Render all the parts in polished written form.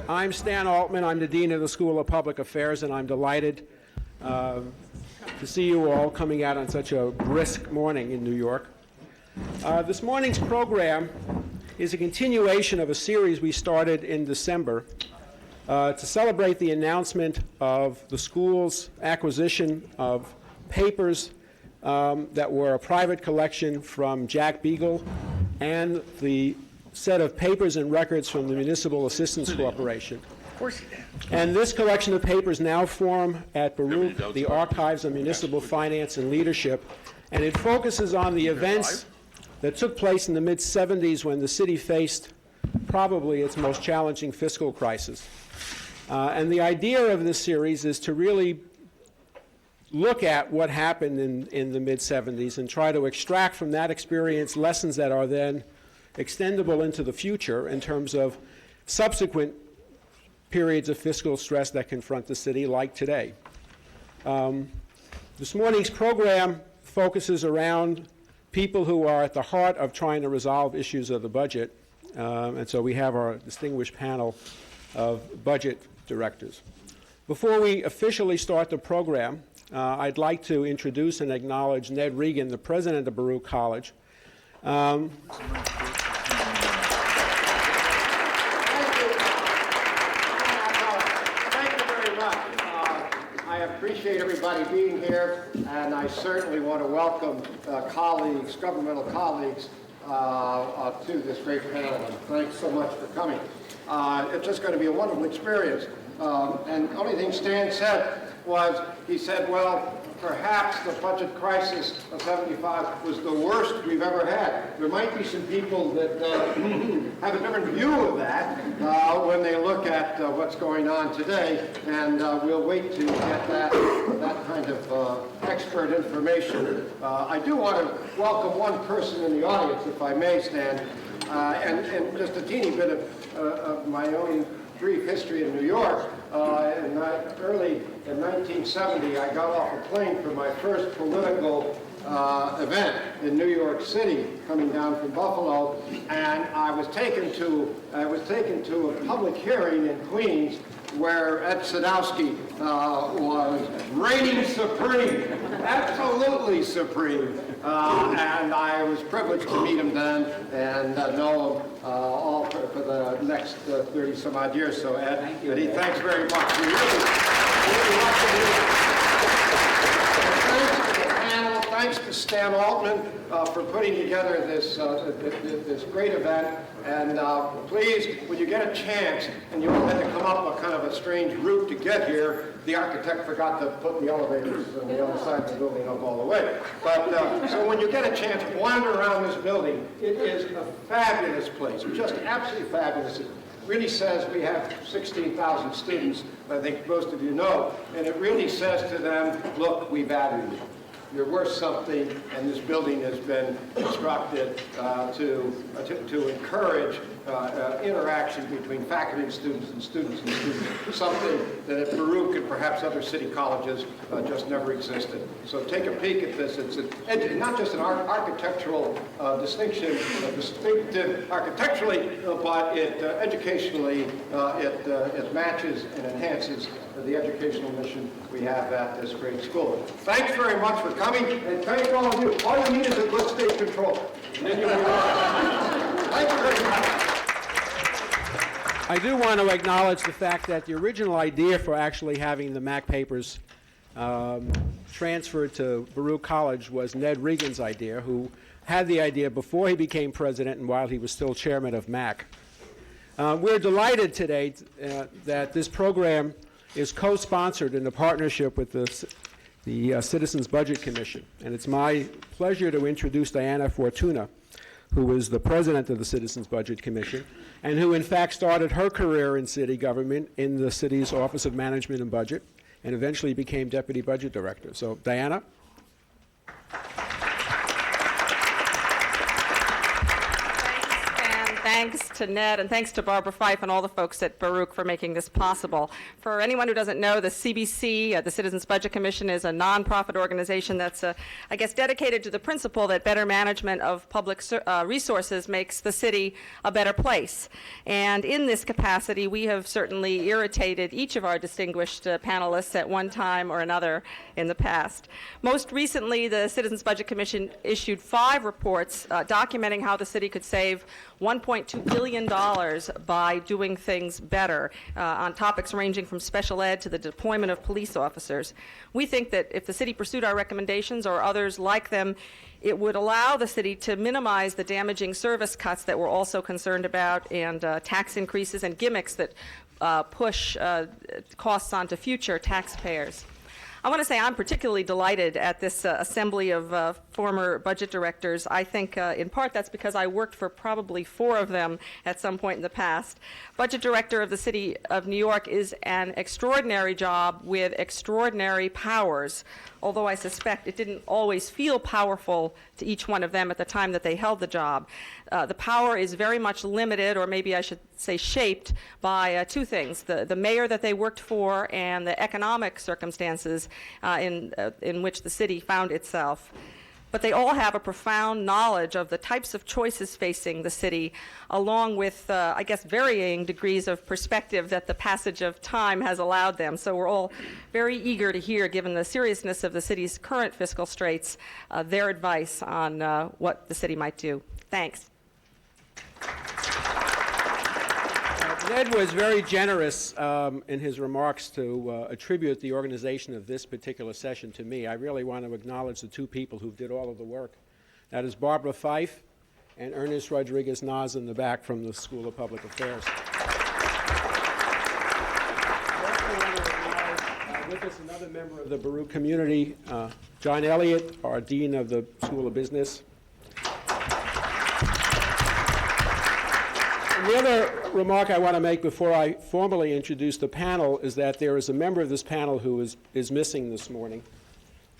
I'm Stan Altman. I'm the Dean of the School of Public Affairs, and I'm delighted to see you all coming out on such a brisk morning in New York. This morning's program is a continuation of a series we started in December to celebrate the announcement of the school's acquisition of papers that were a private collection from Jack Beagle and the set of papers and records from the Municipal Assistance Corporation. Of course you did. And this collection of papers now form at Baruch the Archives of Municipal Finance and Leadership, and it focuses on the events that took place in the mid-'70s when the city faced probably its most challenging fiscal crisis. And the idea of this series is to really look at what happened in the mid-'70s and try to extract from that experience lessons that are then extendable into the future in terms of subsequent periods of fiscal stress that confront the city, like today. This morning's program focuses around people who are at the heart of trying to resolve issues of the budget, and so we have our distinguished panel of budget directors. Before we officially start the program, I'd like to introduce and acknowledge Ned Regan, the president of Baruch College. I appreciate everybody being here, and I certainly want to welcome colleagues, governmental colleagues, to this great panel. And thanks so much for coming. It's just going to be a wonderful experience. And the only thing Stan said was, he said, well, perhaps the budget crisis of '75 was the worst we've ever had. There might be some people that have a different view of that when they look at what's going on today, and we'll wait to get that kind of expert information. I do want to welcome one person in the audience, if I may, Stan, and just a teeny bit of my own brief history in New York. Early in 1970, I got off a plane for my first political event in New York City, coming down from Buffalo, and I was taken to a public hearing in Queens where Ed Sadowski was reigning supreme, absolutely supreme, and I was privileged to meet him then and know him all for the next 30 some odd years. So Ed, Eddie, thanks very much. We really welcome you. Thanks to the panel, thanks to Stan Altman for putting together this great event. And please, when you get a chance, and you all had to come up a kind of a strange route to get here, the architect forgot to put the elevators on the other side of the building up all the way. But so when you get a chance, wander around this building. It is a fabulous place, just absolutely fabulous. It really says we have 16,000 students, I think most of you know, and it really says to them, look, we value you. You're worth something, and this building has been constructed to encourage interaction between faculty and students and students and students, something that at Baruch and perhaps other city colleges just never existed. So take a peek at this. It's not just an architectural distinction, distinctive architecturally, but educationally it matches and enhances the educational mission we have at this great school. Thanks very much for coming, and thank all of you. All you need is a good state control. And then you'll be Thank you very much. I do want to acknowledge the fact that the original idea for actually having the MAC papers transferred to Baruch College was Ned Regan's idea, who had the idea before he became president and while he was still chairman of MAC. We're delighted today that this program is co-sponsored in a partnership with the Citizens Budget Commission. And it's my pleasure to introduce Diana Fortuna, who is the president of the Citizens Budget Commission, and who in fact started her career in city government in the city's Office of Management and Budget, and eventually became deputy budget director. So, Diana? thanks to Ned, and thanks to Barbara Fife and all the folks at Baruch for making this possible. For anyone who doesn't know, the CBC, the Citizens Budget Commission, is a nonprofit organization that's, I guess, dedicated to the principle that better management of public resources makes the city a better place. And in this capacity, we have certainly irritated each of our distinguished panelists at one time or another in the past. Most recently, the Citizens Budget Commission issued 5 reports documenting how the city could save $1.2 billion by doing things better on topics ranging from special ed to the deployment of police officers. We think that if the city pursued our recommendations or others like them, it would allow the city to minimize the damaging service cuts that we're also concerned about, and tax increases and gimmicks that push costs onto future taxpayers. I want to say I'm particularly delighted at this assembly of former budget directors. I think in part that's because I worked for probably 4 of them at some point in the past. Budget director of the City of New York is an extraordinary job with extraordinary powers, although I suspect it didn't always feel powerful to each one of them at the time that they held the job. The power is very much limited, or maybe I should say shaped, by 2 things: the mayor that they worked for and the economic circumstances in which the city found itself. But they all have a profound knowledge of the types of choices facing the city, along with, I guess, varying degrees of perspective that the passage of time has allowed them. So we're all very eager to hear, given the seriousness of the city's current fiscal straits, their advice on what the city might do. Thanks. Ned was very generous in his remarks to attribute the organization of this particular session to me. I really want to acknowledge the 2 people who did all of the work. That is Barbara Fife and Ernest Rodriguez-Naz in the back from the School of Public Affairs. With us, another member of the Baruch community, John Elliott, our Dean of the School of Business. And the other remark I want to make before I formally introduce the panel is that there is a member of this panel who is missing this morning.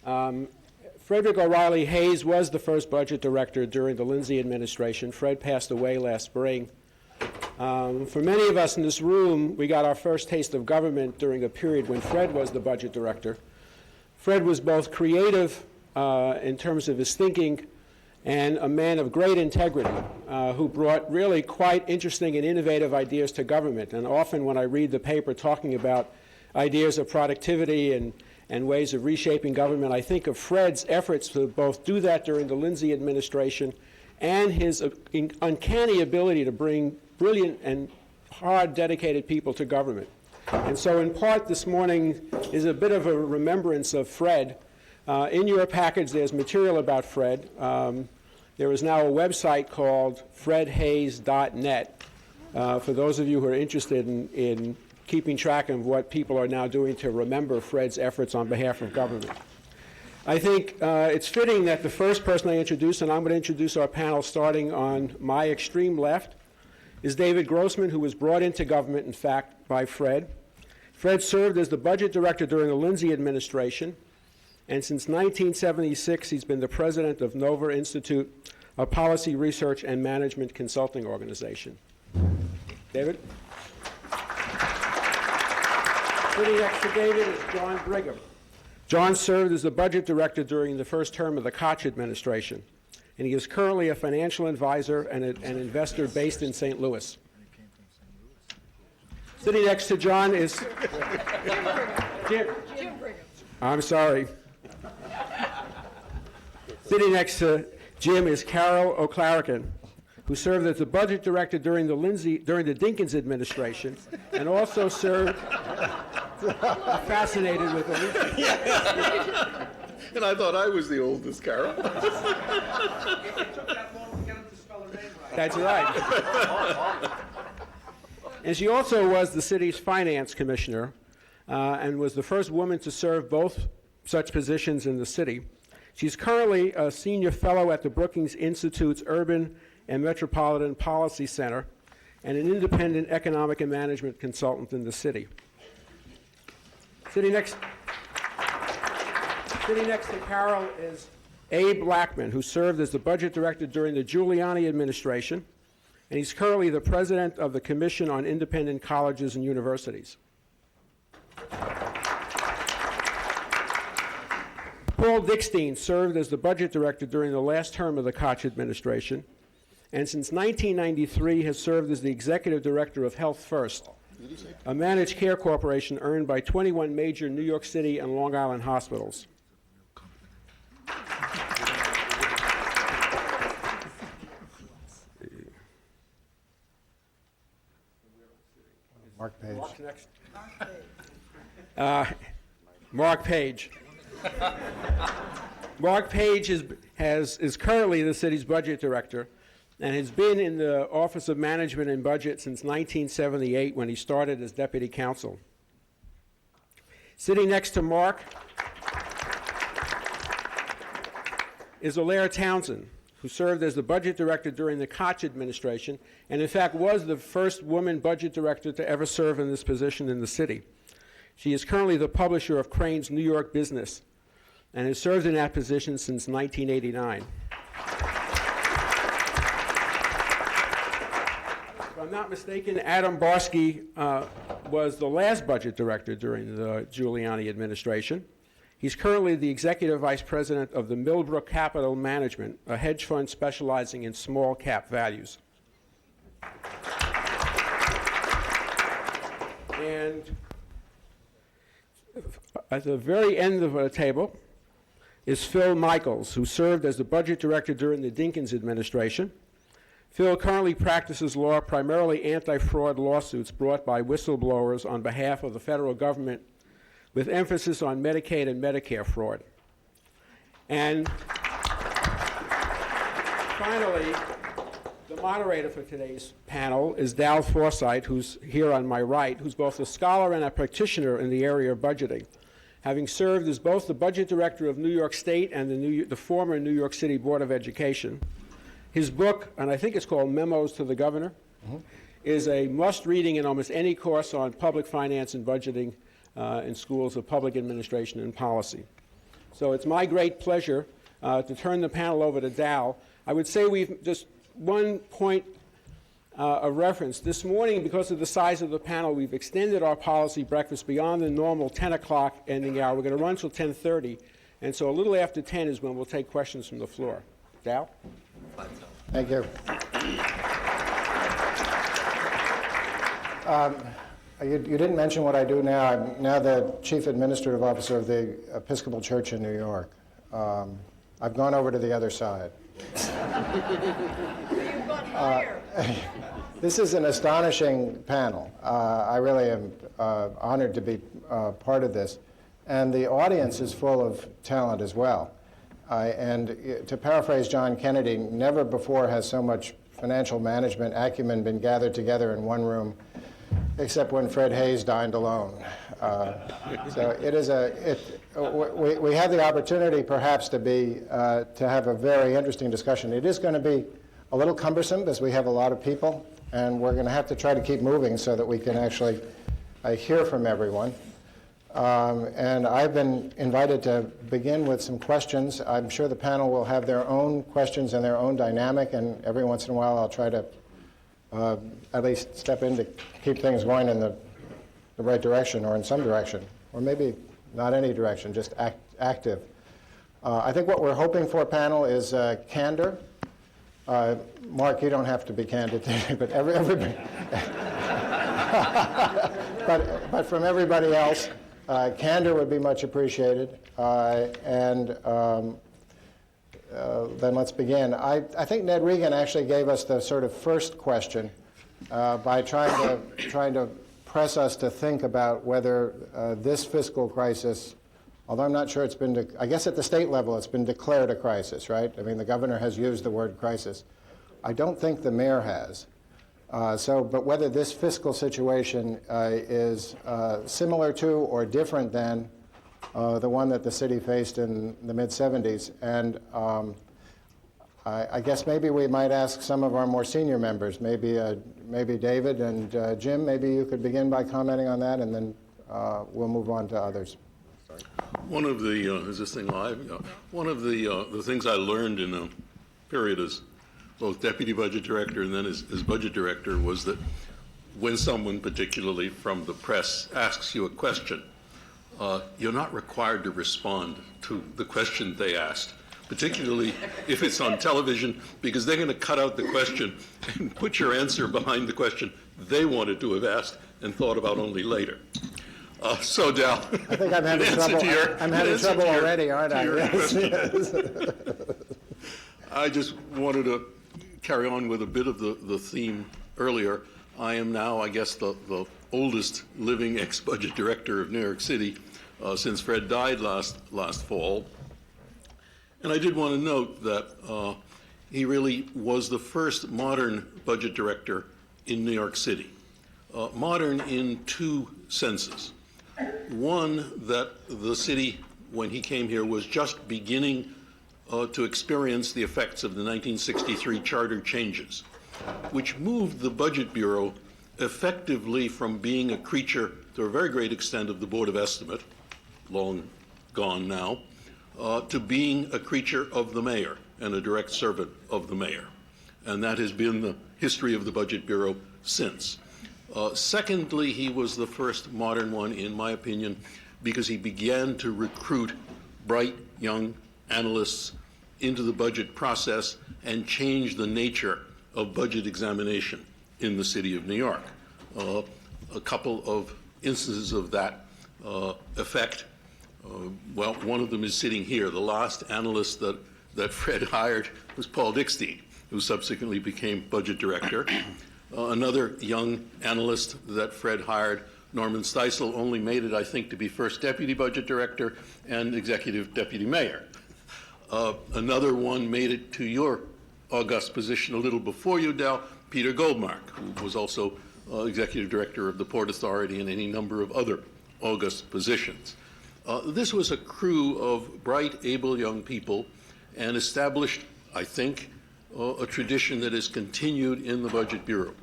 Frederick O'Reilly Hayes was the first budget director during the Lindsay administration. Fred passed away last spring. For many of us in this room, we got our first taste of government during a period when Fred was the budget director. Fred was both creative in terms of his thinking and a man of great integrity who brought really quite interesting and innovative ideas to government. And often when I read the paper talking about ideas of productivity and ways of reshaping government, I think of Fred's efforts to both do that during the Lindsay administration and his uncanny ability to bring brilliant and hard, dedicated people to government. And so in part this morning is a bit of a remembrance of Fred. In your package there's material about Fred. There is now a website called fredhayes.net for those of you who are interested in keeping track of what people are now doing to remember Fred's efforts on behalf of government. I think it's fitting that the first person I introduce, and I'm going to introduce our panel starting on my extreme left, is David Grossman, who was brought into government, in fact, by Fred. Fred served as the budget director during the Lindsay administration, and since 1976, he's been the president of Nova Institute, a policy research and management consulting organization. David? Sitting next to David is John Brigham. John served as the budget director during the first term of the Koch administration, and he is currently a financial advisor and an investor based in St. Louis. Sitting next to John is Jim Brigham. I'm sorry. Sitting next to Jim is Carol O'Clarican, who served as the budget director during the Dinkins administration, and also served. Fascinated with the And I thought I was the oldest, Carol. That's right. And she also was the city's finance commissioner and was the first woman to serve both such positions in the city. She's currently a senior fellow at the Brookings Institute's Urban and Metropolitan Policy Center and an independent economic and management consultant in the city. Sitting next to Carol is Abe Lackman, who served as the budget director during the Giuliani administration. and he's currently the president of the Commission on Independent Colleges and Universities. Paul Dickstein served as the budget director during the last term of the Koch administration, and since 1993 has served as the executive director of Health First, a managed care corporation owned by 21 major New York City and Long Island hospitals. Mark Page. Mark's next. Mark Page. Mark Page is currently the city's budget director and has been in the Office of Management and Budget since 1978 when he started as deputy counsel. Sitting next to Mark is Alaire Townsend, who served as the budget director during the Koch administration and in fact was the first woman budget director to ever serve in this position in the city. She is currently the publisher of Crane's New York Business and has served in that position since 1989. If I'm not mistaken, Adam Barsky was the last budget director during the Giuliani administration. He's currently the executive vice president of the Millbrook Capital Management, a hedge fund specializing in small cap values. And at the very end of the table is Phil Michaels, who served as the budget director during the Dinkins administration. Phil currently practices law, primarily anti-fraud lawsuits brought by whistleblowers on behalf of the federal government, with emphasis on Medicaid and Medicare fraud. And finally, the moderator for today's panel is Dail Forsyth, who's here on my right, who's both a scholar and a practitioner in the area of budgeting, having served as both the budget director of New York State and the former New York City Board of Education. His book, and I think it's called Memos to the Governor, is a must-reading in almost any course on public finance and budgeting in schools of public administration and policy. So it's my great pleasure to turn the panel over to Dail. I would say we've just one point of reference. This morning, because of the size of the panel, we've extended our policy breakfast beyond the normal 10 o'clock ending hour. We're going to run till 10:30, and so a little after 10 is when we'll take questions from the floor. Dail? Thank you. You didn't mention what I do now. I'm now the Chief Administrative Officer of the Episcopal Church in New York. I've gone over to the other side. This is an astonishing panel. I really am honored to be part of this. And the audience is full of talent as well. And to paraphrase John Kennedy, never before has so much financial management acumen been gathered together in one room, except when Fred Hayes dined alone. So it is we have the opportunity perhaps to have a very interesting discussion. It is going to be a little cumbersome because we have a lot of people, and we're going to have to try to keep moving so that we can actually hear from everyone. And I've been invited to begin with some questions. I'm sure the panel will have their own questions and their own dynamic, and every once in a while I'll try to at least step in to keep things going in the right direction or in some direction, or maybe not any direction, just active. I think what we're hoping for, panel, is candor. Mark, you don't have to be candid today, but everybody, but from everybody else, candor would be much appreciated. Then let's begin. I think Ned Regan actually gave us the sort of first question by trying to press us to think about whether this fiscal crisis, although I'm not sure it's been, I guess at the state level it's been declared a crisis, right? I mean, the governor has used the word crisis. I don't think the mayor has. But whether this fiscal situation is similar to or different than the one that the city faced in the mid-'70s. And I guess maybe we might ask some of our more senior members, maybe David and Jim, maybe you could begin by commenting on that, and then we'll move on to others. One of the, is this thing live? Yeah. One of the things I learned in a period as both deputy budget director and then as budget director, was that when someone, particularly from the press, asks you a question, you're not required to respond to the question they asked, particularly if it's on television, because they're going to cut out the question and put your answer behind the question they wanted to have asked and thought about only later. So, Dail, I think I'm having trouble. I'm having trouble already, aren't I? Yes, yes. I just wanted to carry on with a bit of the theme earlier. I am now, I guess, the oldest living ex-budget director of New York City since Fred died last fall. And I did want to note that he really was the first modern budget director in New York City. Modern in two senses. One, that the city, when he came here, was just beginning to experience the effects of the 1963 charter changes, which moved the Budget Bureau effectively from being a creature, to a very great extent, of the Board of Estimate, long gone now, to being a creature of the mayor and a direct servant of the mayor. And that has been the history of the Budget Bureau since. Secondly, he was the first modern one, in my opinion, because he began to recruit bright young analysts into the budget process and change the nature of budget examination in the city of New York. A couple of instances of that effect. Well, one of them is sitting here. The last analyst that Fred hired was Paul Dickstein, who subsequently became budget director. Another young analyst that Fred hired, Norman Steisel, only made it, I think, to be first deputy budget director and executive deputy mayor. Another one made it to your august position a little before you, Dail, Peter Goldmark, who was also executive director of the Port Authority and any number of other august positions. This was a crew of bright, able young people and established, I think, a tradition that has continued in the Budget Bureau.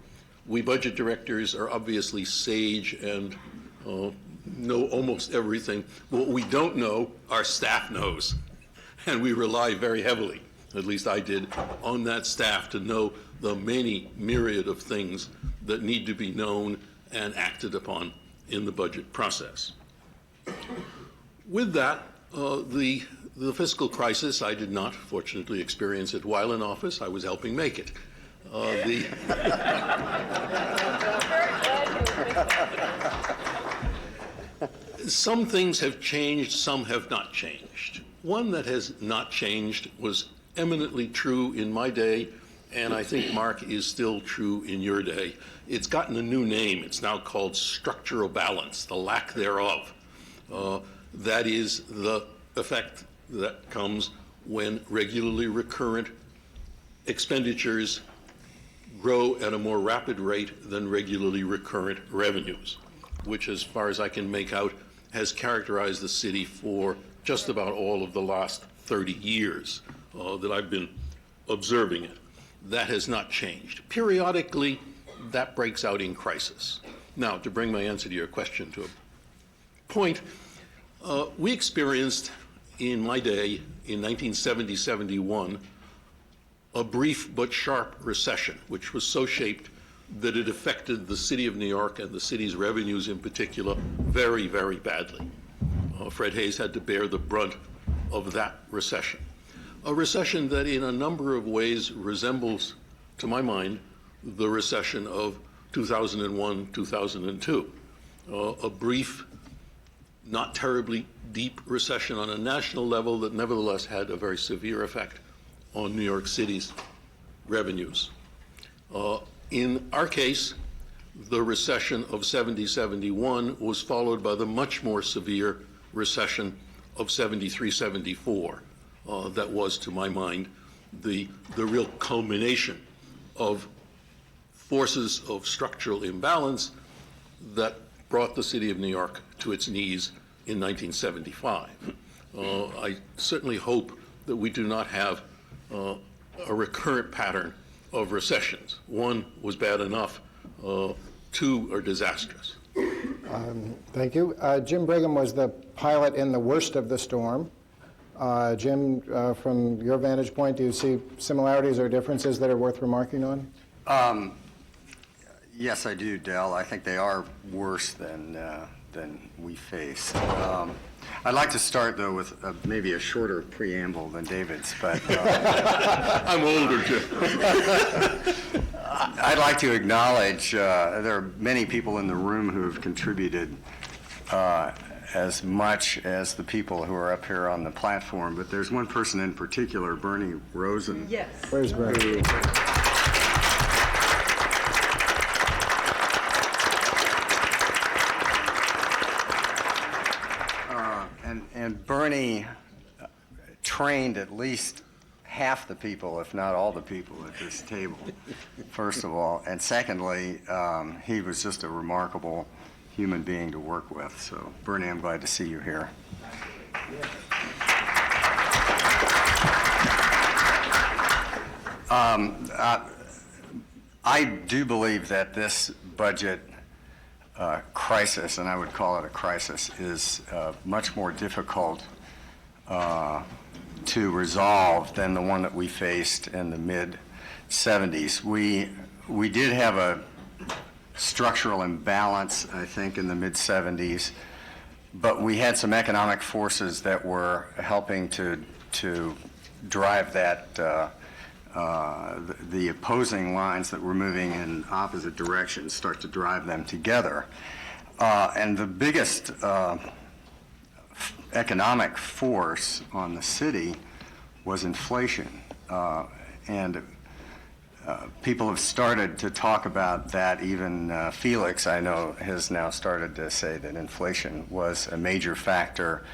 We budget directors are obviously sage and know almost everything. What we don't know, our staff knows. And we rely very heavily, at least I did, on that staff to know the many myriad of things that need to be known and acted upon in the budget process. With that, the fiscal crisis, I did not, fortunately, experience it while in office. I was helping make it. Some things have changed, some have not changed. One that has not changed was eminently true in my day, and I think, Mark, is still true in your day. It's gotten a new name. It's now called structural balance, the lack thereof. That is the effect that comes when regularly recurrent expenditures grow at a more rapid rate than regularly recurrent revenues, which, as far as I can make out, has characterized the city for just about all of the last 30 years that I've been observing it. That has not changed. Periodically, that breaks out in crisis. Now, to bring my answer to your question to a point, we experienced in my day, in 1970-71, a brief but sharp recession, which was so shaped that it affected the city of New York and the city's revenues in particular very, very badly. Fred Hayes had to bear the brunt of that recession. A recession that in a number of ways resembles, to my mind, the recession of 2001, 2002. A brief, not terribly deep recession on a national level that nevertheless had a very severe effect on New York City's revenues. In our case, the recession of 70-71 was followed by the much more severe recession of 73-74. That was, to my mind, the real culmination of forces of structural imbalance that brought the city of New York to its knees in 1975. I certainly hope that we do not have a recurrent pattern of recessions. One was bad enough, two are disastrous. Thank you. Jim Brigham was the pilot in the worst of the storm. Jim, from your vantage point, do you see similarities or differences that are worth remarking on? Yes, I do, Dail. I think they are worse than we face. I'd like to start, though, with maybe a shorter preamble than David's, but I'm older, Jim. I'd like to acknowledge there are many people in the room who have contributed as much as the people who are up here on the platform, but there's one person in particular, Bernie Rosen. Yes. Where's Bernie? And Bernie trained at least half the people, if not all the people at this table, first of all. And secondly, he was just a remarkable human being to work with. So, Bernie, I'm glad to see you here. I do believe that this budget crisis, and I would call it a crisis, is much more difficult to resolve than the one that we faced in the mid-'70s. We did have a structural imbalance, I think, in the mid-'70s, but we had some economic forces that were helping to drive that, the opposing lines that were moving in opposite directions, start to drive them together. And the biggest economic force on the city was inflation. And people have started to talk about that. Even Felix, I know, has now started to say that inflation was a major factor,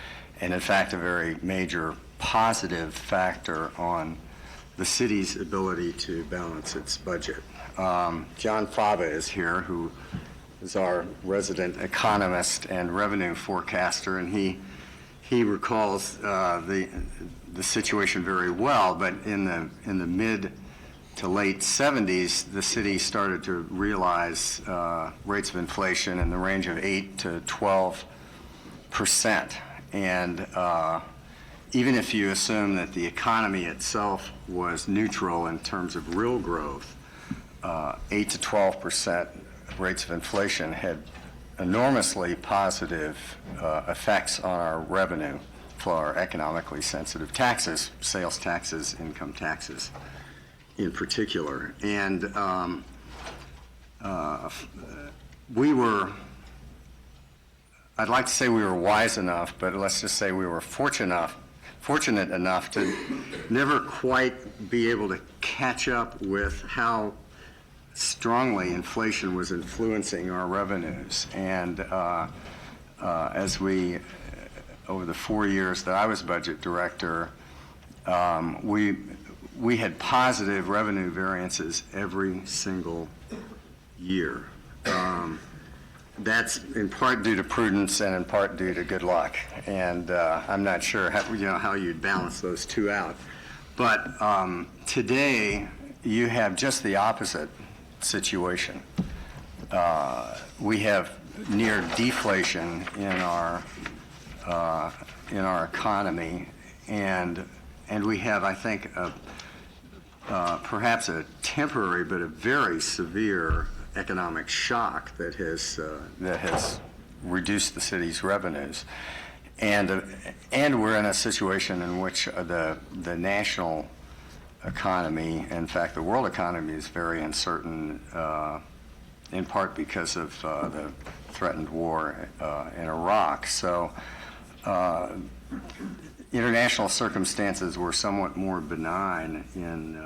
and in fact a very major positive factor on the city's ability to balance its budget. John Fava is here, who is our resident economist and revenue forecaster, and he recalls the situation very well. But in the mid to late '70s, the city started to realize rates of inflation in the range of 8 to 12%, and even if you assume that the economy itself was neutral in terms of real growth, 8 to 12% rates of inflation had enormously positive effects on our revenue for our economically sensitive taxes, sales taxes, income taxes in particular. And I'd like to say we were wise enough, but let's just say we were fortunate enough to never quite be able to catch up with how strongly inflation was influencing our revenues. And as over the 4 years that I was budget director, we had positive revenue variances every single year. That's in part due to prudence and in part due to good luck. And I'm not sure how you'd balance those two out. But today, you have just the opposite situation. We have near deflation in our economy, and we have, I think, perhaps a temporary but a very severe economic shock that has reduced the city's revenues, and we're in a situation in which the national economy, in fact, the world economy, is very uncertain, in part because of the threatened war in Iraq. So, international circumstances were somewhat more benign in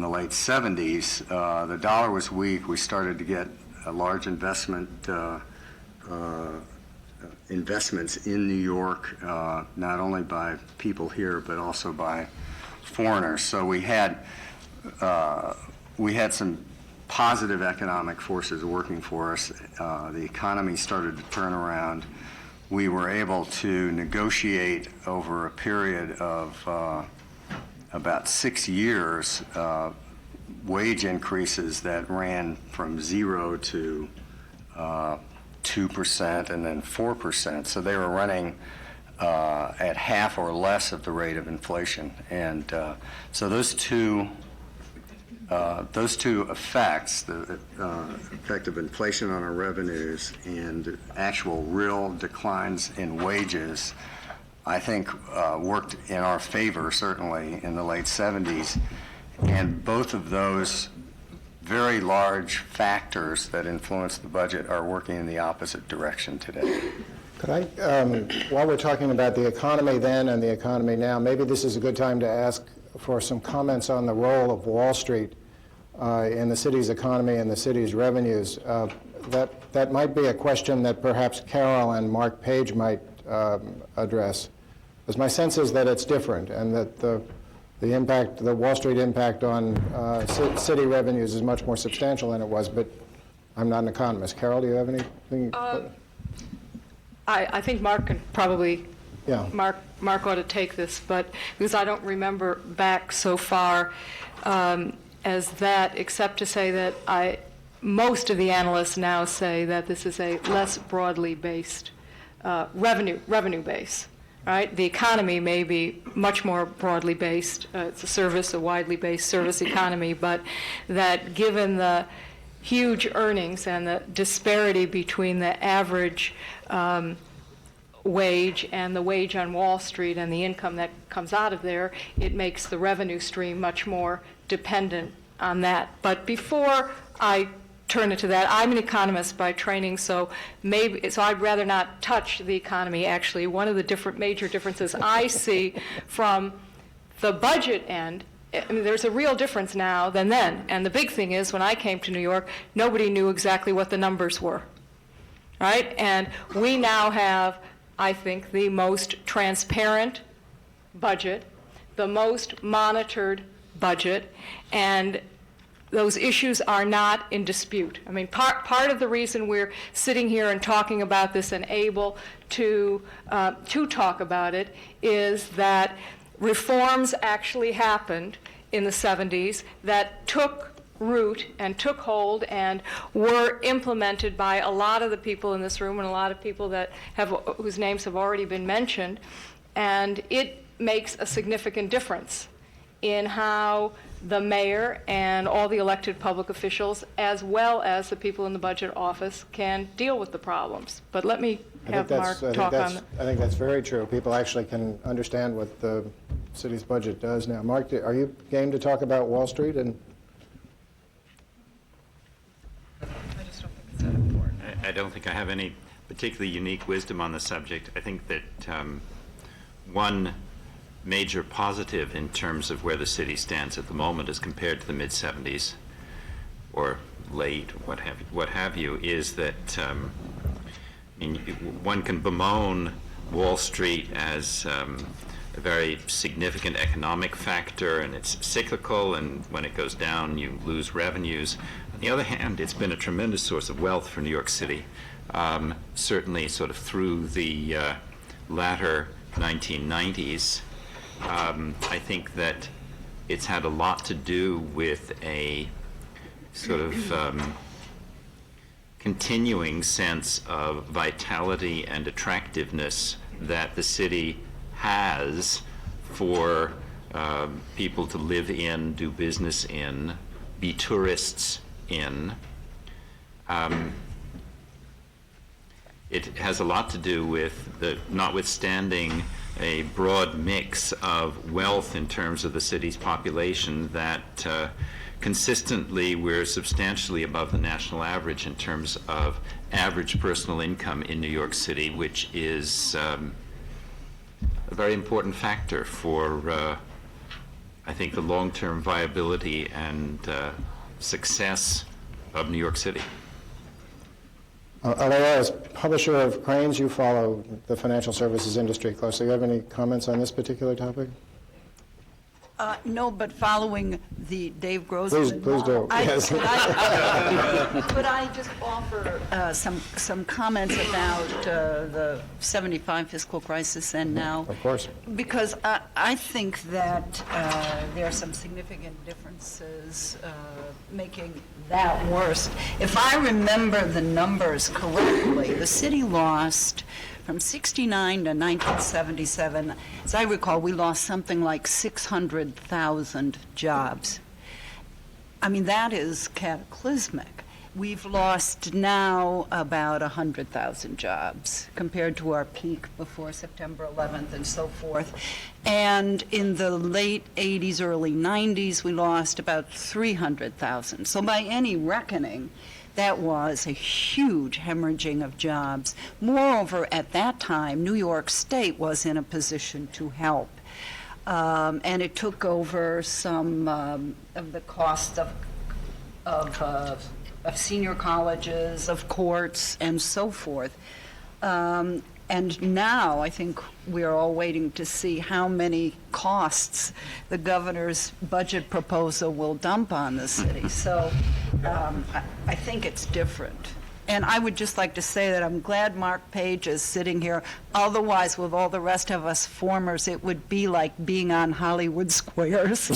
the late '70s. The dollar was weak. We started to get a large investments in New York, not only by people here but also by foreigners. So we had some positive economic forces working for us. The economy started to turn around. We were able to negotiate over a period of about 6 years, wage increases that ran from 0 to 2% and then 4%. So they were running at half or less of the rate of inflation. And so those two effects, the effect of inflation on our revenues and actual real declines in wages, I think worked in our favor, certainly in the late 70s. And both of those very large factors that influence the budget are working in the opposite direction today. Could I, while we're talking about the economy then and the economy now, maybe this is a good time to ask for some comments on the role of Wall Street in the city's economy and the city's revenues. That might be a question that perhaps Carol and Mark Page might address. Because my sense is that it's different, and that the Wall Street impact on city revenues is much more substantial than it was, but I'm not an economist. Carol, do you have anything? I think Mark can probably, Yeah. Mark ought to take this, but because I don't remember back so far as that, except to say that most of the analysts now say that this is a less broadly based revenue base. Right? The economy may be much more broadly based. It's a widely based service economy, but that given the huge earnings and the disparity between the average wage and the wage on Wall Street and the income that comes out of there, it makes the revenue stream much more dependent on that. But before I turn it to that, I'm an economist by training, so I'd rather not touch the economy. Actually, one of the major differences I see from the budget end, I mean, there's a real difference now than then. And the big thing is, when I came to New York, nobody knew exactly what the numbers were, right? And we now have, I think, the most transparent budget, the most monitored budget, and those issues are not in dispute. I mean, part of the reason we're sitting here and talking about this and able to talk about it is that reforms actually happened in the 70s that took root and took hold and were implemented by a lot of the people in this room and a lot of people whose names have already been mentioned, and it makes a significant difference in how the mayor and all the elected public officials, as well as the people in the budget office, can deal with the problems. But let me have Mark talk on that. I think that's very true. People actually can understand what the city's budget does now. Mark, are you game to talk about Wall Street? And I just don't think it's that important. I don't think I have any particularly unique wisdom on the subject. I think that one major positive in terms of where the city stands at the moment as compared to the mid-70s or late, what have you, is that one can bemoan Wall Street as a very significant economic factor, and it's cyclical, and when it goes down, you lose revenues. On the other hand, it's been a tremendous source of wealth for New York City, certainly sort of through the latter 1990s. I think that it's had a lot to do with a sort of continuing sense of vitality and attractiveness that the city has for people to live in, do business in, be tourists in. It has a lot to do with the notwithstanding a broad mix of wealth in terms of the city's population, that consistently we're substantially above the national average in terms of average personal income in New York City, which is a very important factor for, I think, the long-term viability and success of New York City. Alea, as publisher of Cranes, you follow the financial services industry closely. Do you have any comments on this particular topic? No, but following the Dave Grossman. Please do, yes. Could I just offer some comments about the 75 fiscal crisis and now? Of course. Because I think that there are some significant differences making that worse. If I remember the numbers correctly, the city lost from 69 to 1977, as I recall, we lost something like 600,000 jobs. I mean, that is cataclysmic. We've lost now about 100,000 jobs compared to our peak before September 11th and so forth. And in the late 80s, early 90s, we lost about 300,000. So by any reckoning, that was a huge hemorrhaging of jobs. Moreover, at that time, New York State was in a position to help. And it took over some of the cost of senior colleges, of courts, and so forth. And now I think we're all waiting to see how many costs the governor's budget proposal will dump on the city. So I think it's different. And I would just like to say that I'm glad Mark Page is sitting here. Otherwise, with all the rest of us formers, it would be like being on Hollywood Squares.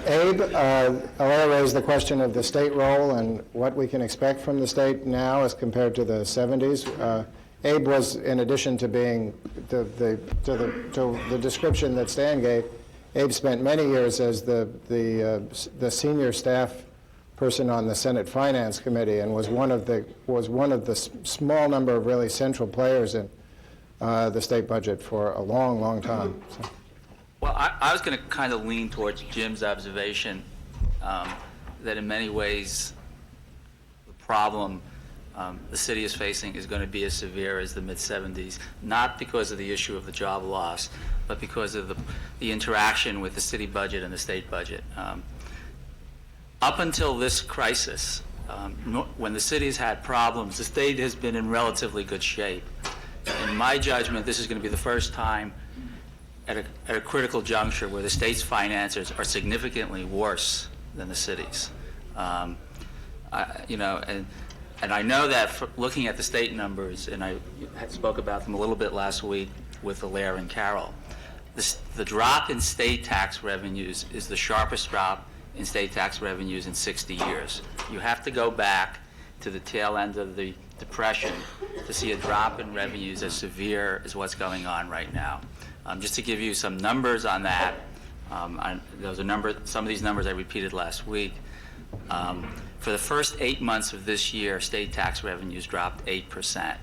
Abe, Alaire raised the question of the state role and what we can expect from the state now as compared to the 70s. Abe was, in addition to being to the description that Stan gave, Abe spent many years as the senior staff person on the Senate Finance Committee and was one of the small number of really central players in the state budget for a long, long time. So. Well, I was going to kind of lean towards Jim's observation that in many ways the problem the city is facing is going to be as severe as the mid-'70s, not because of the issue of the job loss, but because of the interaction with the city budget and the state budget. Up until this crisis, when the city's had problems, the state has been in relatively good shape. In my judgment, this is going to be the first time at a critical juncture where the state's finances are significantly worse than the city's. And I know that looking at the state numbers, and I spoke about them a little bit last week with Alaire and Carol, the drop in state tax revenues is the sharpest drop in state tax revenues in 60 years. You have to go back to the tail end of the Depression to see a drop in revenues as severe as what's going on right now. Just to give you some numbers on that, some of these numbers I repeated last week. For the first 8 months of this year, state tax revenues dropped 8%.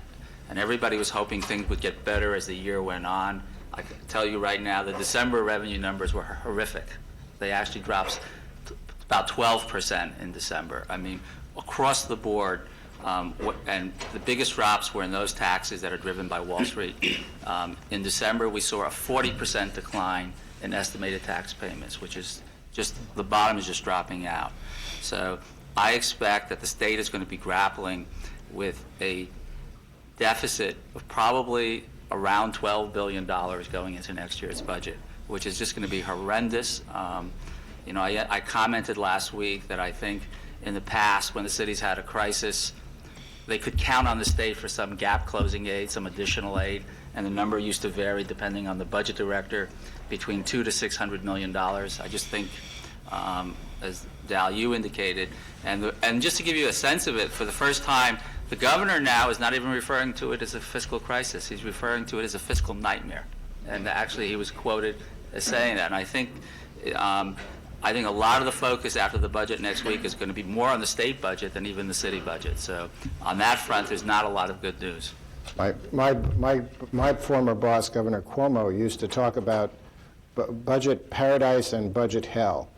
And everybody was hoping things would get better as the year went on. I can tell you right now, the December revenue numbers were horrific. They actually dropped about 12% in December. I mean, across the board, and the biggest drops were in those taxes that are driven by Wall Street. In December, we saw a 40% decline in estimated tax payments, which is just, the bottom is just dropping out. So I expect that the state is going to be grappling with a deficit of probably around $12 billion going into next year's budget, which is just going to be horrendous. I commented last week that I think in the past, when the city's had a crisis, they could count on the state for some gap closing aid, some additional aid, and the number used to vary depending on the budget director between $200 to $600 million. I just think, as Dail, you indicated, and just to give you a sense of it, for the first time, the governor now is not even referring to it as a fiscal crisis. He's referring to it as a fiscal nightmare. And actually, he was quoted as saying that. And I think a lot of the focus after the budget next week is going to be more on the state budget than even the city budget. So on that front, there's not a lot of good news. My former boss, Governor Cuomo, used to talk about budget paradise and budget hell.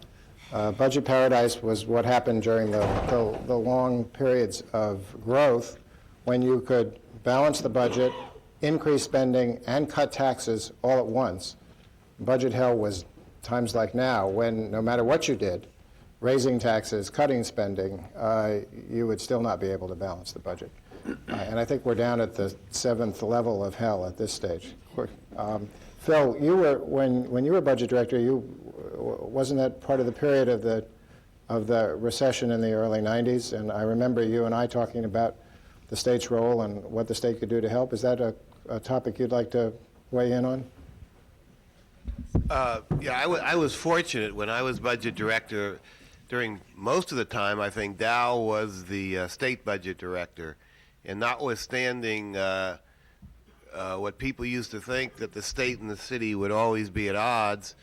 Budget paradise was what happened during the long periods of growth when you could balance the budget, increase spending, and cut taxes all at once. Budget hell was times like now when no matter what you did, raising taxes, cutting spending, you would still not be able to balance the budget. And I think we're down at the 7th level of hell at this stage. Phil, you were when you were budget director, wasn't that part of the period of the recession in the early 90s? And I remember you and I talking about the state's role and what the state could do to help. Is that a topic you'd like to weigh in on? Yeah, I was fortunate when I was budget director. During most of the time, I think Dail was the state budget director, and notwithstanding what people used to think that the state and the city would always be at odds,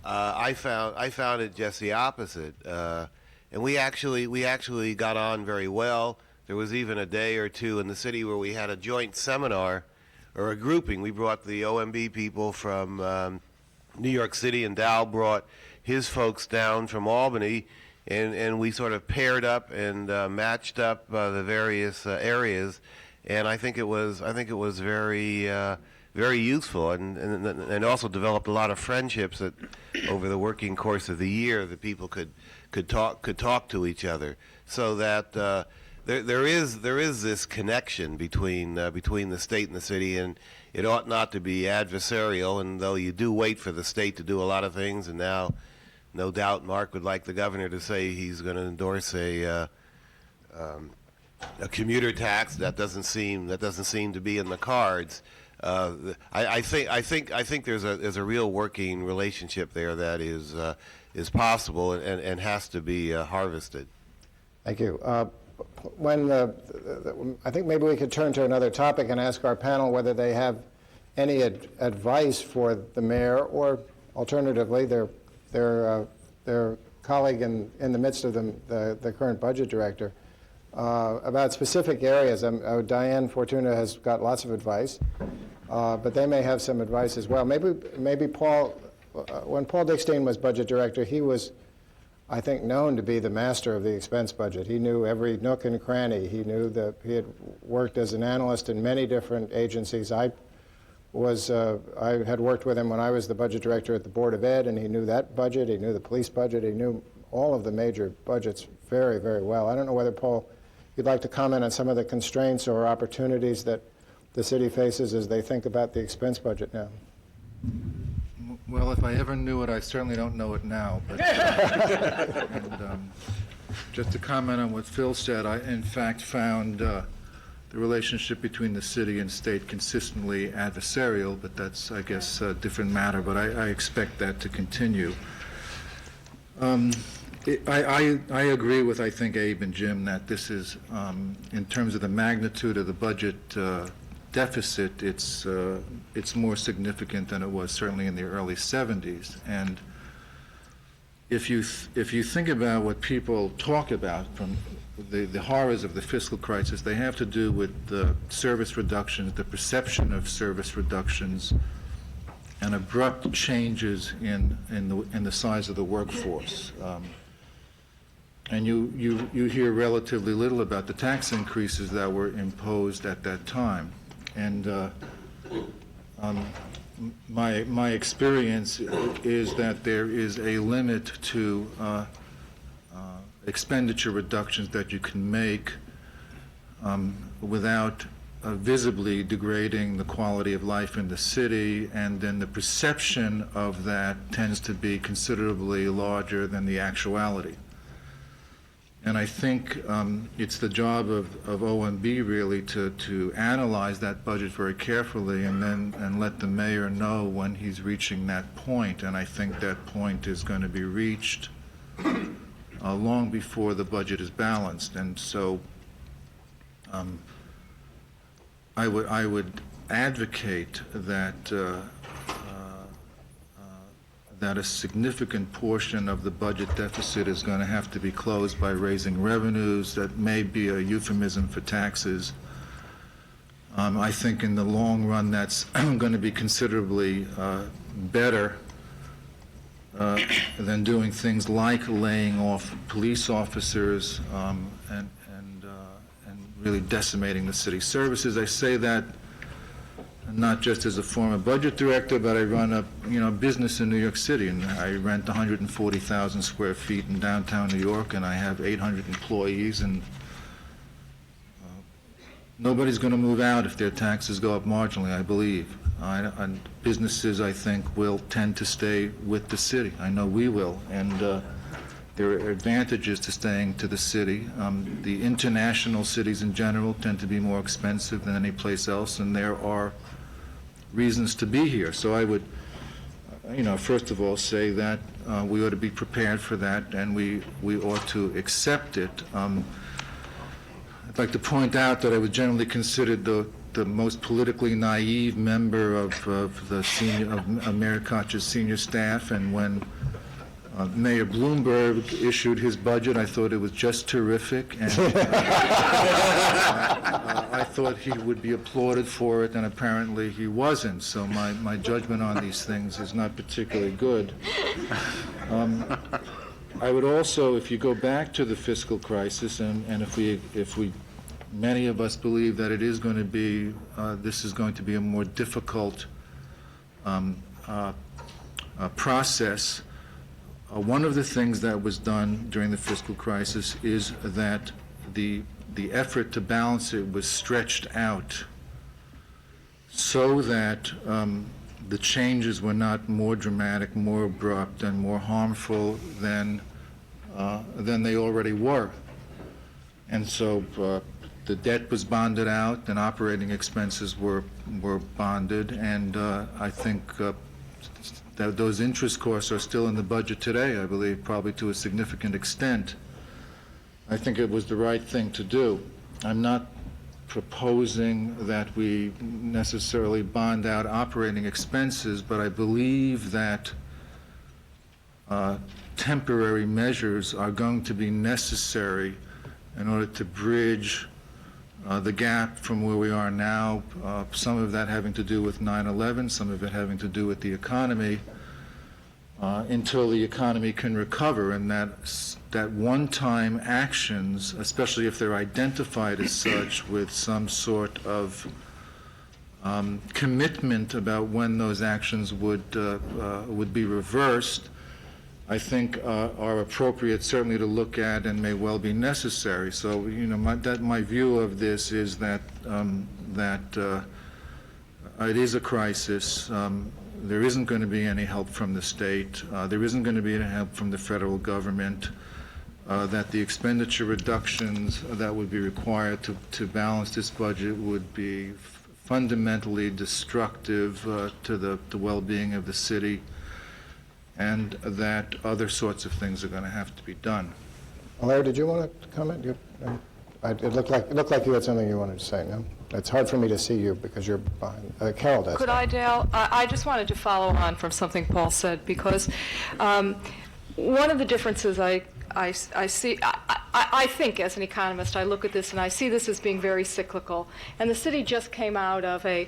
I found it just the opposite, and we actually got on very well. There was even a day or two in the city where we had a joint seminar or a grouping. We brought the OMB people from New York City, and Dail brought his folks down from Albany, and we sort of paired up and matched up the various areas, and I think it was very very useful, and also developed a lot of friendships that over the working course of the year that people could talk to each other, so that there is this connection between the state and the city, and it ought not to be adversarial. And though you do wait for the state to do a lot of things, and now, no doubt, Mark would like the governor to say he's going to endorse a commuter tax. That doesn't seem to be in the cards. I think there's a real working relationship there that is possible and has to be harvested. Thank you. I think maybe we could turn to another topic and ask our panel whether they have any advice for the mayor, or alternatively their colleague in the midst of the current budget director, about specific areas. Diane Fortuna has got lots of advice, but they may have some advice as well. Maybe Paul, when Paul Dickstein was budget director, he was, I think, known to be the master of the expense budget. He knew every nook and cranny. He knew that he had worked as an analyst in many different agencies. I had worked with him when I was the budget director at the Board of Ed, and he knew that budget. He knew the police budget. He knew all of the major budgets very, very well. I don't know whether, Paul, you'd like to comment on some of the constraints or opportunities that the city faces as they think about the expense budget now. Well, if I ever knew it, I certainly don't know it now. But, just to comment on what Phil said, I in fact found the relationship between the city and state consistently adversarial, but that's, I guess, a different matter, but I expect that to continue. I agree with, I think, Abe and Jim that this is, in terms of the magnitude of the budget deficit, it's more significant than it was certainly in the early 70s. And if you think about what people talk about from the horrors of the fiscal crisis, they have to do with the service reductions, the perception of service reductions, and abrupt changes in the size of the workforce. And you hear relatively little about the tax increases that were imposed at that time. And my experience is that there is a limit to expenditure reductions that you can make without visibly degrading the quality of life in the city, and then the perception of that tends to be considerably larger than the actuality. And I think it's the job of OMB really to analyze that budget very carefully and let the mayor know when he's reaching that point. And I think that point is going to be reached long before the budget is balanced. And so I would advocate that that a significant portion of the budget deficit is going to have to be closed by raising revenues. That may be a euphemism for taxes. I think in the long run that's going to be considerably better than doing things like laying off police officers and really decimating the city services. I say that not just as a former budget director, but I run a business in New York City, and I rent 140,000 square feet in downtown New York, and I have 800 employees, and nobody's going to move out if their taxes go up marginally, I believe. And businesses, I think, will tend to stay with the city. I know we will. And there are advantages to staying to the city. The international cities in general tend to be more expensive than any place else, and there are reasons to be here. So I would, first of all, say that we ought to be prepared for that, and we ought to accept it. I'd like to point out that I was generally considered the most politically naive member of the senior of Mayor Koch's senior staff, and when Mayor Bloomberg issued his budget, I thought it was just terrific, and I thought he would be applauded for it, and apparently he wasn't. So my judgment on these things is not particularly good. I would also, if you go back to the fiscal crisis, and if we many of us believe that it is going to be, this is going to be a more difficult process. One of the things that was done during the fiscal crisis is that the effort to balance it was stretched out so that the changes were not more dramatic, more abrupt, and more harmful than they already were. And so the debt was bonded out, and operating expenses were bonded, and I think that those interest costs are still in the budget today, I believe, probably to a significant extent. I think it was the right thing to do. I'm not proposing that we necessarily bond out operating expenses, but I believe that temporary measures are going to be necessary in order to bridge the gap from where we are now, some of that having to do with 9/11, some of it having to do with the economy, until the economy can recover, and that one-time actions, especially if they're identified as such with some sort of commitment about when those actions would be reversed, I think are appropriate certainly to look at and may well be necessary. So, my view of this is that it is a crisis. There isn't going to be any help from the state. There isn't going to be any help from the federal government. That the expenditure reductions that would be required to balance this budget would be fundamentally destructive to the well-being of the city, and that other sorts of things are going to have to be done. Larry, did you want to comment? It looked like you had something you wanted to say, no? It's hard for me to see you because you're behind. Carol does. Could I, Dail? I just wanted to follow on from something Paul said, because one of the differences I see, I think as an economist, I look at this and I see this as being very cyclical. And the city just came out of an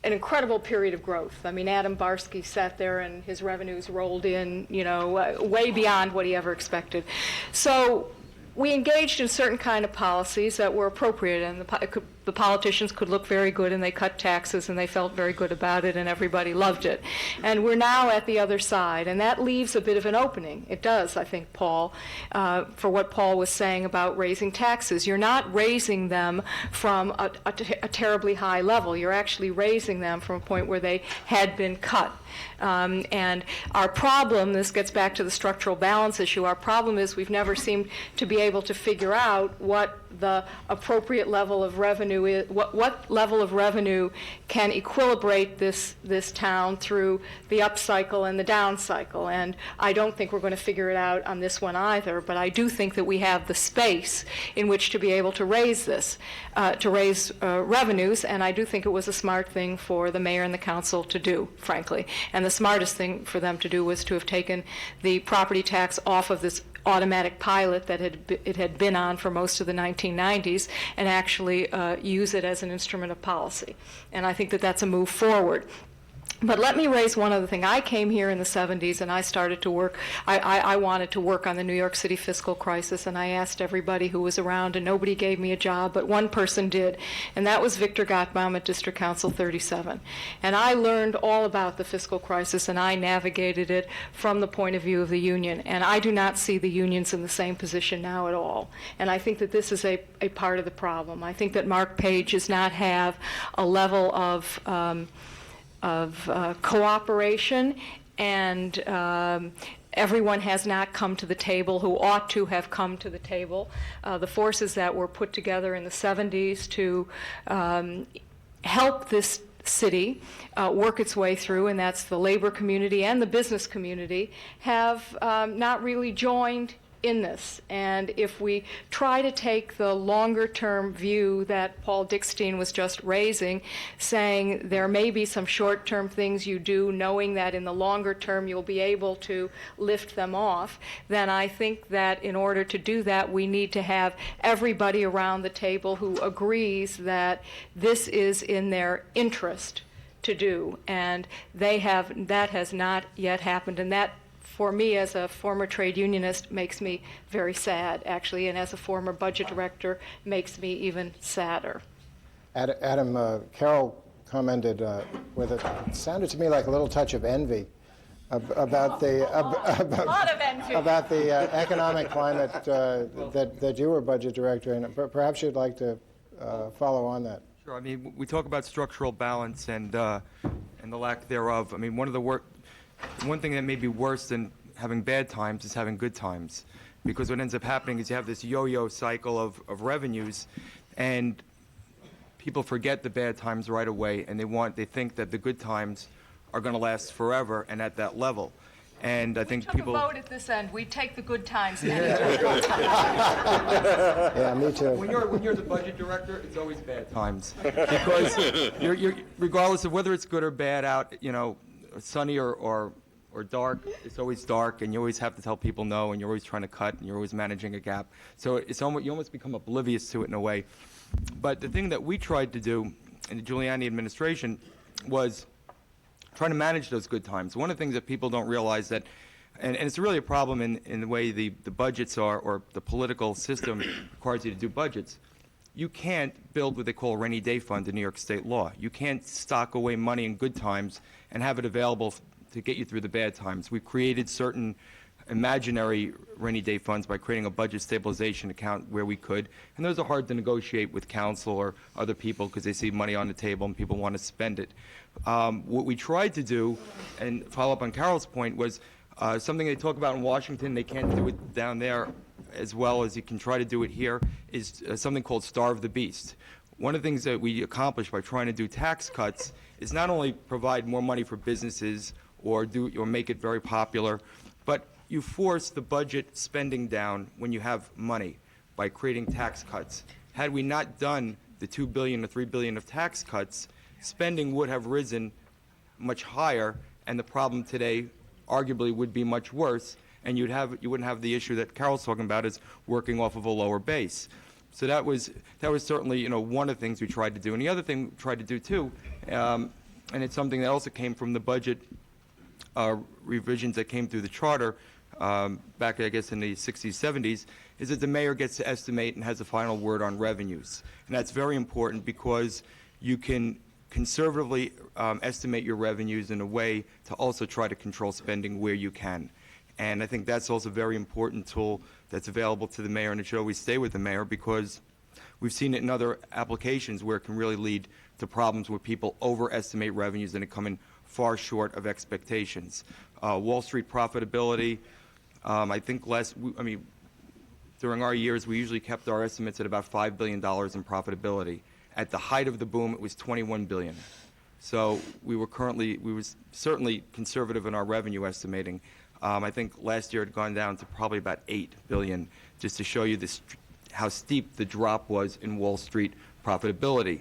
incredible period of growth. I mean, Adam Barsky sat there and his revenues rolled in, way beyond what he ever expected. So we engaged in certain kind of policies that were appropriate, and the politicians could look very good, and they cut taxes, and they felt very good about it, and everybody loved it. And we're now at the other side, and that leaves a bit of an opening. It does, I think, Paul, for what Paul was saying about raising taxes. You're not raising them from a terribly high level. You're actually raising them from a point where they had been cut. And our problem, this gets back to the structural balance issue, our problem is we've never seemed to be able to figure out what the appropriate level of revenue is, what level of revenue can equilibrate this town through the up cycle and the down cycle. And I don't think we're going to figure it out on this one either, but I do think that we have the space in which to be able to raise this, to raise revenues, and I do think it was a smart thing for the mayor and the council to do, frankly. And the smartest thing for them to do was to have taken the property tax off of this automatic pilot that it had been on for most of the 1990s and actually use it as an instrument of policy. And I think that that's a move forward. But let me raise one other thing. I came here in the 70s and I started to work, I wanted to work on the New York City fiscal crisis, and I asked everybody who was around, and nobody gave me a job, but one person did, and that was Victor Gottbaum at District Council 37. And I learned all about the fiscal crisis, and I navigated it from the point of view of the union. And I do not see the unions in the same position now at all. And I think that this is a part of the problem. I think that Mark Page does not have a level of cooperation, and everyone has not come to the table who ought to have come to the table. The forces that were put together in the 70s to help this city work its way through, and that's the labor community and the business community, have not really joined in this. And if we try to take the longer-term view that Paul Dickstein was just raising, saying there may be some short-term things you do, knowing that in the longer term you'll be able to lift them off, then I think that in order to do that, we need to have everybody around the table who agrees that this is in their interest to do. And that has not yet happened, and that, for me, as a former trade unionist, makes me very sad, actually, and as a former budget director, makes me even sadder. Adam, Carol commented with it sounded to me like a little touch of envy about the about the economic climate that you were budget director in. Perhaps you'd like to follow on that. Sure. I mean, we talk about structural balance and the lack thereof. I mean, one thing that may be worse than having bad times is having good times, because what ends up happening is you have this yo-yo cycle of revenues, and people forget the bad times right away, and they think that the good times are going to last forever and at that level. And I think people... took a vote at this end. We take the good times. Yeah, me too. When you're the budget director, it's always bad times, because you're regardless of whether it's good or bad out, sunny or dark, it's always dark, and you always have to tell people no, and you're always trying to cut, and you're always managing a gap. So you almost become oblivious to it in a way. But the thing that we tried to do in the Giuliani administration was trying to manage those good times. One of the things that people don't realize that, and it's really a problem in the way the budgets are, or the political system requires you to do budgets. You can't build what they call a rainy day fund in New York state law. You can't stock away money in good times and have it available to get you through the bad times. We've created certain imaginary rainy day funds by creating a budget stabilization account where we could, and those are hard to negotiate with council or other people because they see money on the table and people want to spend it. What we tried to do, and follow up on Carol's point, was something they talk about in Washington, they can't do it down there as well as you can try to do it here, is something called Starve the Beast. One of the things that we accomplished by trying to do tax cuts is not only provide more money for businesses or make it very popular, but you force the budget spending down when you have money by creating tax cuts. Had we not done the $2 billion or $3 billion of tax cuts, spending would have risen much higher, and the problem today arguably would be much worse, and you wouldn't have the issue that Carol's talking about, is working off of a lower base. So that was certainly one of the things we tried to do. And the other thing we tried to do too, and it's something that also came from the budget revisions that came through the charter back, I guess, in the 60s, 70s, is that the mayor gets to estimate and has the final word on revenues. And that's very important because you can conservatively estimate your revenues in a way to also try to control spending where you can. And I think that's also a very important tool that's available to the mayor, and it should always stay with the mayor, because we've seen it in other applications where it can really lead to problems where people overestimate revenues and it come in far short of expectations. Wall Street profitability, I think during our years, we usually kept our estimates at about $5 billion in profitability. At the height of the boom, it was $21 billion. So we were certainly conservative in our revenue estimating. I think last year it had gone down to probably about $8 billion, just to show you how steep the drop was in Wall Street profitability.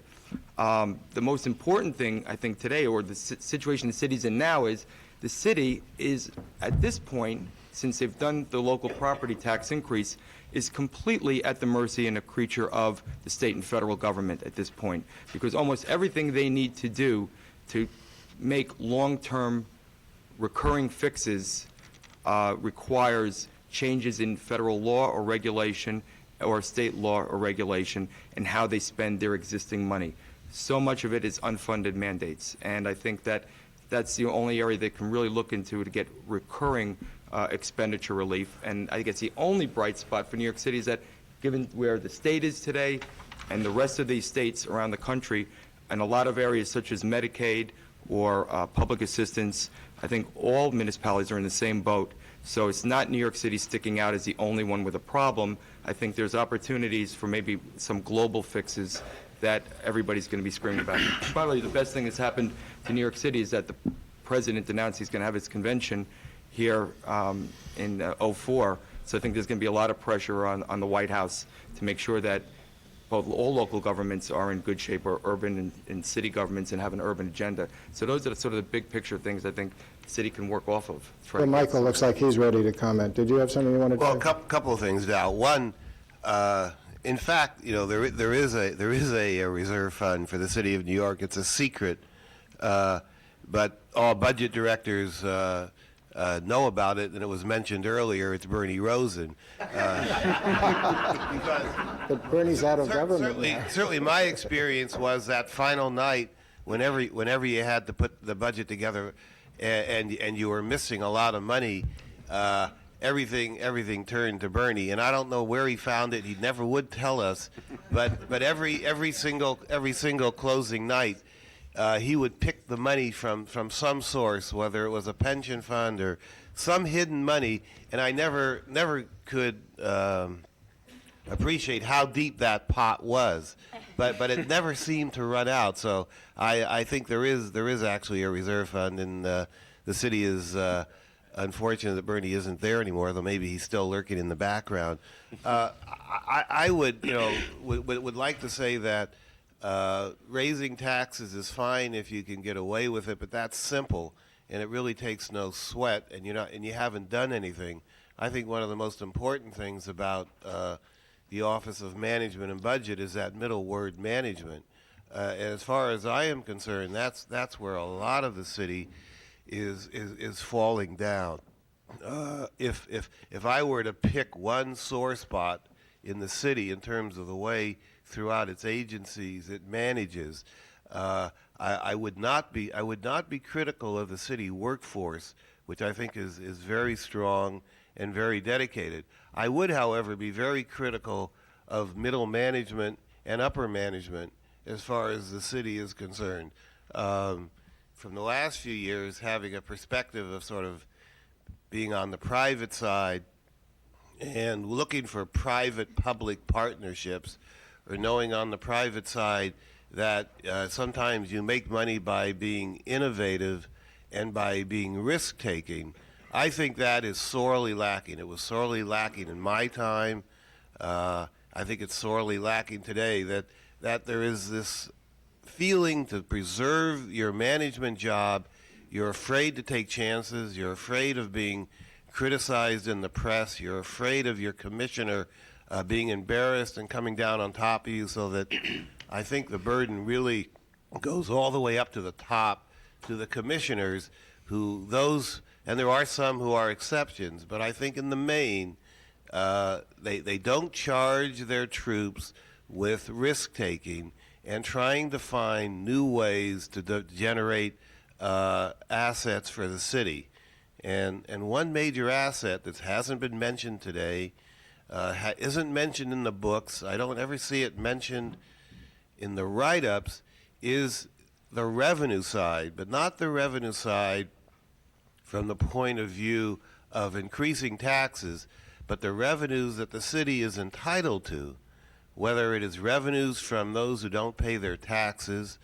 The most important thing, I think, today, or the situation the city's in now, is the city is, at this point, since they've done the local property tax increase, is completely at the mercy and a creature of the state and federal government at this point, because almost everything they need to do to make long-term recurring fixes requires changes in federal law or regulation or state law or regulation and how they spend their existing money. So much of it is unfunded mandates, and I think that that's the only area they can really look into to get recurring expenditure relief. And I guess the only bright spot for New York City is that given where the state is today and the rest of these states around the country, and a lot of areas such as Medicaid or public assistance, I think all municipalities are in the same boat. So it's not New York City sticking out as the only one with a problem. I think there's opportunities for maybe some global fixes that everybody's going to be screaming about. By the way, the best thing that's happened to New York City is that the president announced he's going to have his convention here in '04. So I think there's going to be a lot of pressure on the White House to make sure that all local governments are in good shape, or urban and city governments, and have an urban agenda. So those are sort of the big picture things I think the city can work off of. Well, Michael looks like he's ready to comment. Did you have something you wanted to say? Well, a couple of things, Dal. One, in fact, you know, there is a reserve fund for the city of New York. It's a secret, but all budget directors know about it, and it was mentioned earlier. It's Bernie Rosen. But Bernie's out of government now. Certainly, my experience was that final night, whenever you had to put the budget together, and you were missing a lot of money, everything turned to Bernie, and I don't know where he found it. He never would tell us, but every single closing night, he would pick the money from some source, whether it was a pension fund or some hidden money, and I never could appreciate how deep that pot was, but it never seemed to run out. So I think there is actually a reserve fund, and the city is unfortunate that Bernie isn't there anymore, though maybe he's still lurking in the background. I would like to say that raising taxes is fine if you can get away with it, but that's simple, and it really takes no sweat, and you haven't done anything. I think one of the most important things about the Office of Management and Budget is that middle word, management. And as far as I am concerned, that's where a lot of the city is falling down. If I were to pick one sore spot in the city in terms of the way throughout its agencies it manages, I would not be critical of the city workforce, which I think is very strong and very dedicated. I would, however, be very critical of middle management and upper management as far as the city is concerned. From the last few years, having a perspective of sort of being on the private side and looking for private-public partnerships, or knowing on the private side that sometimes you make money by being innovative and by being risk-taking, I think that is sorely lacking. It was sorely lacking in my time. I think it's sorely lacking today, that there is this feeling to preserve your management job. You're afraid to take chances. You're afraid of being criticized in the press. You're afraid of your commissioner being embarrassed and coming down on top of you, so that I think the burden really goes all the way up to the top, to the commissioners, and there are some who are exceptions, but I think in the main, they don't charge their troops with risk-taking and trying to find new ways to generate assets for the city. And one major asset that hasn't been mentioned today, isn't mentioned in the books, I don't ever see it mentioned in the write-ups, is the revenue side, but not the revenue side from the point of view of increasing taxes, but the revenues that the city is entitled to, whether it is revenues from those who don't pay their taxes,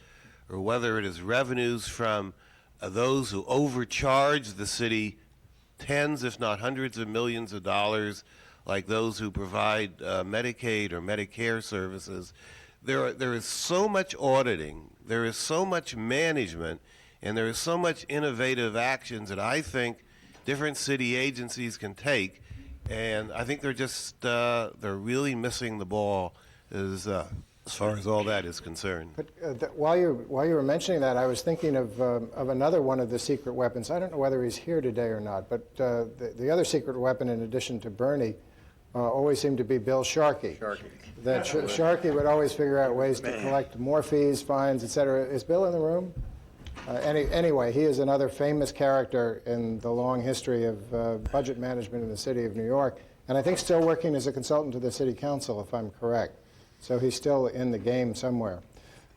or whether it is revenues from those who overcharge the city tens, if not hundreds of millions of dollars, like those who provide Medicaid or Medicare services. There is so much auditing, there is so much management, and there is so much innovative actions that I think different city agencies can take, and I think they're really missing the ball. as far as all that is concerned. But while you were mentioning that, I was thinking of another one of the secret weapons. I don't know whether he's here today or not, but the other secret weapon, in addition to Bernie, always seemed to be Bill Sharkey. That Sharkey would always figure out ways to collect more fees, fines, et cetera. Is Bill in the room? Anyway, he is another famous character in the long history of budget management in the city of New York, and I think still working as a consultant to the city council, if I'm correct. So he's still in the game somewhere.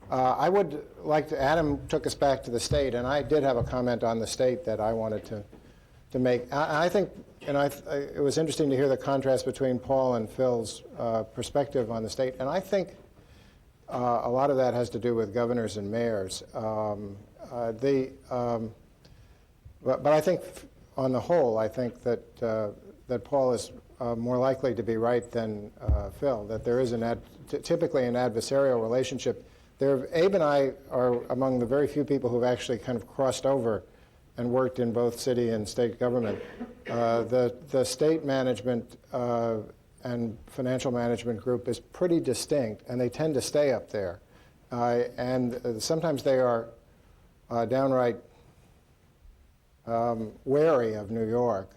I would like to, Adam took us back to the state, and I did have a comment on the state that I wanted to make. I think, and it was interesting to hear the contrast between Paul and Phil's perspective on the state, and I think a lot of that has to do with governors and mayors. But I think, on the whole, I think that Paul is more likely to be right than Phil, that there is typically an adversarial relationship. Abe and I are among the very few people who've actually kind of crossed over and worked in both city and state government. The state management and financial management group is pretty distinct, and they tend to stay up there. And sometimes they are downright wary of New York,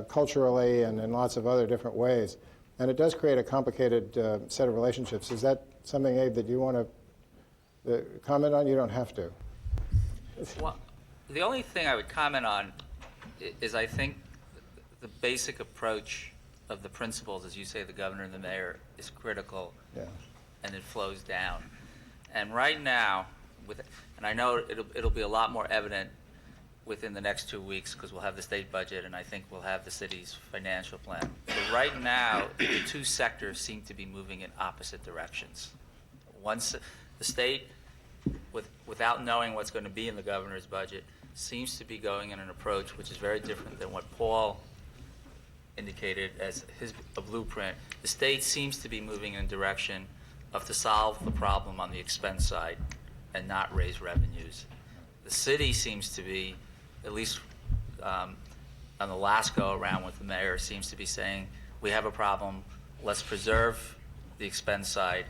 culturally and in lots of other different ways. And it does create a complicated set of relationships. Is that something, Abe, that you want to comment on? You don't have to. Well, the only thing I would comment on is I think the basic approach of the principles, as you say, the governor and the mayor, is critical, and it flows down. And right now, and I know it'll be a lot more evident within the next 2 weeks, because we'll have the state budget and I think we'll have the city's financial plan. But right now, the two sectors seem to be moving in opposite directions. Once the state, without knowing what's going to be in the governor's budget, seems to be going in an approach which is very different than what Paul indicated as a blueprint. The state seems to be moving in a direction of to solve the problem on the expense side and not raise revenues. The city seems to be, at least on the last go-around with the mayor, seems to be saying, we have a problem, let's preserve the expense side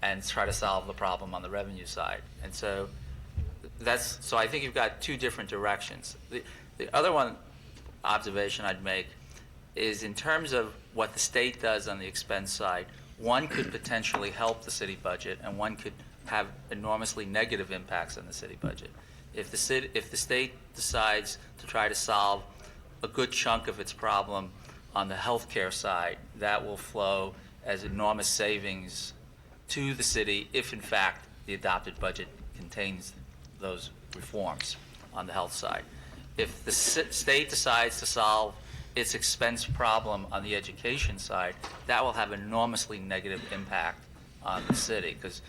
and try to solve the problem on the revenue side. And so so I think you've got two different directions. The other observation I'd make is in terms of what the state does on the expense side, one could potentially help the city budget and one could have enormously negative impacts on the city budget. If the state decides to try to solve a good chunk of its problem on the healthcare side, that will flow as enormous savings to the city if, in fact, the adopted budget contains those reforms on the health side. If the state decides to solve its expense problem on the education side, that will have enormously negative impact on the city, because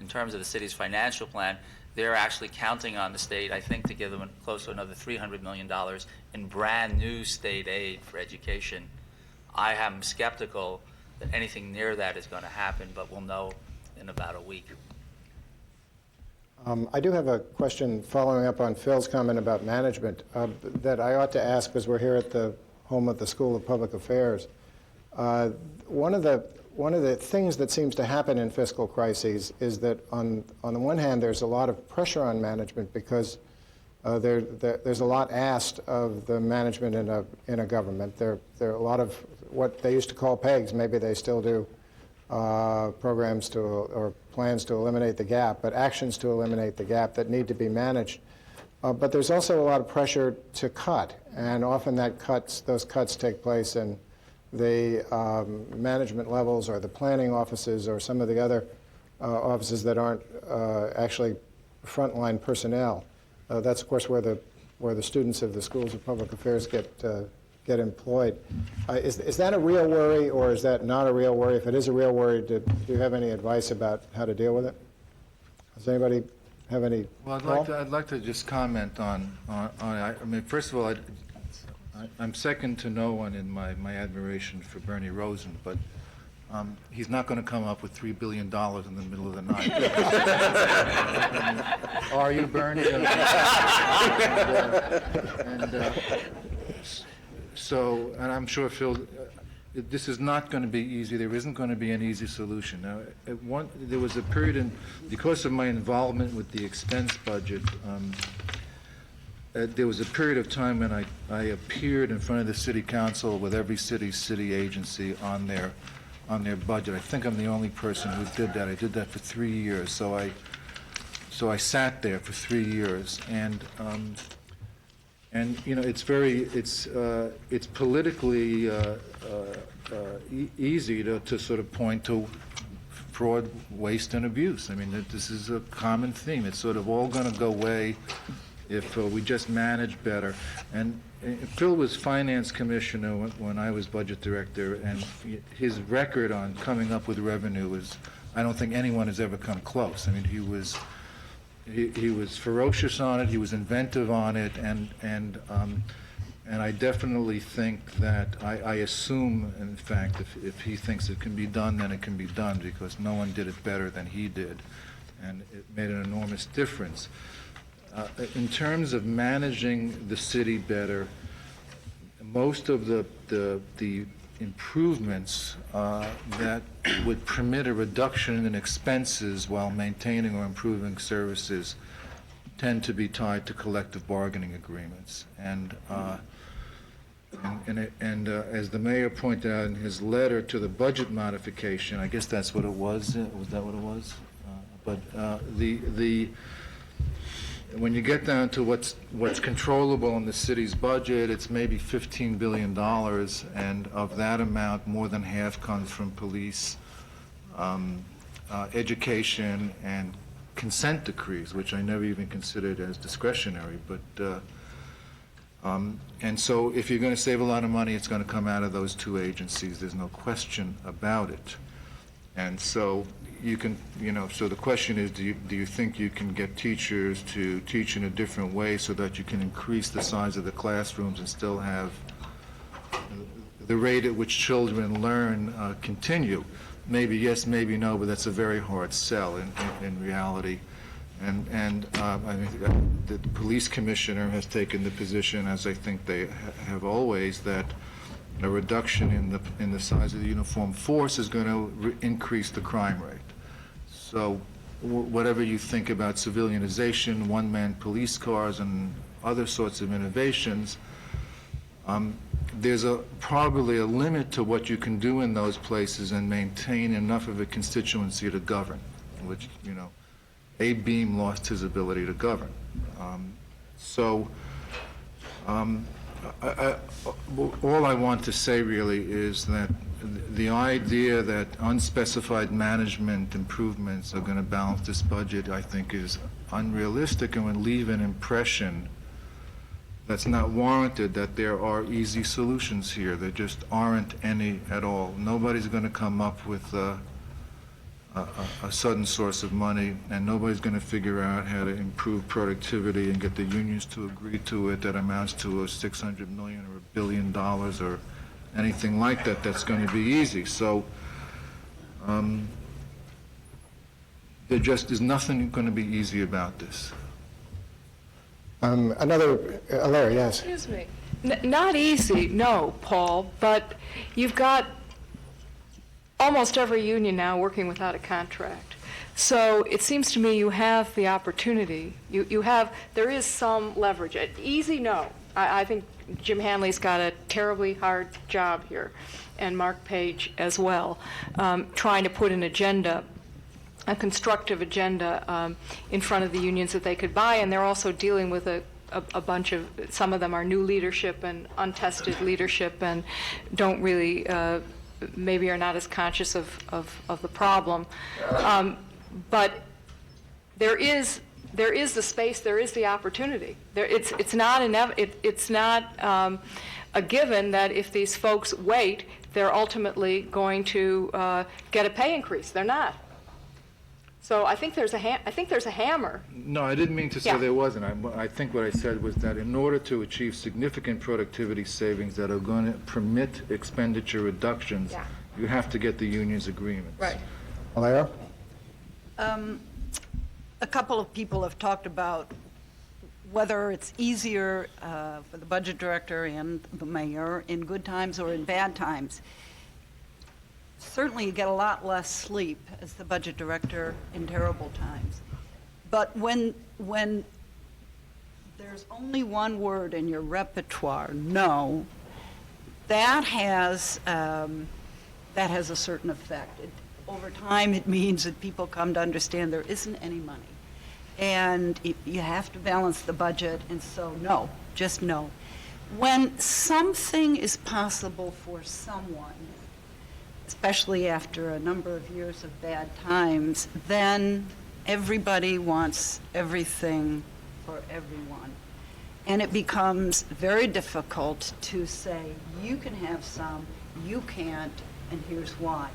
in terms of the city's financial plan, they're actually counting on the state, I think, to give them close to another $300 million in brand new state aid for education. I am skeptical that anything near that is going to happen, but we'll know in about a week. I do have a question following up on Phil's comment about management that I ought to ask, because we're here at the home of the School of Public Affairs. One of the things that seems to happen in fiscal crises is that on the one hand, there's a lot of pressure on management because there's a lot asked of the management in a government. There are a lot of what they used to call pegs, maybe they still do, programs or plans to eliminate the gap, but actions to eliminate the gap that need to be managed. But there's also a lot of pressure to cut, and often those cuts take place in the management levels or the planning offices or some of the other offices that aren't actually frontline personnel. That's, of course, where the students of the schools of public affairs get employed. Is that a real worry, or is that not a real worry? If it is a real worry, do you have any advice about how to deal with it? Does anybody have any? Well, I'd like to just comment on I mean, first of all, I'm second to no one in my admiration for Bernie Rosen, but he's not going to come up with $3 billion in the middle of the night. Are you, Bernie? And I'm sure Phil, this is not going to be easy. There isn't going to be an easy solution. Now, there was a period because of my involvement with the expense budget, there was a period of time when I appeared in front of the city council with every city agency on their budget. I think I'm the only person who did that. I did that for 3 years. So I sat there for 3 years, and you know, it's politically easy to sort of point to fraud, waste, and abuse. I mean, this is a common theme. It's sort of all going to go away if we just manage better. And Phil was finance commissioner when I was budget director, and his record on coming up with revenue was, I don't think anyone has ever come close. I mean, he was ferocious on it, he was inventive on it, and I definitely think that, I assume, in fact, if he thinks it can be done, then it can be done, because no one did it better than he did, and it made an enormous difference. In terms of managing the city better, most of the improvements that would permit a reduction in expenses while maintaining or improving services tend to be tied to collective bargaining agreements. And as the mayor pointed out in his letter to the budget modification, I guess that's what it was. Was that what it was? When you get down to what's controllable in the city's budget, it's maybe $15 billion, and of that amount, more than half comes from police, education, and consent decrees, which I never even considered as discretionary. But and so if you're going to save a lot of money, it's going to come out of those two agencies. There's no question about it. And so you can, you know, so the question is, do you think you can get teachers to teach in a different way so that you can increase the size of the classrooms and still have the rate at which children learn continue? Maybe yes, maybe no, but that's a very hard sell in reality. And I mean, the police commissioner has taken the position, as I think they have always, that a reduction in the size of the uniformed force is going to increase the crime rate. So whatever you think about civilianization, one-man police cars, and other sorts of innovations, there's probably a limit to what you can do in those places and maintain enough of a constituency to govern, which, you know, Abe Beame lost his ability to govern. All I want to say really is that the idea that unspecified management improvements are going to balance this budget, I think, is unrealistic and would leave an impression that's not warranted, that there are easy solutions here. There just aren't any at all. Nobody's going to come up with a sudden source of money, and nobody's going to figure out how to improve productivity and get the unions to agree to it that amounts to a $600 million or $1 billion or anything like that. That's going to be easy. So there just is nothing going to be easy about this. Larry, yes. Excuse me. Not easy, no, Paul, but you've got almost every union now working without a contract. So it seems to me you have the opportunity. There is some leverage. Easy, no. I think Jim Hanley's got a terribly hard job here, and Mark Page as well, trying to put an agenda, a constructive agenda in front of the unions that they could buy, and they're also dealing with a bunch of, some of them are new leadership and untested leadership and don't really, maybe are not as conscious of the problem. But there is the space, there is the opportunity. It's not a given that if these folks wait, they're ultimately going to get a pay increase. They're not. So I think there's a hammer. No, I didn't mean to say there wasn't. I think what I said was that in order to achieve significant productivity savings that are going to permit expenditure reductions, you have to get the union's agreements. Right. Alea? A couple of people have talked about whether it's easier for the budget director and the mayor in good times or in bad times. certainly you get a lot less sleep as the budget director in terrible times. But when there's only one word in your repertoire, no, that has a certain effect. Over time, it means that people come to understand there isn't any money. And you have to balance the budget, and so no, just no. When something is possible for someone, especially after a number of years of bad times, then everybody wants everything for everyone. And it becomes very difficult to say, you can have some, you can't, and here's why.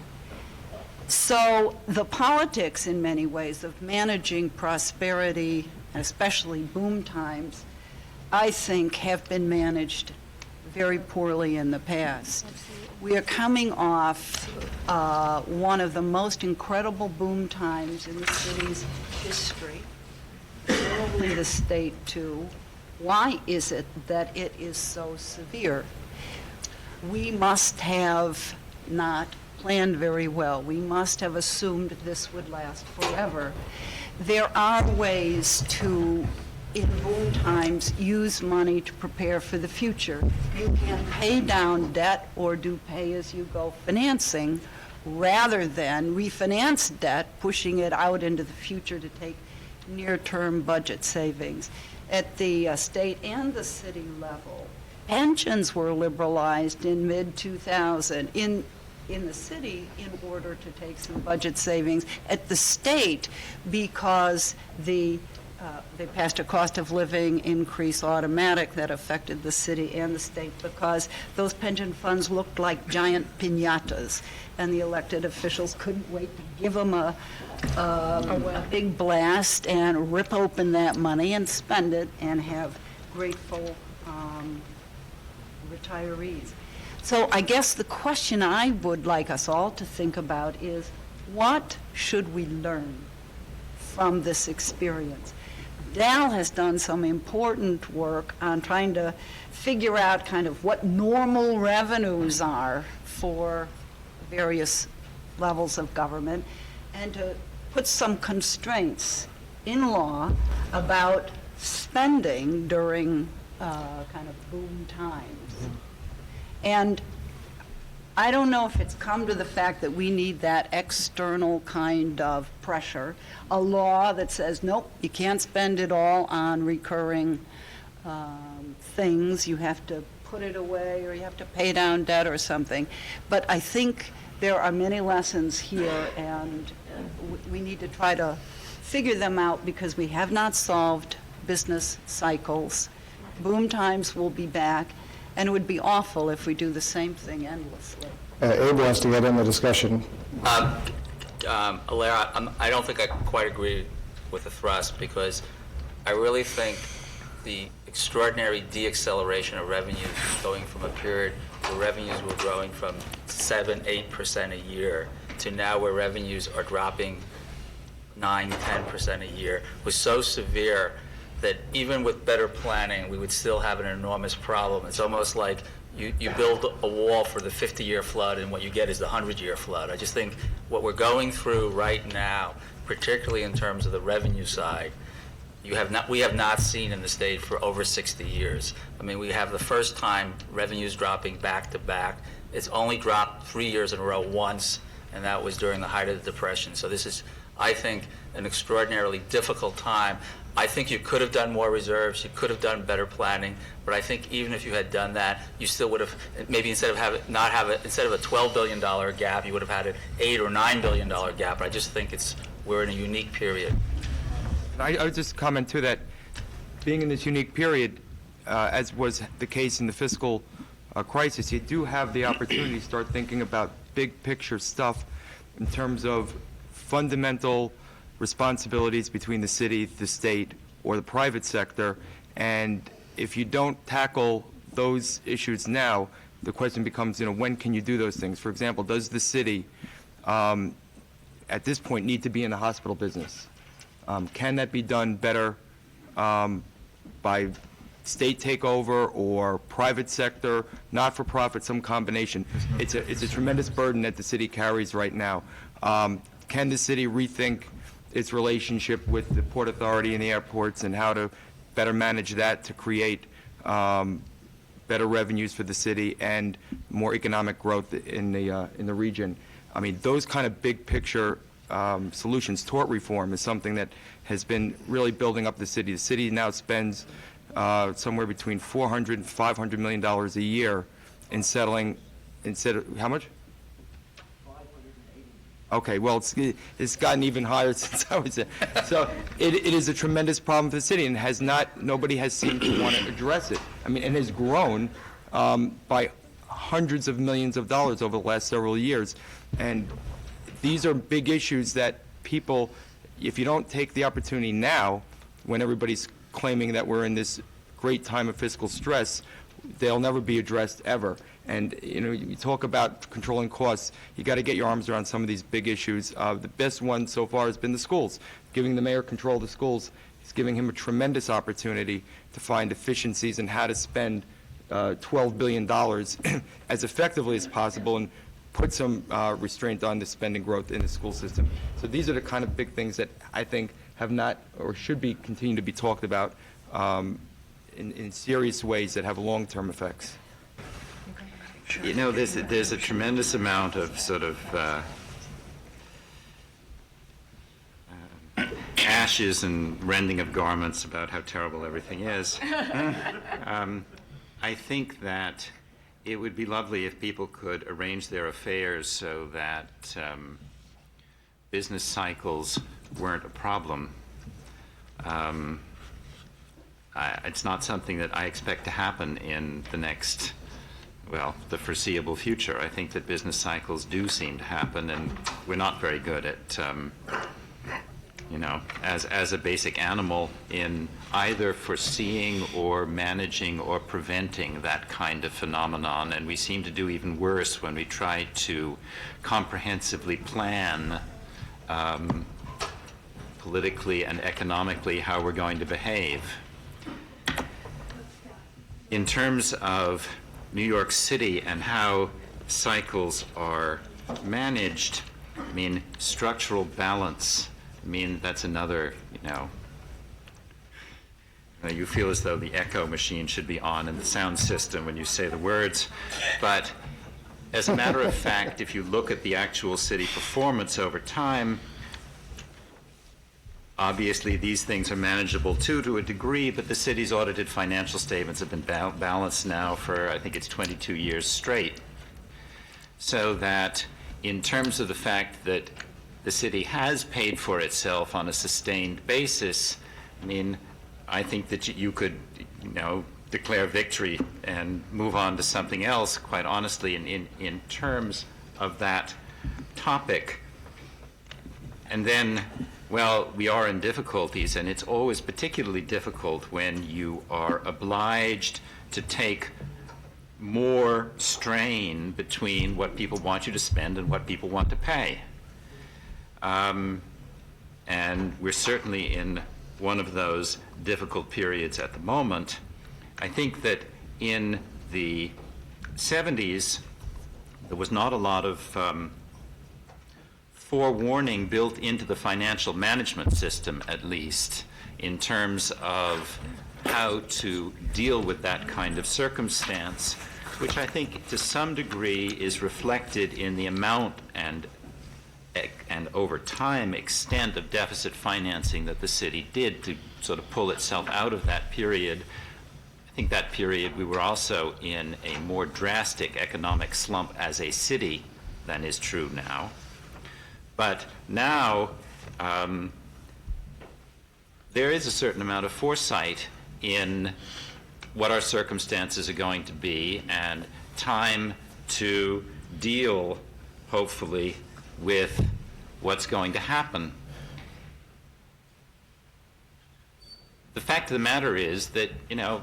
So the politics, in many ways, of managing prosperity, especially boom times, I think have been managed very poorly in the past. We are coming off one of the most incredible boom times in the city's history, probably the state too. Why is it that it is so severe? We must have not planned very well. We must have assumed this would last forever. There are ways to, in boom times, use money to prepare for the future. You can pay down debt or do pay-as-you-go financing rather than refinance debt, pushing it out into the future to take near-term budget savings. At the state and the city level, pensions were liberalized in mid-2000. In the city, in order to take some budget savings. At the state, because they passed a cost of living increase automatic that affected the city and the state, because those pension funds looked like giant piñatas, and the elected officials couldn't wait to give them a big blast and rip open that money and spend it and have grateful retirees. So I guess the question I would like us all to think about is, what should we learn from this experience? Dail has done some important work on trying to figure out kind of what normal revenues are for various levels of government, and to put some constraints in law about spending during kind of boom times. And I don't know if it's come to the fact that we need that external kind of pressure, a law that says, nope, you can't spend it all on recurring things. You have to put it away, or you have to pay down debt or something. But I think there are many lessons here, and we need to try to figure them out, because we have not solved business cycles. Boom times will be back. And it would be awful if we do the same thing endlessly. Abe wants to get in the discussion. Alara, I don't think I quite agree with the thrust, because I really think the extraordinary deacceleration of revenues going from a period where revenues were growing from 7-8% a year to now where revenues are dropping 9-10% a year was so severe that even with better planning, we would still have an enormous problem. It's almost like you build a wall for the 50-year flood, and what you get is the 100-year flood. I just think what we're going through right now, particularly in terms of the revenue side, we have not seen in the state for over 60 years. I mean, we have the first time revenues dropping back to back. It's only dropped 3 years in a row once, and that was during the height of the Depression. So this is, I think, an extraordinarily difficult time. I think you could have done more reserves, you could have done better planning, but I think even if you had done that, you still would have, maybe instead of instead of a $12 billion gap, you would have had an $8 or $9 billion gap. I just think we're in a unique period. I would just comment too that being in this unique period, as was the case in the fiscal crisis, you do have the opportunity to start thinking about big picture stuff in terms of fundamental responsibilities between the city, the state, or the private sector. And if you don't tackle those issues now, the question becomes, when can you do those things? For example, does the city, at this point, need to be in the hospital business? Can that be done better by state takeover or private sector, not-for-profit, some combination. It's a tremendous burden that the city carries right now. Can the city rethink its relationship with the Port Authority and the airports and how to better manage that to create better revenues for the city and more economic growth in the region? I mean, those kind of big picture solutions. Tort reform is something that has been really building up the city. The city now spends somewhere between $400 and $500 million a year in settling, instead of, how much? Okay, well, it's gotten even higher since I was there. So it is a tremendous problem for the city, and nobody has seemed to want to address it. I mean, and has grown by hundreds of millions of dollars over the last several years. And these are big issues that people, if you don't take the opportunity now, when everybody's claiming that we're in this great time of fiscal stress, they'll never be addressed ever. And, you know, you talk about controlling costs, you got to get your arms around some of these big issues. The best one so far has been the schools. Giving the mayor control of the schools is giving him a tremendous opportunity to find efficiencies in how to spend $12 billion as effectively as possible and put some restraint on the spending growth in the school system. So these are the kind of big things that I think have not or should be continue to be talked about in serious ways that have long-term effects. You know, there's a tremendous amount of sort of ashes and rending of garments about how terrible everything is. I think that it would be lovely if people could arrange their affairs so that business cycles weren't a problem. It's not something that I expect to happen in the foreseeable future. I think that business cycles do seem to happen, and we're not very good at, as a basic animal in either foreseeing or managing or preventing that kind of phenomenon. And we seem to do even worse when we try to comprehensively plan politically and economically how we're going to behave. In terms of New York City and how cycles are managed, I mean, structural balance, I mean, that's another, you feel as though the echo machine should be on in the sound system when you say the words. But as a matter of fact, if you look at the actual city performance over time, obviously these things are manageable too to a degree, but the city's audited financial statements have been balanced now for, I think it's 22 years straight. So that in terms of the fact that the city has paid for itself on a sustained basis, I mean, I think that you could, declare victory and move on to something else, quite honestly, in terms of that topic. And then, well, we are in difficulties, and it's always particularly difficult when you are obliged to take more strain between what people want you to spend and what people want to pay. And we're certainly in one of those difficult periods at the moment. I think that in the 70s, there was not a lot of forewarning built into the financial management system, at least, in terms of how to deal with that kind of circumstance, which I think to some degree is reflected in the amount and over time extent of deficit financing that the city did to sort of pull itself out of that period. I think that period we were also in a more drastic economic slump as a city than is true now. But now there is a certain amount of foresight in what our circumstances are going to be and time to deal, hopefully, with what's going to happen. The fact of the matter is that,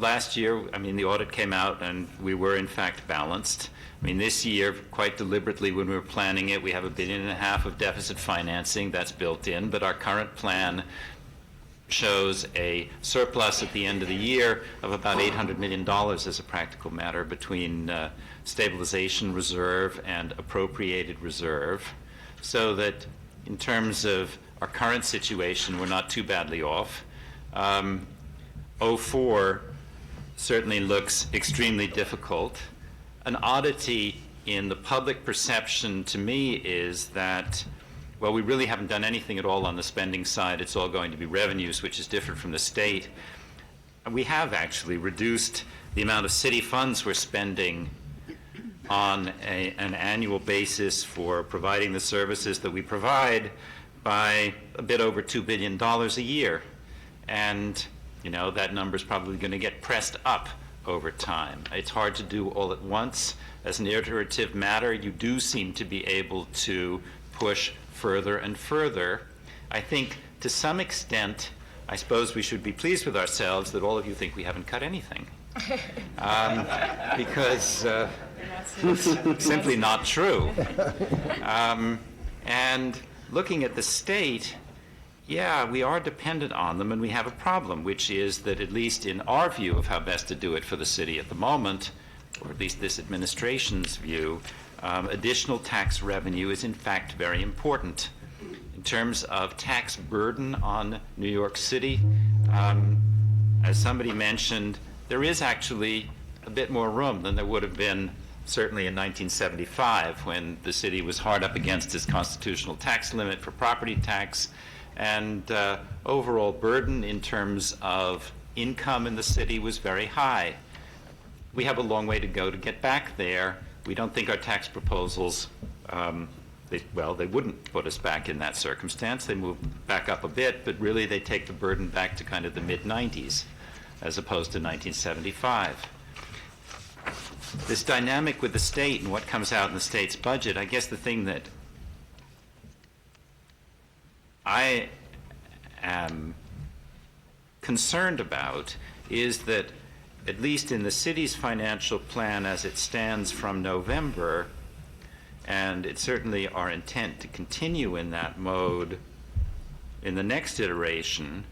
last year, the audit came out and we were in fact balanced. This year, quite deliberately when we were planning it, we have $1.5 billion of deficit financing that's built in, but our current plan shows a surplus at the end of the year of about $800 million as a practical matter between stabilization reserve and appropriated reserve, so that in terms of our current situation, we're not too badly off. 04 certainly looks extremely difficult. An oddity in the public perception to me is that, well, we really haven't done anything at all on the spending side. It's all going to be revenues, which is different from the state. And we have actually reduced the amount of city funds we're spending on an annual basis for providing the services that we provide by a bit over $2 billion a year. And, you know, that number is probably going to get pressed up over time. It's hard to do all at once. As an iterative matter, you do seem to be able to push further and further. I think to some extent, I suppose we should be pleased with ourselves that all of you think we haven't cut anything. Because it's simply not true. And looking at the state, yeah, we are dependent on them, and we have a problem, which is that at least in our view of how best to do it for the city at the moment, or at least this administration's view, additional tax revenue is in fact very important. In terms of tax burden on New York City, as somebody mentioned, there is actually a bit more room than there would have been certainly in 1975, when the city was hard up against its constitutional tax limit for property tax, and overall burden in terms of income in the city was very high. We have a long way to go to get back there. We don't think our tax proposals, they wouldn't put us back in that circumstance. They move back up a bit, but really they take the burden back to kind of the mid-90s as opposed to 1975. This dynamic with the state and what comes out in the state's budget, I guess the thing that I am concerned about is that, at least in the city's financial plan as it stands from November, and it's certainly our intent to continue in that mode in the next iteration,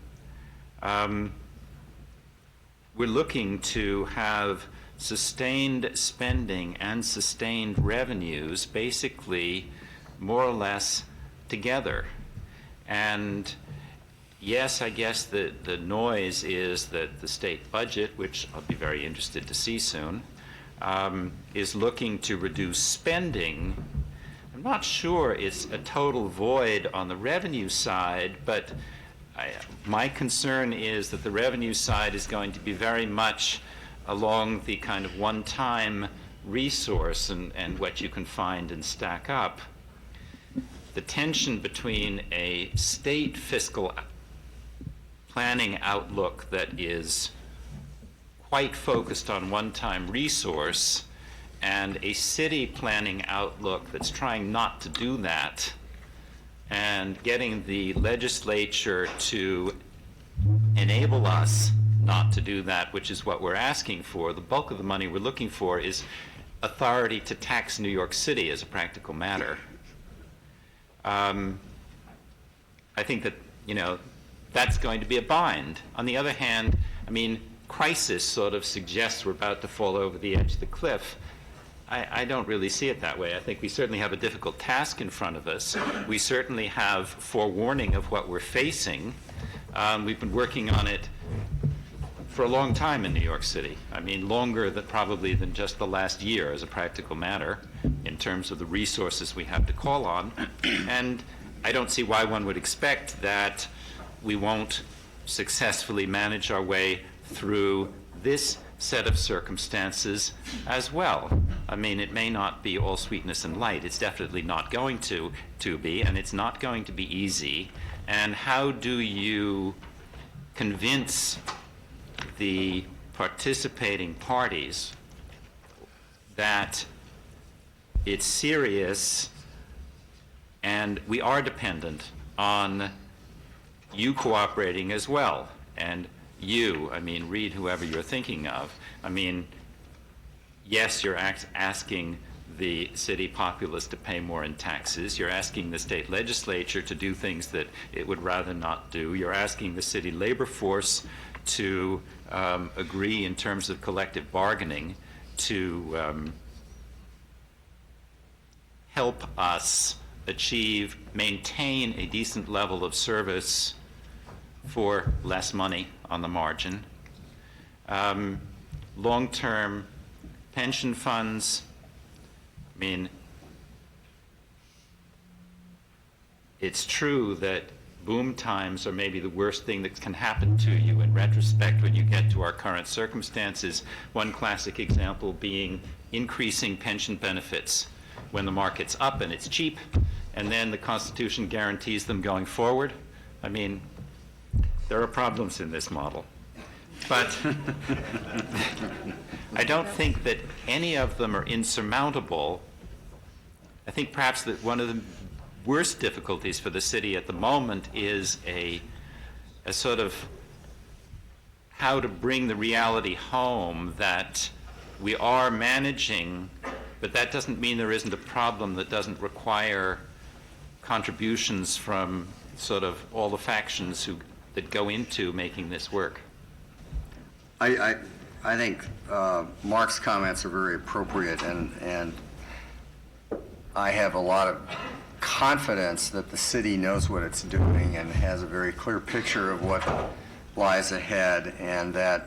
we're looking to have sustained spending and sustained revenues basically more or less together. And yes, I guess the noise is that the state budget, which I'll be very interested to see soon, is looking to reduce spending. I'm not sure it's a total void on the revenue side, but my concern is that the revenue side is going to be very much along the kind of one-time resource and what you can find and stack up. The tension between a state fiscal planning outlook that is quite focused on one-time resource and a city planning outlook that's trying not to do that, and getting the legislature to enable us not to do that, which is what we're asking for. The bulk of the money we're looking for is authority to tax New York City as a practical matter. I think that, you know, that's going to be a bind. On the other hand, I mean, crisis sort of suggests we're about to fall over the edge of the cliff. I don't really see it that way. I think we certainly have a difficult task in front of us. We certainly have forewarning of what we're facing. We've been working on it for a long time in New York City. I mean, longer than probably than just the last year as a practical matter in terms of the resources we have to call on. And I don't see why one would expect that we won't successfully manage our way through this set of circumstances as well. I mean, it may not be all sweetness and light. It's definitely not going to be, and it's not going to be easy. And how do you convince the participating parties that it's serious and we are dependent on you cooperating as well? And you, I mean, read whoever you're thinking of. I mean, yes, you're asking the city populace to pay more in taxes. You're asking the state legislature to do things that it would rather not do. You're asking the city labor force to agree in terms of collective bargaining to help us maintain a decent level of service for less money on the margin. Long-term pension funds, I mean, it's true that boom times are maybe the worst thing that can happen to you in retrospect when you get to our current circumstances. One classic example being increasing pension benefits when the market's up and it's cheap, and then the Constitution guarantees them going forward. I mean, there are problems in this model. But I don't think that any of them are insurmountable. I think perhaps that one of the worst difficulties for the city at the moment is a sort of how to bring the reality home that we are managing, but that doesn't mean there isn't a problem that doesn't require contributions from sort of all the factions that go into making this work. I think Mark's comments are very appropriate, and I have a lot of confidence that the city knows what it's doing and has a very clear picture of what lies ahead, and that,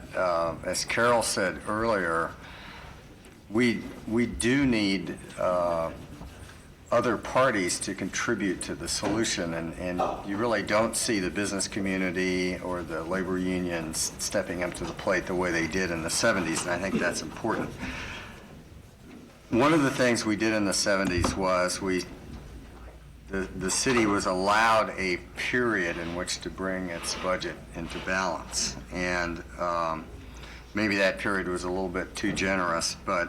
as Carol said earlier, we do need other parties to contribute to the solution, and you really don't see the business community or the labor unions stepping up to the plate the way they did in the 70s, and I think that's important. One of the things we did in the 70s was the city was allowed a period in which to bring its budget into balance, and maybe that period was a little bit too generous, but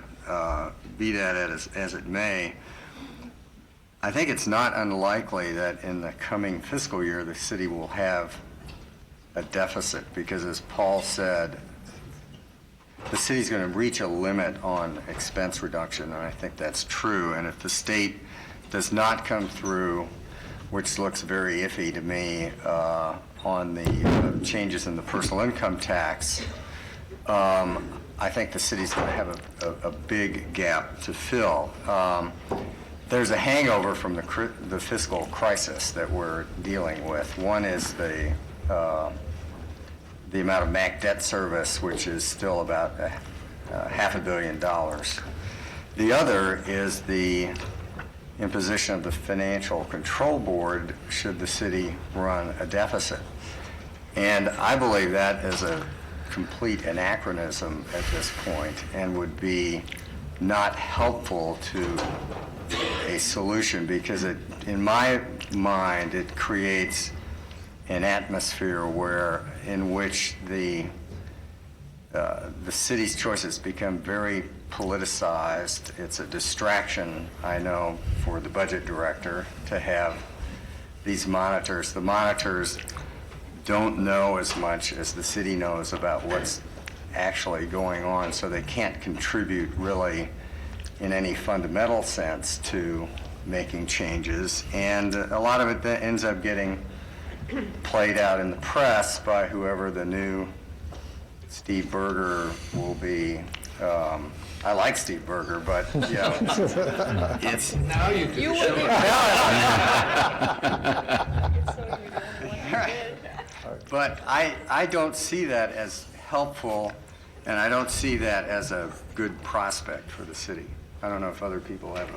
be that as it may, I think it's not unlikely that in the coming fiscal year the city will have a deficit, because as Paul said, the city's going to reach a limit on expense reduction, and I think that's true. And if the state does not come through, which looks very iffy to me, on the changes in the personal income tax, I think the city's going to have a big gap to fill. There's a hangover from the fiscal crisis that we're dealing with. One is the amount of MAC debt service, which is still about $500 million. The other is the imposition of the Financial Control Board should the city run a deficit. And I believe that is a complete anachronism at this point and would be not helpful to a solution, because in my mind, it creates an atmosphere in which the city's choices become very politicized. It's a distraction, I know, for the budget director to have these monitors. The monitors don't know as much as the city knows about what's actually going on, so they can't contribute really in any fundamental sense to making changes. And a lot of it then ends up getting played out in the press by whoever the new Steve Berger will be. I like Steve Berger, but you know, it's now you can show it. But I don't see that as helpful, and I don't see that as a good prospect for the city. I don't know if other people have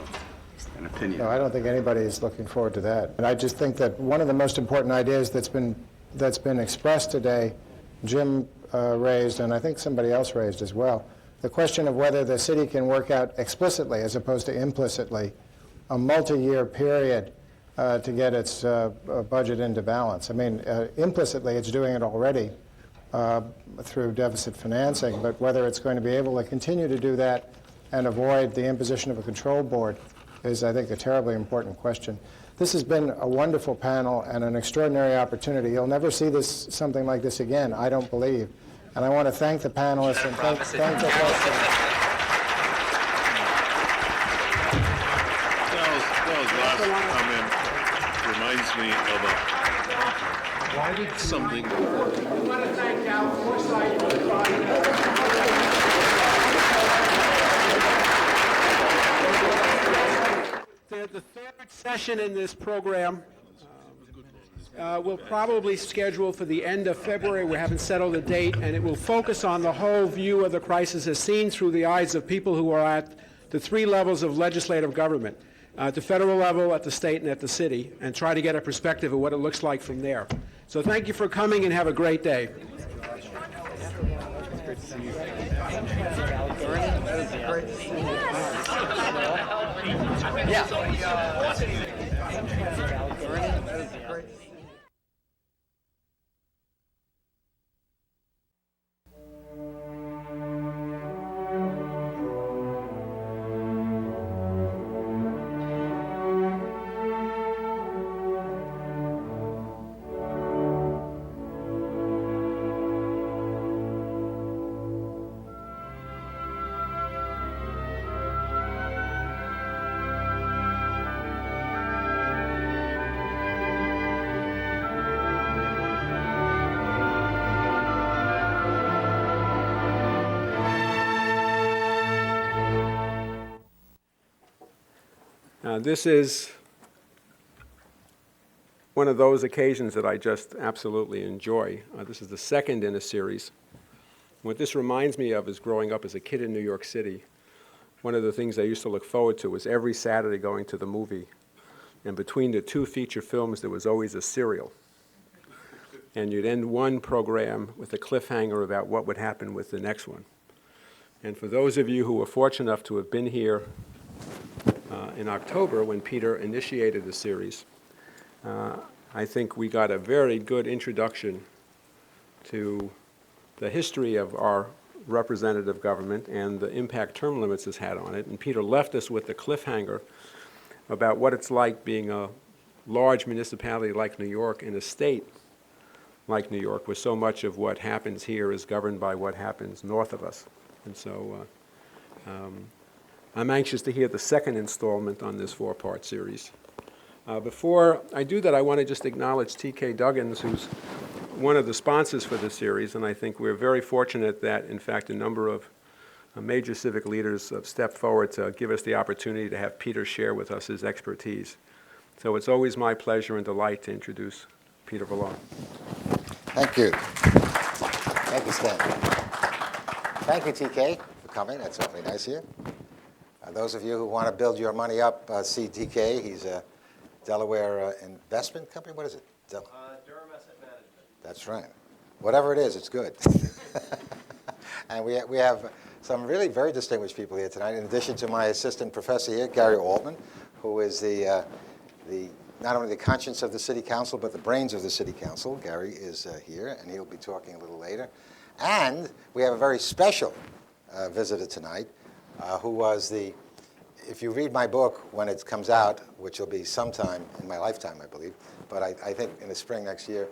an opinion. No, I don't think anybody is looking forward to that. And I just think that one of the most important ideas that's been expressed today, Jim raised, and I think somebody else raised as well, the question of whether the city can work out explicitly as opposed to implicitly a multi-year period to get its budget into balance. I mean, implicitly it's doing it already through deficit financing, but whether it's going to be able to continue to do that and avoid the imposition of a control board is, I think, a terribly important question. This has been a wonderful panel and an extraordinary opportunity. You'll never see something like this again, I don't believe. And I want to thank the panelists and thank the something. I want to thank Dail Forsyth for the The third session in this program will probably schedule for the end of February. We haven't settled a date, and it will focus on the whole view of the crisis as seen through the eyes of people who are at the three levels of legislative government, at the federal level, at the state, and at the city, and try to get a perspective of what it looks like from there. So thank you for coming, and have a great day. This is one of those occasions that I just absolutely enjoy. This is the second in a series. What this reminds me of is growing up as a kid in New York City. One of the things I used to look forward to was every Saturday going to the movie. And between the two feature films, there was always a serial. And you'd end one program with a cliffhanger about what would happen with the next one. And for those of you who were fortunate enough to have been here in October when Peter initiated the series, I think we got a very good introduction to the history of our representative government and the impact term limits has had on it. And Peter left us with the cliffhanger about what it's like being a large municipality like New York in a state like New York, where so much of what happens here is governed by what happens north of us. And so I'm anxious to hear the second installment on this four-part series. Before I do that, I want to just acknowledge T.K. Duggins, who's one of the sponsors for this series, and I think we're very fortunate that, in fact, a number of major civic leaders have stepped forward to give us the opportunity to have Peter share with us his expertise. So it's always my pleasure and delight to introduce Peter Vallone. Thank you. Thank you, Stan. Thank you, TK, for coming. That's awfully nice of you. Those of you who want to build your money up, see TK. He's a Delaware investment company. What is it? Durham Asset Management. That's right. Whatever it is, it's good. And we have some really very distinguished people here tonight, in addition to my assistant professor here, Gary Altman, who is the not only the conscience of the City Council, but the brains of the City Council. Gary is here, and he'll be talking a little later. And we have a very special visitor tonight, who was if you read my book when it comes out, which will be sometime in my lifetime, I believe, but I think in the spring next year,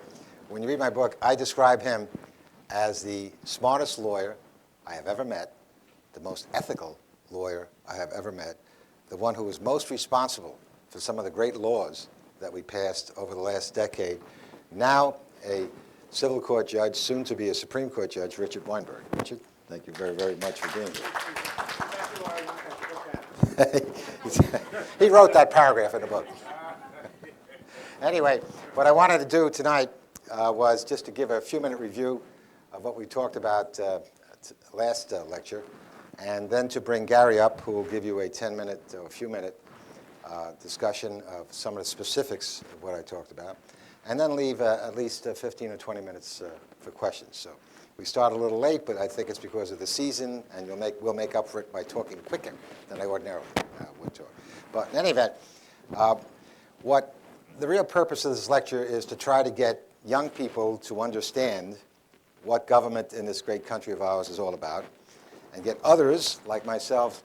when you read my book, I describe him as the smartest lawyer I have ever met, the most ethical lawyer I have ever met, the one who was most responsible for some of the great laws that we passed over the last decade. Now a civil court judge, soon to be a Supreme Court judge, Richard Weinberg. Richard, thank you very, very much for being here. He wrote that paragraph in the book. Anyway, what I wanted to do tonight was just to give a few-minute review of what we talked about last lecture, and then to bring Gary up, who will give you a 10-minute or a few-minute discussion of some of the specifics of what I talked about, and then leave at least 15 or 20 minutes for questions. So we start a little late, but I think it's because of the season, and we'll make up for it by talking quicker than I ordinarily would talk. But in any event, what the real purpose of this lecture is to try to get young people to understand what government in this great country of ours is all about, and get others, like myself,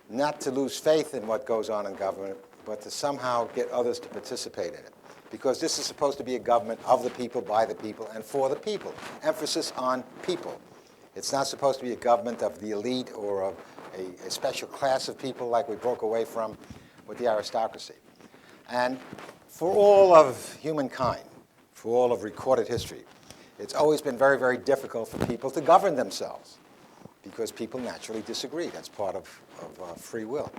not to lose faith in what goes on in government, but to somehow get others to participate in it. Because this is supposed to be a government of the people, by the people, and for the people. Emphasis on people. It's not supposed to be a government of the elite or of a special class of people like we broke away from with the aristocracy. And for all of humankind, for all of recorded history, it's always been very, very difficult for people to govern themselves because people naturally disagree. That's part of free will.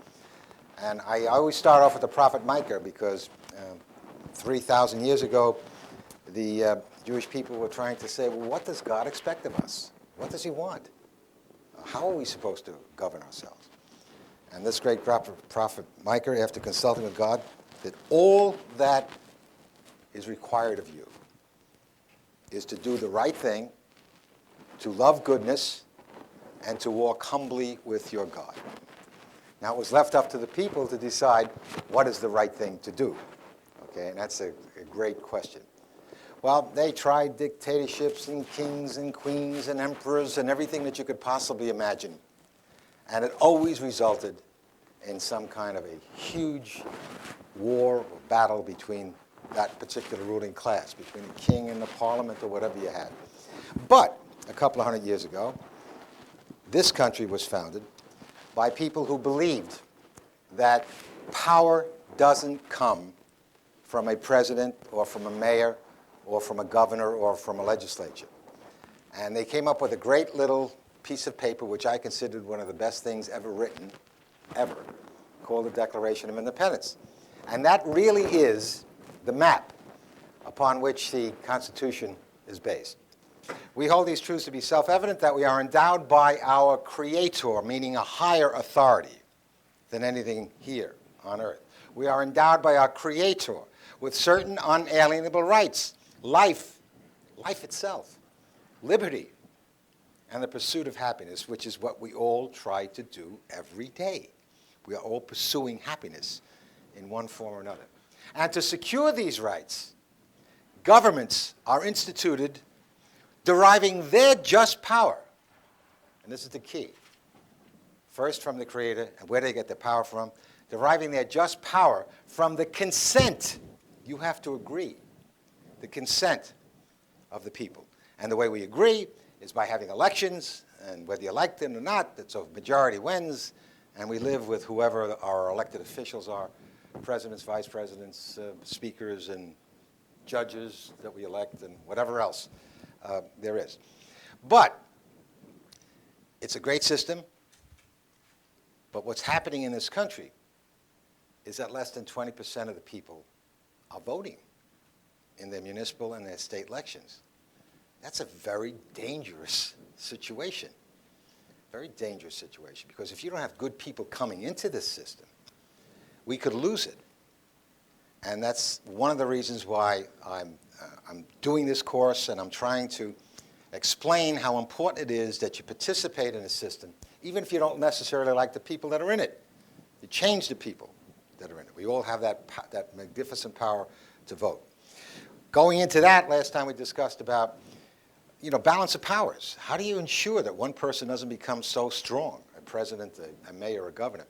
And I always start off with the prophet Micah because 3,000 years ago, the Jewish people were trying to say, well, what does God expect of us? What does he want? How are we supposed to govern ourselves? And this great prophet Micah, after consulting with God, that all that is required of you is to do the right thing, to love goodness, and to walk humbly with your God. Now, it was left up to the people to decide what is the right thing to do. Okay, and that's a great question. Well, they tried dictatorships and kings and queens and emperors and everything that you could possibly imagine. And it always resulted in some kind of a huge war or battle between that particular ruling class, between the king and the parliament or whatever you had. But a couple of hundred years ago, this country was founded by people who believed that power doesn't come from a president or from a mayor or from a governor or from a legislature. And they came up with a great little piece of paper, which I considered one of the best things ever written, ever, called the Declaration of Independence. And that really is the map upon which the Constitution is based. We hold these truths to be self-evident, that we are endowed by our Creator, meaning a higher authority than anything here on earth. We are endowed by our Creator with certain unalienable rights, life itself, liberty, and the pursuit of happiness, which is what we all try to do every day. We are all pursuing happiness in one form or another. And to secure these rights, governments are instituted deriving their just power, and this is the key, first from the Creator, and where they get their power from, deriving their just power from the consent, you have to agree, the consent of the people. And the way we agree is by having elections, and whether you elect them or not, so majority wins, and we live with whoever our elected officials are, presidents, vice presidents, speakers, and judges that we elect, and whatever else there is. But it's a great system, but what's happening in this country is that less than 20% of the people are voting in their municipal and their state elections. That's a very dangerous situation. Very dangerous situation, because if you don't have good people coming into this system, we could lose it. And that's one of the reasons why I'm doing this course, and I'm trying to explain how important it is that you participate in a system, even if you don't necessarily like the people that are in it. You change the people that are in it. We all have that magnificent power to vote. Going into that, last time we discussed about, balance of powers. How do you ensure that one person doesn't become so strong, a president, a mayor, a governor,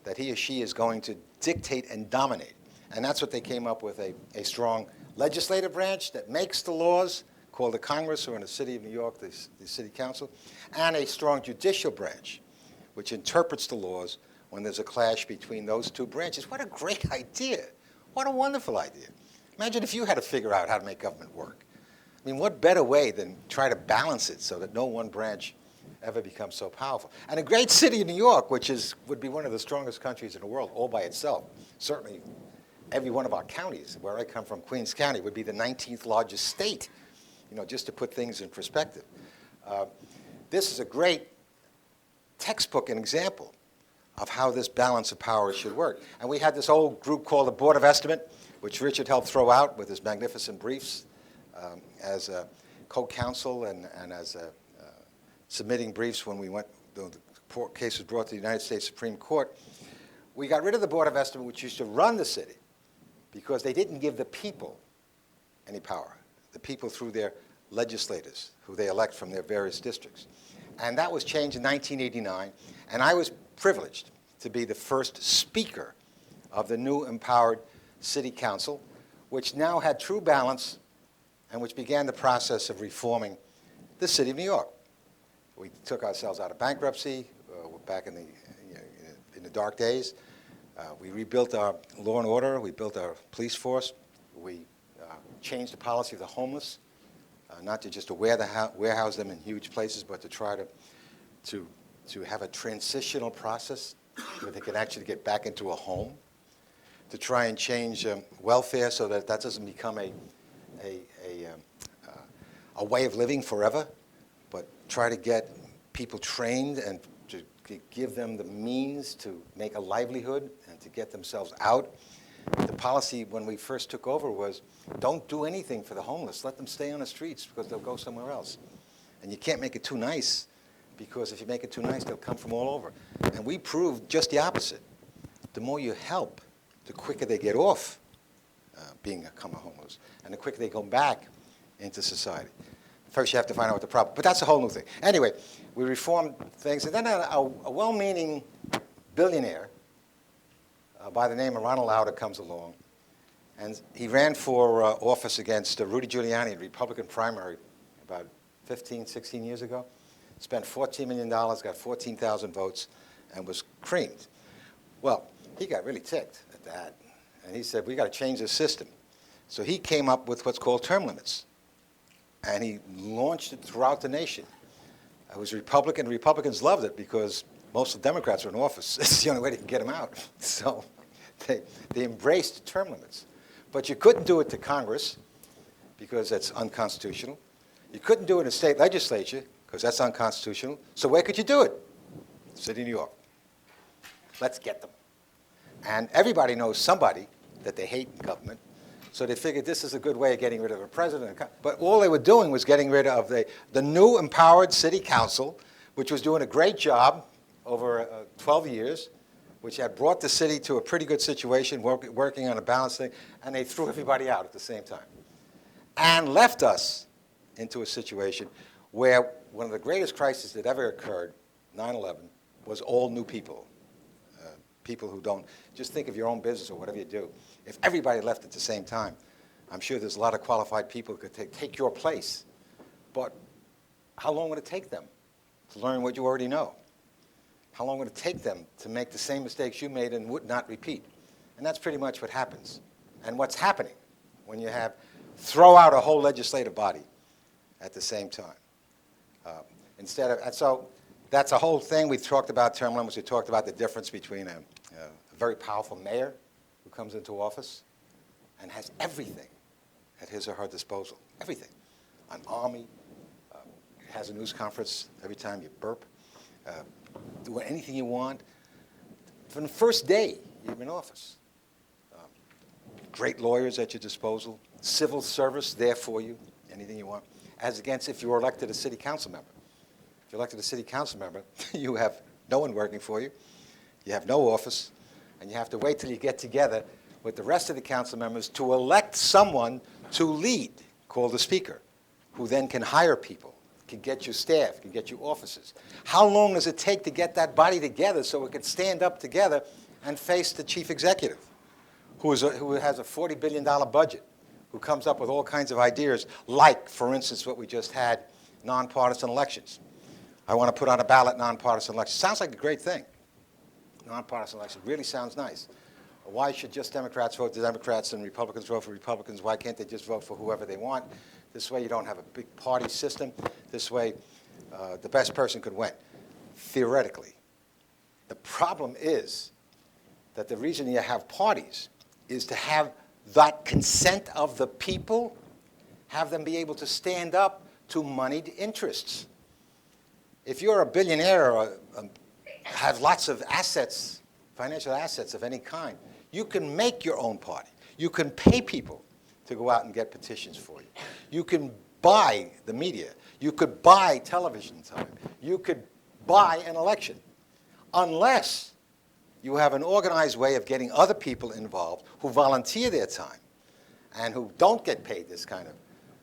that he or she is going to dictate and dominate? And that's what they came up with, a strong legislative branch that makes the laws, called the Congress, or in the city of New York, the City Council, and a strong judicial branch, which interprets the laws when there's a clash between those two branches. What a great idea. What a wonderful idea. Imagine if you had to figure out how to make government work. I mean, what better way than try to balance it so that no one branch ever becomes so powerful? And a great city of New York, which would be one of the strongest countries in the world all by itself, certainly every one of our counties, where I come from, Queens County, would be the 19th largest state, just to put things in perspective. This is a great textbook and example of how this balance of power should work. And we had this old group called the Board of Estimate, which Richard helped throw out with his magnificent briefs as a co-counsel and as submitting briefs when the case was brought to the United States Supreme Court. We got rid of the Board of Estimate, which used to run the city, because they didn't give the people any power. The people through their legislators, who they elect from their various districts. And that was changed in 1989, and I was privileged to be the first speaker of the new empowered city council, which now had true balance and which began the process of reforming the city of New York. We took ourselves out of bankruptcy back in the dark days. We rebuilt our law and order. We built our police force. We change the policy of the homeless, not to just to warehouse them in huge places, but to try to have a transitional process where they can actually get back into a home, to try and change welfare so that that doesn't become a way of living forever, but try to get people trained and to give them the means to make a livelihood and to get themselves out. The policy when we first took over was, don't do anything for the homeless. Let them stay on the streets because they'll go somewhere else. And you can't make it too nice, because if you make it too nice, they'll come from all over. And we proved just the opposite. The more you help, the quicker they get off become homeless, and the quicker they go back into society. First, you have to find out what the problem, but that's a whole new thing. Anyway, we reformed things, and then a well-meaning billionaire by the name of Ronald Lauder comes along, and he ran for office against Rudy Giuliani in a Republican primary about 15, 16 years ago. Spent $14 million, got 14,000 votes, and was creamed. Well, he got really ticked at that, and he said, we got to change the system. So he came up with what's called term limits, and he launched it throughout the nation. It was Republican. Republicans loved it because most of the Democrats were in office. It's the only way they could get them out. So they embraced term limits. But you couldn't do it to Congress because that's unconstitutional. You couldn't do it in the state legislature because that's unconstitutional. So where could you do it? City of New York. Let's get them. And everybody knows somebody that they hate in government. So they figured this is a good way of getting rid of a president. But all they were doing was getting rid of the new empowered city council, which was doing a great job over 12 years, which had brought the city to a pretty good situation, working on a balanced thing, and they threw everybody out at the same time. And left us into a situation where one of the greatest crises that ever occurred, 9/11, was all new people. People who don't, just think of your own business or whatever you do. If everybody left at the same time, I'm sure there's a lot of qualified people who could take your place. But how long would it take them to learn what you already know? How long would it take them to make the same mistakes you made and would not repeat? And that's pretty much what happens. And what's happening when you throw out a whole legislative body at the same time. And so that's a whole thing. We talked about term limits. We talked about the difference between a very powerful mayor who comes into office and has everything at his or her disposal, everything. An army, has a news conference every time you burp, do anything you want. From the first day you're in office. Great lawyers at your disposal, civil service there for you, anything you want, as against if you were elected a city council member. If you're elected a city council member, you have no one working for you, you have no office, and you have to wait till you get together with the rest of the council members to elect someone to lead, called the speaker, who then can hire people, can get you staff, can get you offices. How long does it take to get that body together so it can stand up together and face the chief executive, who has a $40 billion budget, who comes up with all kinds of ideas, like, for instance, what we just had, nonpartisan elections. I want to put on a ballot nonpartisan election. Sounds like a great thing. Nonpartisan election really sounds nice. Why should just Democrats vote for Democrats and Republicans vote for Republicans? Why can't they just vote for whoever they want? This way you don't have a big party system. This way the best person could win, theoretically. The problem is that the reason you have parties is to have that consent of the people, have them be able to stand up to moneyed interests. If you're a billionaire or have lots of assets, financial assets of any kind, you can make your own party. You can pay people to go out and get petitions for you. You can buy the media. You could buy television time. You could buy an election, unless you have an organized way of getting other people involved who volunteer their time and who don't get paid this kind of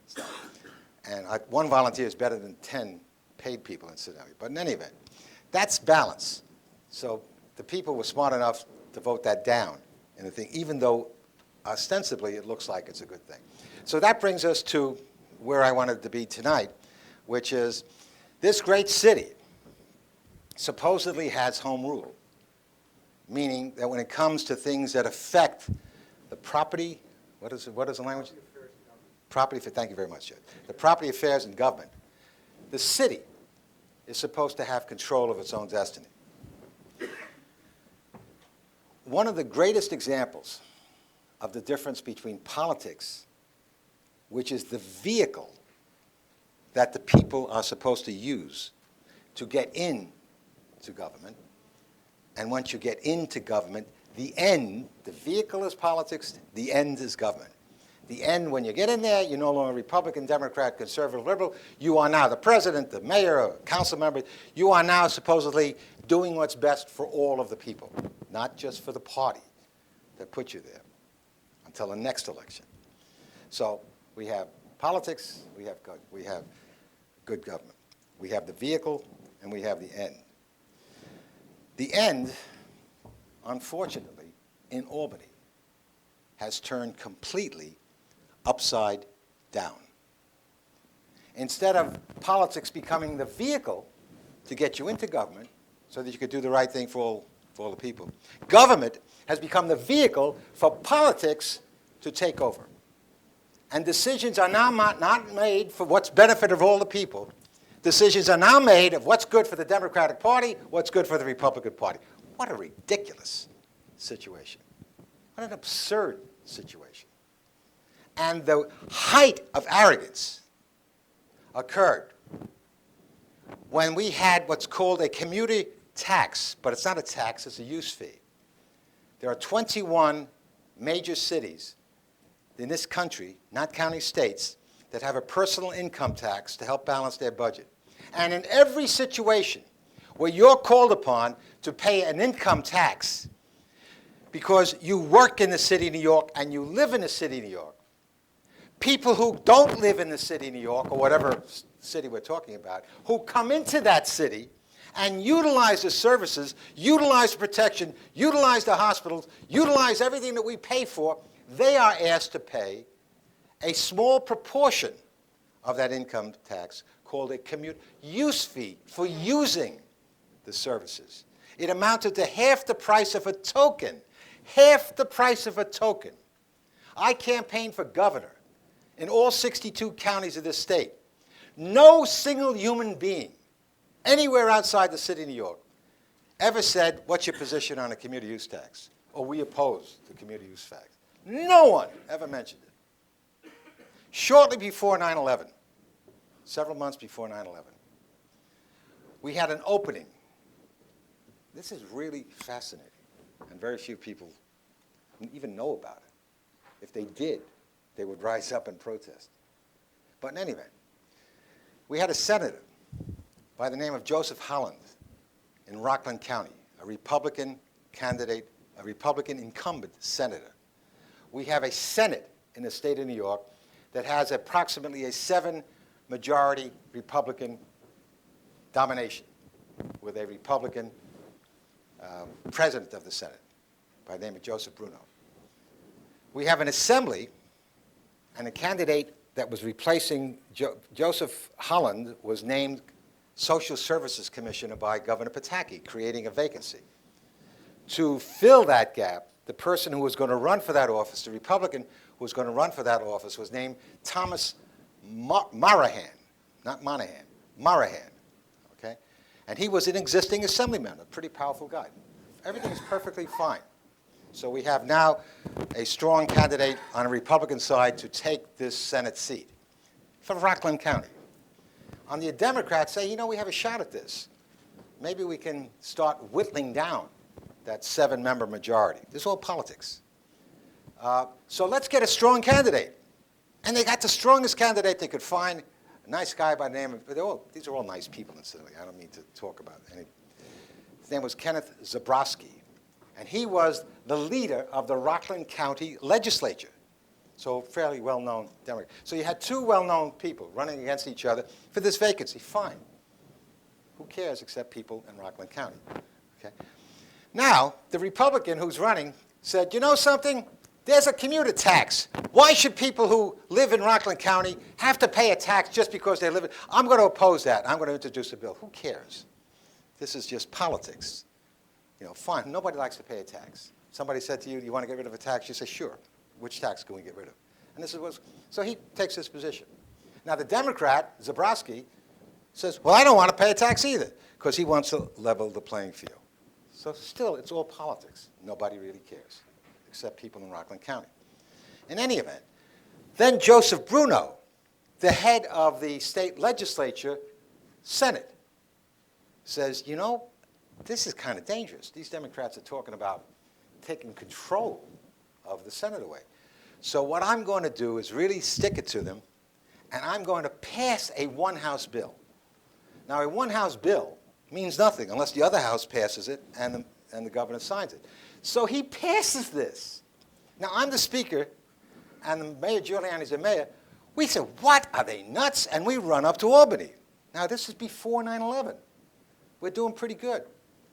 stuff. And one volunteer is better than 10 paid people, incidentally. But in any event, that's balance. So the people were smart enough to vote that down in the thing, even though ostensibly it looks like it's a good thing. So that brings us to where I wanted to be tonight, which is this great city supposedly has home rule, meaning that when it comes to things that affect the property, what is the language? Thank you very much, Judge. The property affairs in government. The city is supposed to have control of its own destiny. One of the greatest examples of the difference between politics, which is the vehicle that the people are supposed to use to get into government, and once you get into government, the end, the vehicle is politics, the end is government. The end, when you get in there, you're no longer Republican, Democrat, conservative, liberal. You are now the president, the mayor, or council member. You are now supposedly doing what's best for all of the people, not just for the party that put you there until the next election. So we have politics, we have good government. We have the vehicle, and we have the end. The end, unfortunately, in Albany, has turned completely upside down. Instead of politics becoming the vehicle to get you into government so that you could do the right thing for all the people, government has become the vehicle for politics to take over. And decisions are now not made for what's benefit of all the people. Decisions are now made of what's good for the Democratic Party, what's good for the Republican Party. What a ridiculous situation. What an absurd situation. And the height of arrogance occurred when we had what's called a commuter tax, but it's not a tax, it's a use fee. There are 21 major cities in this country, not counting states, that have a personal income tax to help balance their budget. And in every situation where you're called upon to pay an income tax because you work in the city of New York and you live in the city of New York, people who don't live in the city of New York, or whatever city we're talking about, who come into that city and utilize the services, utilize the protection, utilize the hospitals, utilize everything that we pay for, they are asked to pay a small proportion of that income tax called a commute use fee for using the services. It amounted to half the price of a token. Half the price of a token. I campaigned for governor in all 62 counties of this state. No single human being anywhere outside the city of New York ever said, what's your position on a commuter use tax? Or we oppose the commuter use tax. No one ever mentioned it. Shortly before 9/11, several months before 9/11, we had an opening. This is really fascinating, and very few people even know about it. If they did, they would rise up and protest. But in any event, we had a senator by the name of Joseph Holland in Rockland County, a Republican candidate, a Republican incumbent senator. We have a Senate in the state of New York that has approximately a 7-majority Republican domination with a Republican president of the Senate by the name of Joseph Bruno. We have an assembly, and a candidate that was replacing Joseph Holland was named Social Services Commissioner by Governor Pataki, creating a vacancy. To fill that gap, the person who was going to run for that office, the Republican who was going to run for that office, was named Thomas Morahan, not Monahan, Morahan, okay? And he was an existing assemblyman, a pretty powerful guy. Everything is perfectly fine. So we have now a strong candidate on a Republican side to take this Senate seat from Rockland County. On the Democrats say, you know, we have a shot at this. Maybe we can start whittling down that 7-member majority. This is all politics. So let's get a strong candidate. And they got the strongest candidate they could find, a nice guy by the name of, these are all nice people, incidentally. I don't mean to talk about any. His name was Kenneth Zabrowski. And he was the leader of the Rockland County legislature. So fairly well-known Democrat. So you had two well-known people running against each other for this vacancy. Fine. Who cares except people in Rockland County? Okay. Now, the Republican who's running said, you know something? There's a commuter tax. Why should people who live in Rockland County have to pay a tax just because they live in? I'm going to oppose that. I'm going to introduce a bill. Who cares? This is just politics. You know, fine. Nobody likes to pay a tax. Somebody said to you, you want to get rid of a tax? You say, sure. Which tax can we get rid of? And this is what's, so he takes this position. Now, the Democrat, Zabrowski, says, well, I don't want to pay a tax either, because he wants to level the playing field. So still, it's all politics. Nobody really cares, except people in Rockland County. In any event, then Joseph Bruno, the head of the state legislature, Senate, says, you know, this is kind of dangerous. These Democrats are talking about taking control of the Senate away. So what I'm going to do is really stick it to them, and I'm going to pass a one-house bill. Now, a one-house bill means nothing unless the other house passes it and the governor signs it. So he passes this. Now, I'm the speaker, and the Mayor Giuliani's the mayor. We said, what, are they nuts? And we run up to Albany. Now, this is before 9/11. We're doing pretty good.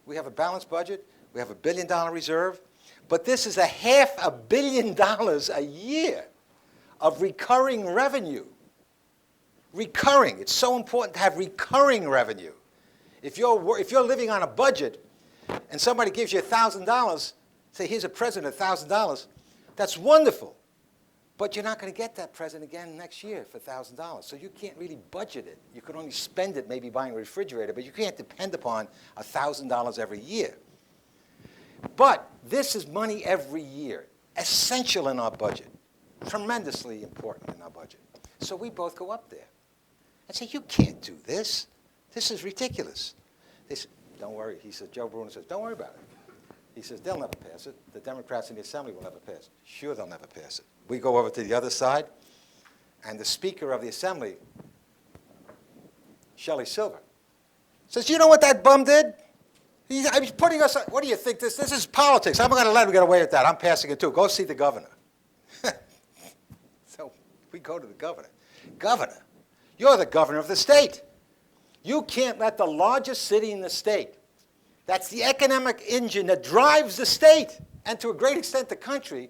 We have a balanced budget. We have $1 billion reserve. But this is $500 million a year of recurring revenue. Recurring. It's so important to have recurring revenue. If you're living on a budget and somebody gives you $1,000, say, here's a present of $1,000, that's wonderful. But you're not going to get that present again next year for $1,000. So you can't really budget it. You can only spend it maybe buying a refrigerator, but you can't depend upon $1,000 every year. But this is money every year, essential in our budget, tremendously important in our budget. So we both go up there and say, you can't do this. This is ridiculous. They said, don't worry. He says, Joe Bruno says, don't worry about it. He says, they'll never pass it. The Democrats in the Assembly will never pass it. Sure, they'll never pass it. We go over to the other side, and the Speaker of the Assembly, Shelley Silver, says, you know what that bum did? He's putting us, what do you think? This is politics. I'm not going to let him get away with that. I'm passing it too. Go see the governor. So we go to the governor. Governor, you're the governor of the state. You can't let the largest city in the state, that's the economic engine that drives the state, and to a great extent the country,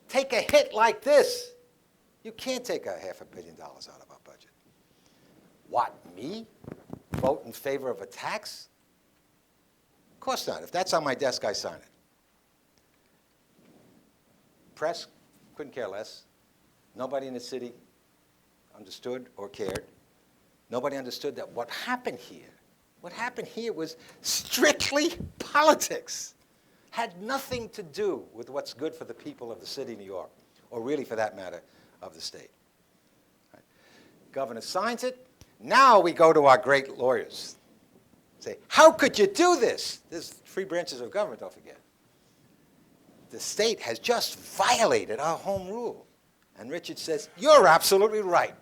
take a hit like this. You can't take $500 million out of our budget. What, me? Vote in favor of a tax? Of course not. If that's on my desk, I sign it. Press couldn't care less. Nobody in the city understood or cared. Nobody understood that what happened here was strictly politics. Had nothing to do with what's good for the people of the city of New York, or really, for that matter, of the state. Right. Governor signs it. Now we go to our great lawyers. Say, how could you do this? There's 3 branches of government, don't forget. The state has just violated our home rule. And Richard says, you're absolutely right.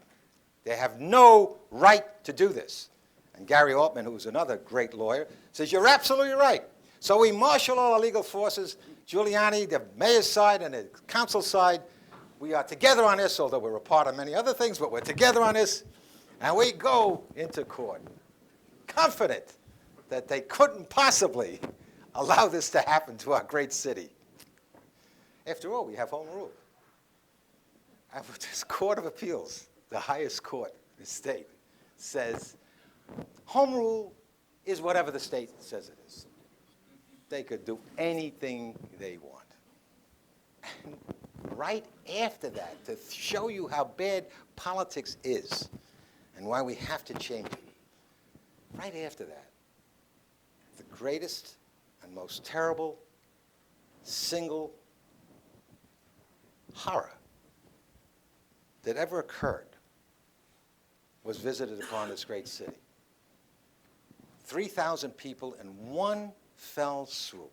They have no right to do this. And Gary Altman, who's another great lawyer, says, you're absolutely right. So we marshal all our legal forces, Giuliani, the mayor's side, and the council side. We are together on this, although we're a part of many other things, but we're together on this. And we go into court, confident that they couldn't possibly allow this to happen to our great city. After all, we have home rule. And this Court of Appeals, the highest court in the state, says home rule is whatever the state says it is. They could do anything they want. And right after that, to show you how bad politics is and why we have to change it, right after that, the greatest and most terrible single horror that ever occurred was visited upon this great city. 3,000 people in one fell swoop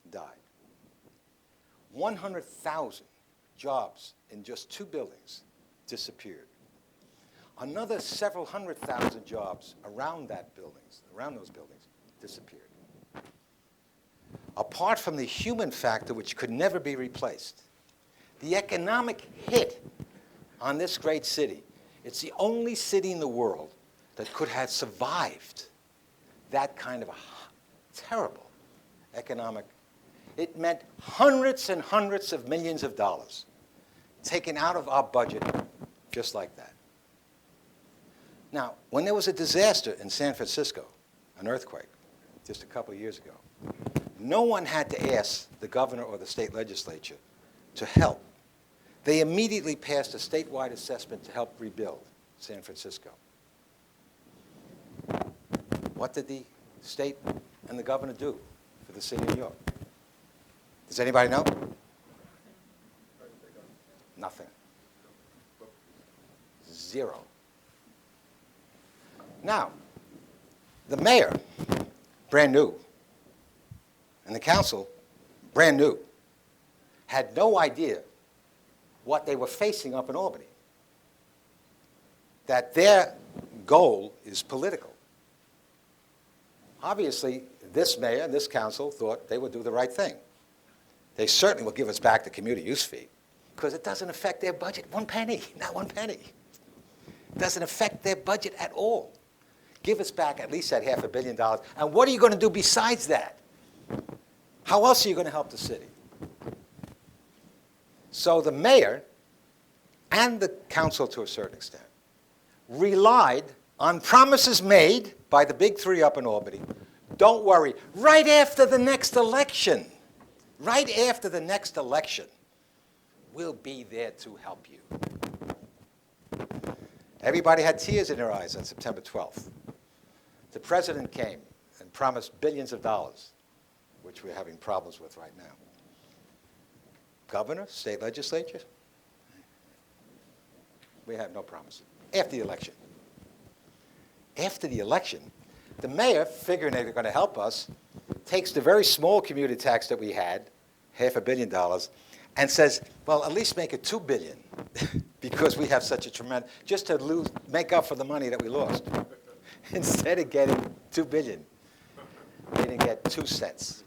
died. 100,000 jobs in just 2 buildings disappeared. Another several 100,000 jobs around those buildings disappeared. Apart from the human factor, which could never be replaced, the economic hit on this great city, it's the only city in the world that could have survived that kind of a terrible economic. It meant hundreds and hundreds of millions of dollars taken out of our budget just like that. Now, when there was a disaster in San Francisco, an earthquake, just a couple of years ago, no one had to ask the governor or the state legislature to help. They immediately passed a statewide assessment to help rebuild San Francisco. What did the state and the governor do for the city of New York? Does anybody know? Nothing. Zero. Now, the mayor, brand new, and the council, brand new, had no idea what they were facing up in Albany. That their goal is political. Obviously, this mayor and this council thought they would do the right thing. They certainly will give us back the commuter use fee, because it doesn't affect their budget one penny, not one penny. It doesn't affect their budget at all. Give us back at least that $500 million. And what are you going to do besides that? How else are you going to help the city? So the mayor and the council, to a certain extent, relied on promises made by the big three up in Albany. Don't worry, right after the next election, we'll be there to help you. Everybody had tears in their eyes on September 12th. The president came and promised billions of dollars, which we're having problems with right now. Governor, state legislature, we have no promise. After the election. After the election, the mayor, figuring they were going to help us, takes the very small commuter tax that we had, $500 million, and says, well, at least make it $2 billion, because we have such a tremendous, just to make up for the money that we lost. Instead of getting $2 billion, they didn't get 2 cents.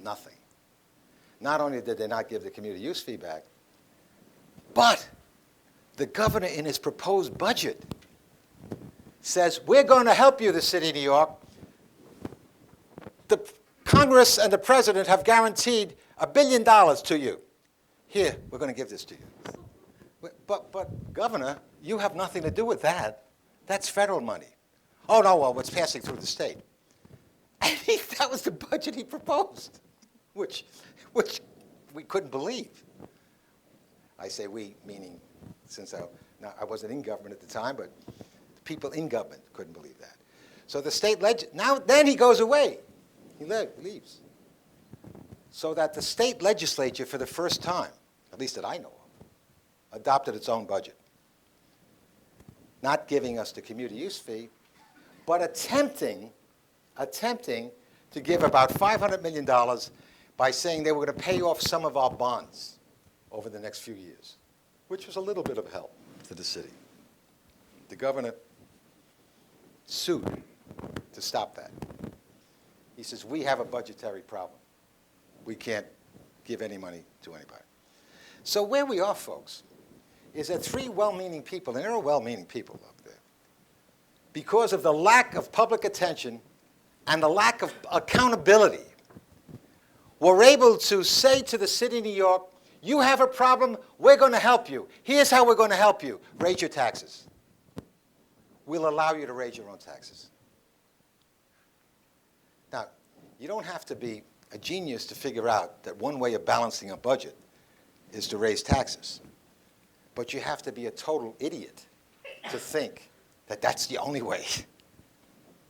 Nothing. Not only did they not give the commuter use fee back, but the governor in his proposed budget says, we're going to help you, the city of New York. The Congress and the president have guaranteed $1 billion to you. Here, we're going to give this to you. But governor, you have nothing to do with that. That's federal money. Oh, no, well, it's passing through the state. And that was the budget he proposed, which we couldn't believe. I say we, meaning since I wasn't in government at the time, but the people in government couldn't believe that. So the state then he goes away. He leaves. So that the state legislature, for the first time, at least that I know of, adopted its own budget. Not giving us the commuter use fee, but attempting to give about $500 million by saying they were going to pay off some of our bonds over the next few years, which was a little bit of help to the city. The governor sued to stop that. He says, we have a budgetary problem. We can't give any money to anybody. So where we are, folks, is that three well-meaning people, and there are well-meaning people up there, because of the lack of public attention and the lack of accountability, were able to say to the city of New York, you have a problem, we're going to help you. Here's how we're going to help you. Raise your taxes. We'll allow you to raise your own taxes. Now, you don't have to be a genius to figure out that one way of balancing a budget is to raise taxes. But you have to be a total idiot to think that that's the only way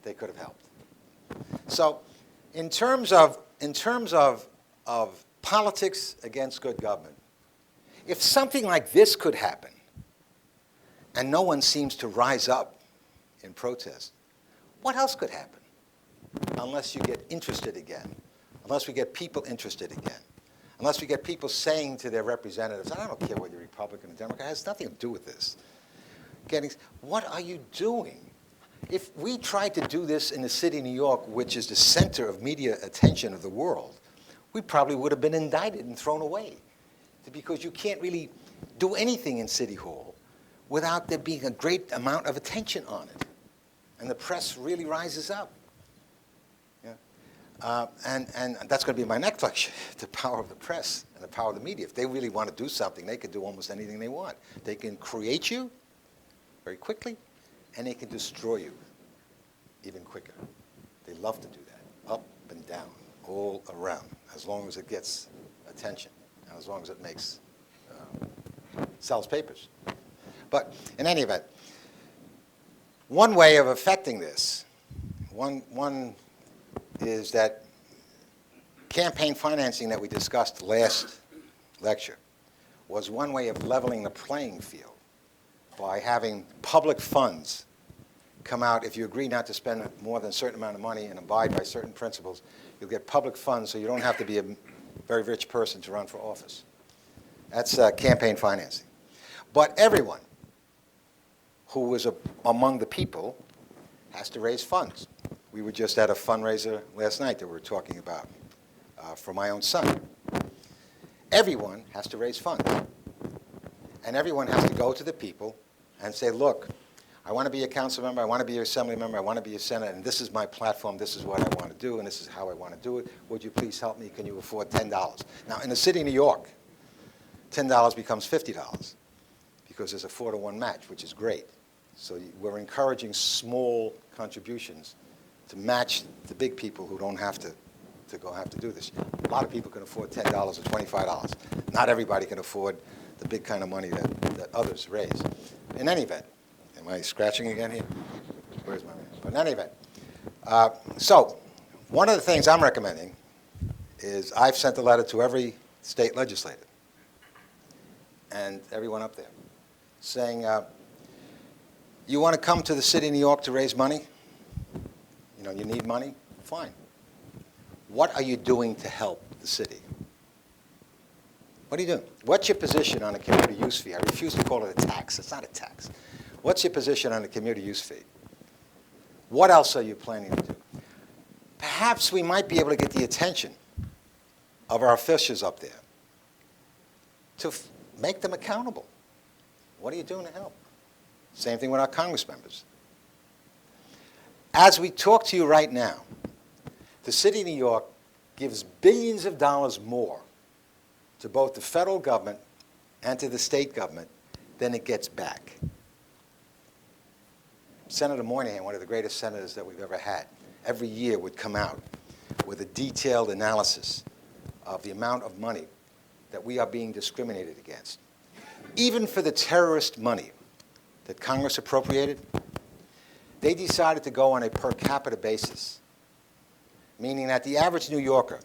they could have helped. So in terms of politics against good government, if something like this could happen and no one seems to rise up in protest, what else could happen? Unless you get interested again, unless we get people interested again, unless we get people saying to their representatives, I don't care whether you're Republican or Democrat, it has nothing to do with this. What are you doing? If we tried to do this in the city of New York, which is the center of media attention of the world, we probably would have been indicted and thrown away. Because you can't really do anything in City Hall without there being a great amount of attention on it. And the press really rises up. And that's going to be my next lecture, the power of the press and the power of the media. If they really want to do something, they can do almost anything they want. They can create you very quickly, and they can destroy you even quicker. They love to do that, up and down, all around, as long as it gets attention, and as long as it makes sells papers. But in any event, one way of affecting this, one is that campaign financing that we discussed last lecture was one way of leveling the playing field by having public funds come out. If you agree not to spend more than a certain amount of money and abide by certain principles, you'll get public funds so you don't have to be a very rich person to run for office. That's campaign financing. But everyone who is among the people has to raise funds. We were just at a fundraiser last night that we were talking about for my own son. Everyone has to raise funds. And everyone has to go to the people and say, look, I want to be a council member, I want to be an assembly member, I want to be a senator, and this is my platform, this is what I want to do, and this is how I want to do it. Would you please help me? Can you afford $10? Now, in the city of New York, $10 becomes $50 because there's a 4-to-1 match, which is great. So we're encouraging small contributions to match the big people who don't have to do this. A lot of people can afford $10 or $25. Not everybody can afford the big kind of money that others raise. In any event, am I scratching again here? Where's my man? But in any event, so one of the things I'm recommending is I've sent a letter to every state legislator and everyone up there saying, you want to come to the city of New York to raise money? You know, you need money? Fine. What are you doing to help the city? What are you doing? What's your position on a community use fee? I refuse to call it a tax. It's not a tax. What's your position on a community use fee? What else are you planning to do? Perhaps we might be able to get the attention of our officials up there to make them accountable. What are you doing to help? Same thing with our Congress members. As we talk to you right now, the city of New York gives billions of dollars more to both the federal government and to the state government than it gets back. Senator Moynihan, one of the greatest senators that we've ever had, every year would come out with a detailed analysis of the amount of money that we are being discriminated against. Even for the terrorist money that Congress appropriated, they decided to go on a per capita basis, meaning that the average New Yorker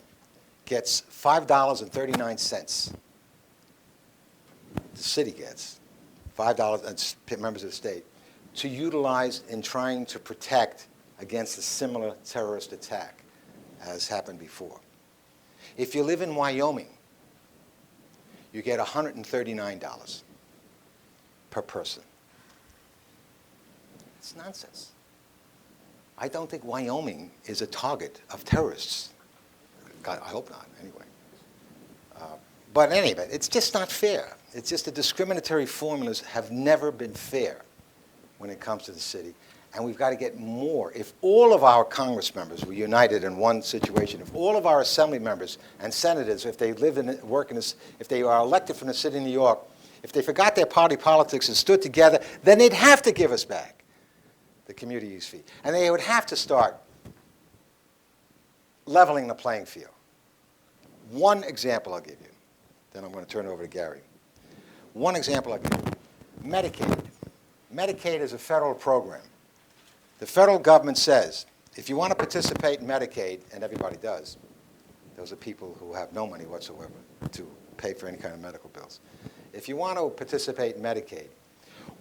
gets $5.39. The city gets $5, and members of the state, to utilize in trying to protect against a similar terrorist attack as happened before. If you live in Wyoming, you get $139 per person. It's nonsense. I don't think Wyoming is a target of terrorists. God, I hope not, anyway. But anyway, it's just not fair. It's just the discriminatory formulas have never been fair when it comes to the city. And we've got to get more. If all of our Congress members were united in one situation, if all of our assembly members and senators, if they live and work in this, if they are elected from the city of New York, if they forgot their party politics and stood together, then they'd have to give us back the community use fee. And they would have to start leveling the playing field. One example I'll give you, then I'm going to turn it over to Gary. One example I'll give you. Medicaid. Medicaid is a federal program. The federal government says, if you want to participate in Medicaid, and everybody does, those are people who have no money whatsoever to pay for any kind of medical bills. If you want to participate in Medicaid,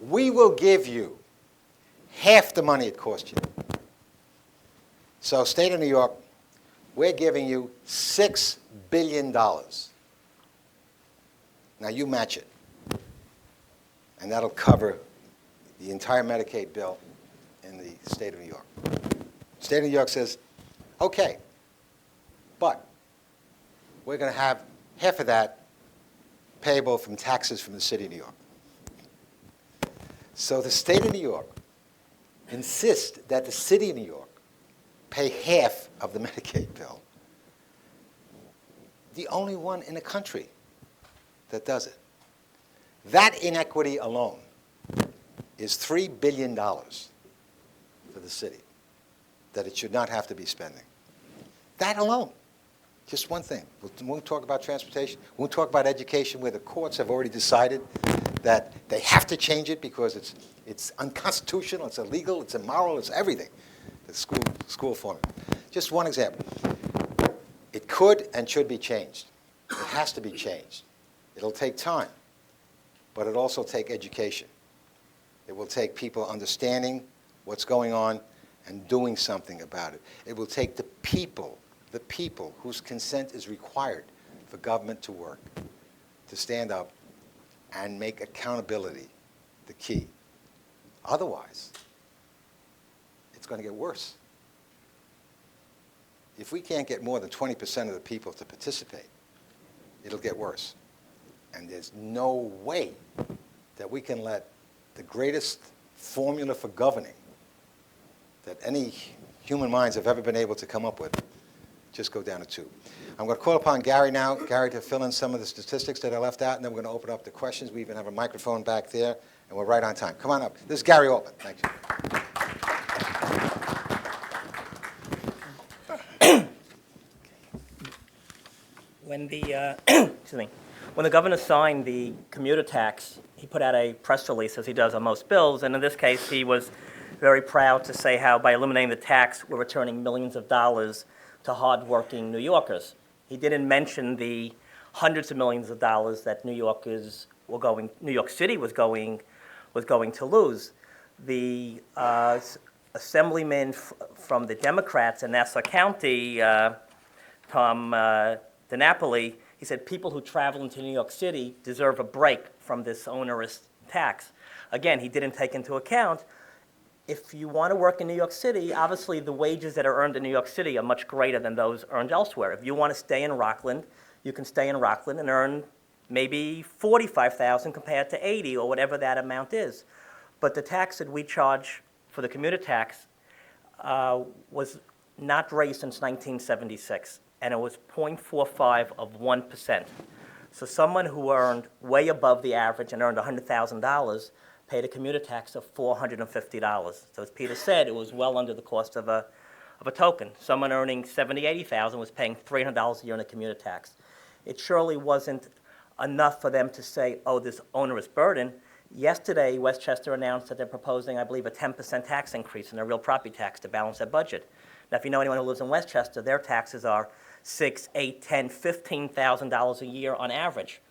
we will give you half the money it cost you. So, state of New York, we're giving you $6 billion. Now you match it. And that'll cover the entire Medicaid bill in the state of New York. The state of New York says, okay, but we're going to have half of that payable from taxes from the city of New York. So the state of New York insists that the city of New York pay half of the Medicaid bill. The only one in the country that does it. That inequity alone is $3 billion for the city that it should not have to be spending. That alone. Just one thing. We won't talk about transportation. We won't talk about education, where the courts have already decided that they have to change it because it's unconstitutional, it's illegal, it's immoral, it's everything, the school formula. Just one example. It could and should be changed. It has to be changed. It'll take time, but it'll also take education. It will take people understanding what's going on and doing something about it. It will take the people whose consent is required for government to work, to stand up and make accountability the key. Otherwise, it's going to get worse. If we can't get more than 20% of the people to participate, it'll get worse. And there's no way that we can let the greatest formula for governing that any human minds have ever been able to come up with just go down a tube. I'm going to call upon Gary now, Gary, to fill in some of the statistics that I left out, and then we're going to open up the questions. We even have a microphone back there, and we're right on time. Come on up. This is Gary Altman. Thank you. When the excuse me, when the governor signed the commuter tax, he put out a press release, as he does on most bills, and in this case, he was very proud to say how by eliminating the tax, we're returning millions of dollars to hardworking New Yorkers. He didn't mention the hundreds of millions of dollars that New York City was going to lose. The assemblyman from the Democrats in Nassau County, Tom DiNapoli, he said people who travel into New York City deserve a break from this onerous tax. Again, he didn't take into account, if you want to work in New York City, obviously the wages that are earned in New York City are much greater than those earned elsewhere. If you want to stay in Rockland, you can stay in Rockland and earn maybe $45,000 compared to $80,000 or whatever that amount is. But the tax that we charge for the commuter tax was not raised since 1976, and it was 0.45 of 1%. So someone who earned way above the average and earned $100,000 paid a commuter tax of $450. So as Peter said, it was well under the cost of a token. Someone earning $70,000, $80,000 was paying $300 a year in a commuter tax. It surely wasn't enough for them to say, oh, this onerous burden. Yesterday, Westchester announced that they're proposing, I believe, a 10% tax increase in their real property tax to balance their budget. Now, if you know anyone who lives in Westchester, their taxes are $6,000, $8,000, $15,000 a year on average.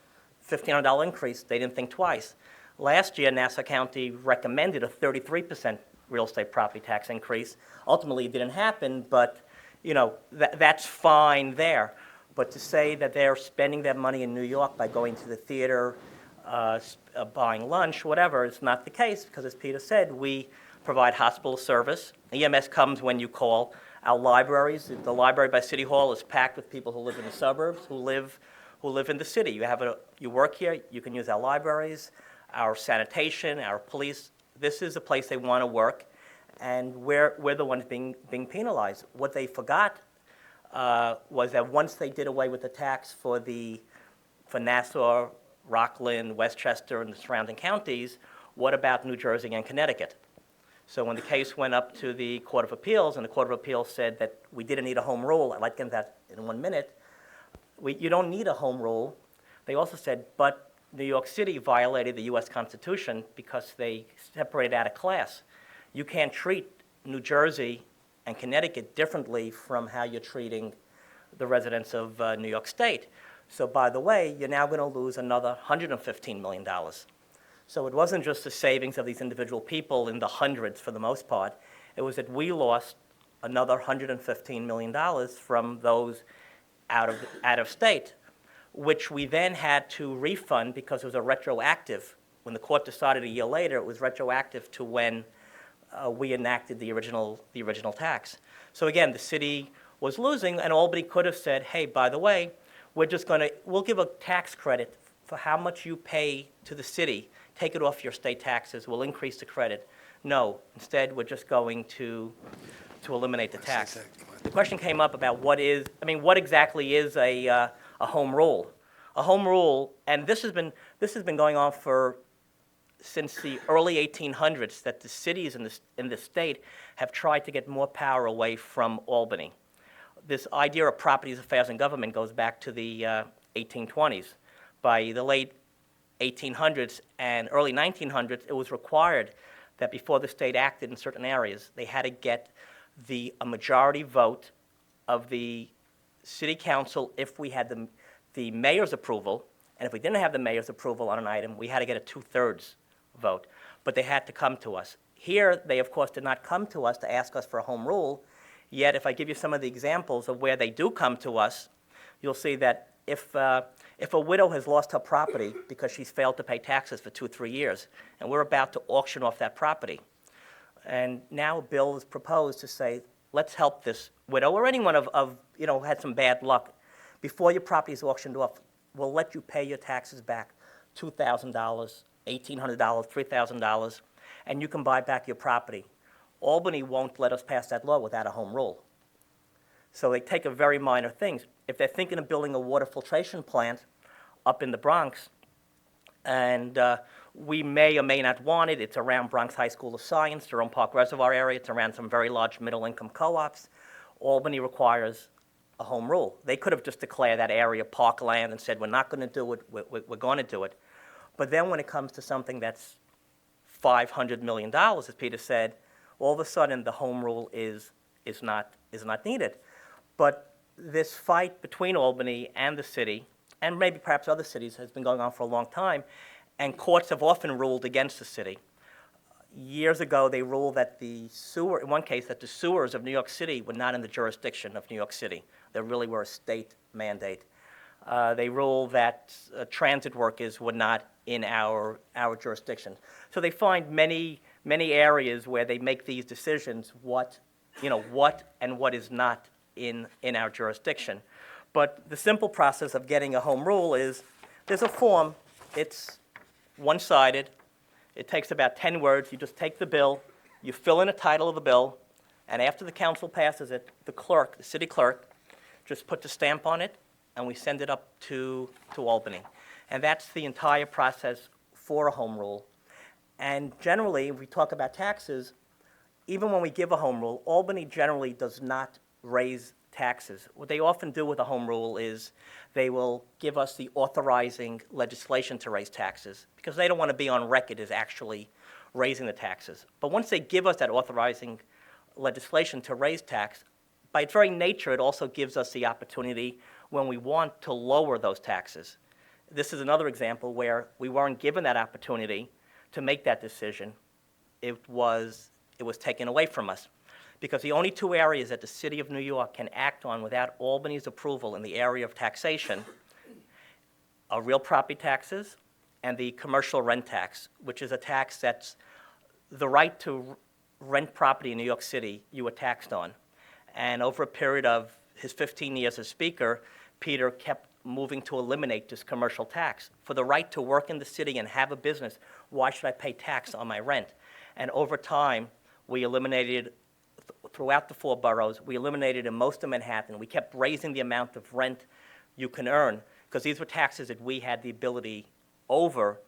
$1,500 increase, they didn't think twice. Last year, Nassau County recommended a 33% real estate property tax increase. Ultimately, it didn't happen, but that's fine there. But to say that they're spending their money in New York by going to the theater, buying lunch, whatever, it's not the case because, as Peter said, we provide hospital service. EMS comes when you call. Our libraries, the library by City Hall is packed with people who live in the suburbs, who live in the city. You work here, you can use our libraries, our sanitation, our police. This is a place they want to work, and we're the ones being penalized. What they forgot was that once they did away with the tax for Nassau, Rockland, Westchester, and the surrounding counties, what about New Jersey and Connecticut? So when the case went up to the Court of Appeals, and the Court of Appeals said that we didn't need a home rule, I'd like to get into that in 1 minute, you don't need a home rule. They also said, but New York City violated the U.S. Constitution because they separated out a class. You can't treat New Jersey and Connecticut differently from how you're treating the residents of New York State. So by the way, you're now going to lose another $115 million. So it wasn't just the savings of these individual people in the hundreds for the most part. It was that we lost another $115 million from those out of state, which we then had to refund because it was a retroactive. When the court decided a year later, it was retroactive to when we enacted the original tax. So again, the city was losing, and Albany could have said, hey, by the way, we'll give a tax credit for how much you pay to the city. Take it off your state taxes. We'll increase the credit. No, instead, we're just going to eliminate the tax. The question came up about what exactly is a home rule? A home rule, and this has been going on since the early 1800s, that the cities in the state have tried to get more power away from Albany. This idea of properties, affairs, and government goes back to the 1820s. By the late 1800s and early 1900s, it was required that before the state acted in certain areas, they had to get a majority vote of the city council if we had the mayor's approval, and if we didn't have the mayor's approval on an item, we had to get a 2/3 vote. But they had to come to us. Here, they of course did not come to us to ask us for a home rule, yet if I give you some of the examples of where they do come to us, you'll see that if a widow has lost her property because she's failed to pay taxes for 2-3 years, and we're about to auction off that property, and now a bill is proposed to say, let's help this widow or anyone had some bad luck. Before your property is auctioned off, we'll let you pay your taxes back $2,000, $1,800, $3,000, and you can buy back your property. Albany won't let us pass that law without a home rule. So they take a very minor things. If they're thinking of building a water filtration plant up in the Bronx, and we may or may not want it, it's around Bronx High School of Science, Jerome Park Reservoir area, it's around some very large middle-income co-ops, Albany requires a home rule. They could have just declared that area parkland and said, we're not going to do it, we're going to do it. But then when it comes to something that's $500 million, as Peter said, all of a sudden the home rule is not needed. But this fight between Albany and the city, and maybe perhaps other cities, has been going on for a long time, and courts have often ruled against the city. Years ago, they ruled that in one case, that the sewers of New York City were not in the jurisdiction of New York City. They really were a state mandate. They ruled that transit workers were not in our jurisdiction. So they find many areas where they make these decisions, what and what is not in our jurisdiction. But the simple process of getting a home rule is, there's a form, it's one-sided, it takes about 10 words, you just take the bill, you fill in a title of the bill, and after the council passes it, the city clerk, just puts a stamp on it, and we send it up to Albany. And that's the entire process for a home rule. And generally, if we talk about taxes, even when we give a home rule, Albany generally does not raise taxes. What they often do with a home rule is they will give us the authorizing legislation to raise taxes because they don't want to be on record as actually raising the taxes. But once they give us that authorizing legislation to raise tax, by its very nature, it also gives us the opportunity when we want to lower those taxes. This is another example where we weren't given that opportunity to make that decision. It was taken away from us. Because the only two areas that the city of New York can act on without Albany's approval in the area of taxation are real property taxes and the commercial rent tax, which is a tax that's the right to rent property in New York City you were taxed on. And over a period of his 15 years as Speaker, Peter kept moving to eliminate this commercial tax. For the right to work in the city and have a business, why should I pay tax on my rent? And over time, we eliminated throughout the 4 boroughs, we eliminated in most of Manhattan. We kept raising the amount of rent you can earn because these were taxes that we had the ability over,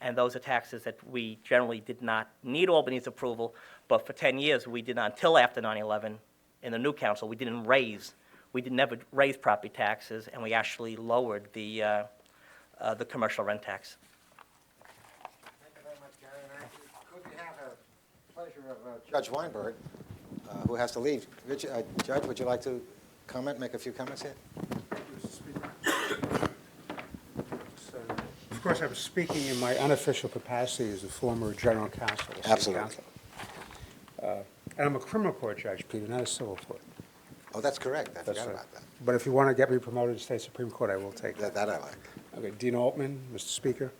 and those are taxes that we generally did not need Albany's approval, but for 10 years we did not, until after 9/11 in the new council, we never raise property taxes, and we actually lowered the commercial rent tax. Thank you very much, Gary. And I couldn't have a pleasure of Judge Weinberg, who has to leave. Judge, would you like to make a few comments here? Of course, I'm speaking in my unofficial capacity as a former general counsel. Absolutely. And I'm a criminal court judge, Peter, not a civil court. Oh, that's correct. I forgot about that. But if you want to get me promoted to state Supreme Court, I will take that. That I like. Okay, Dean Altman, Mr. Speaker.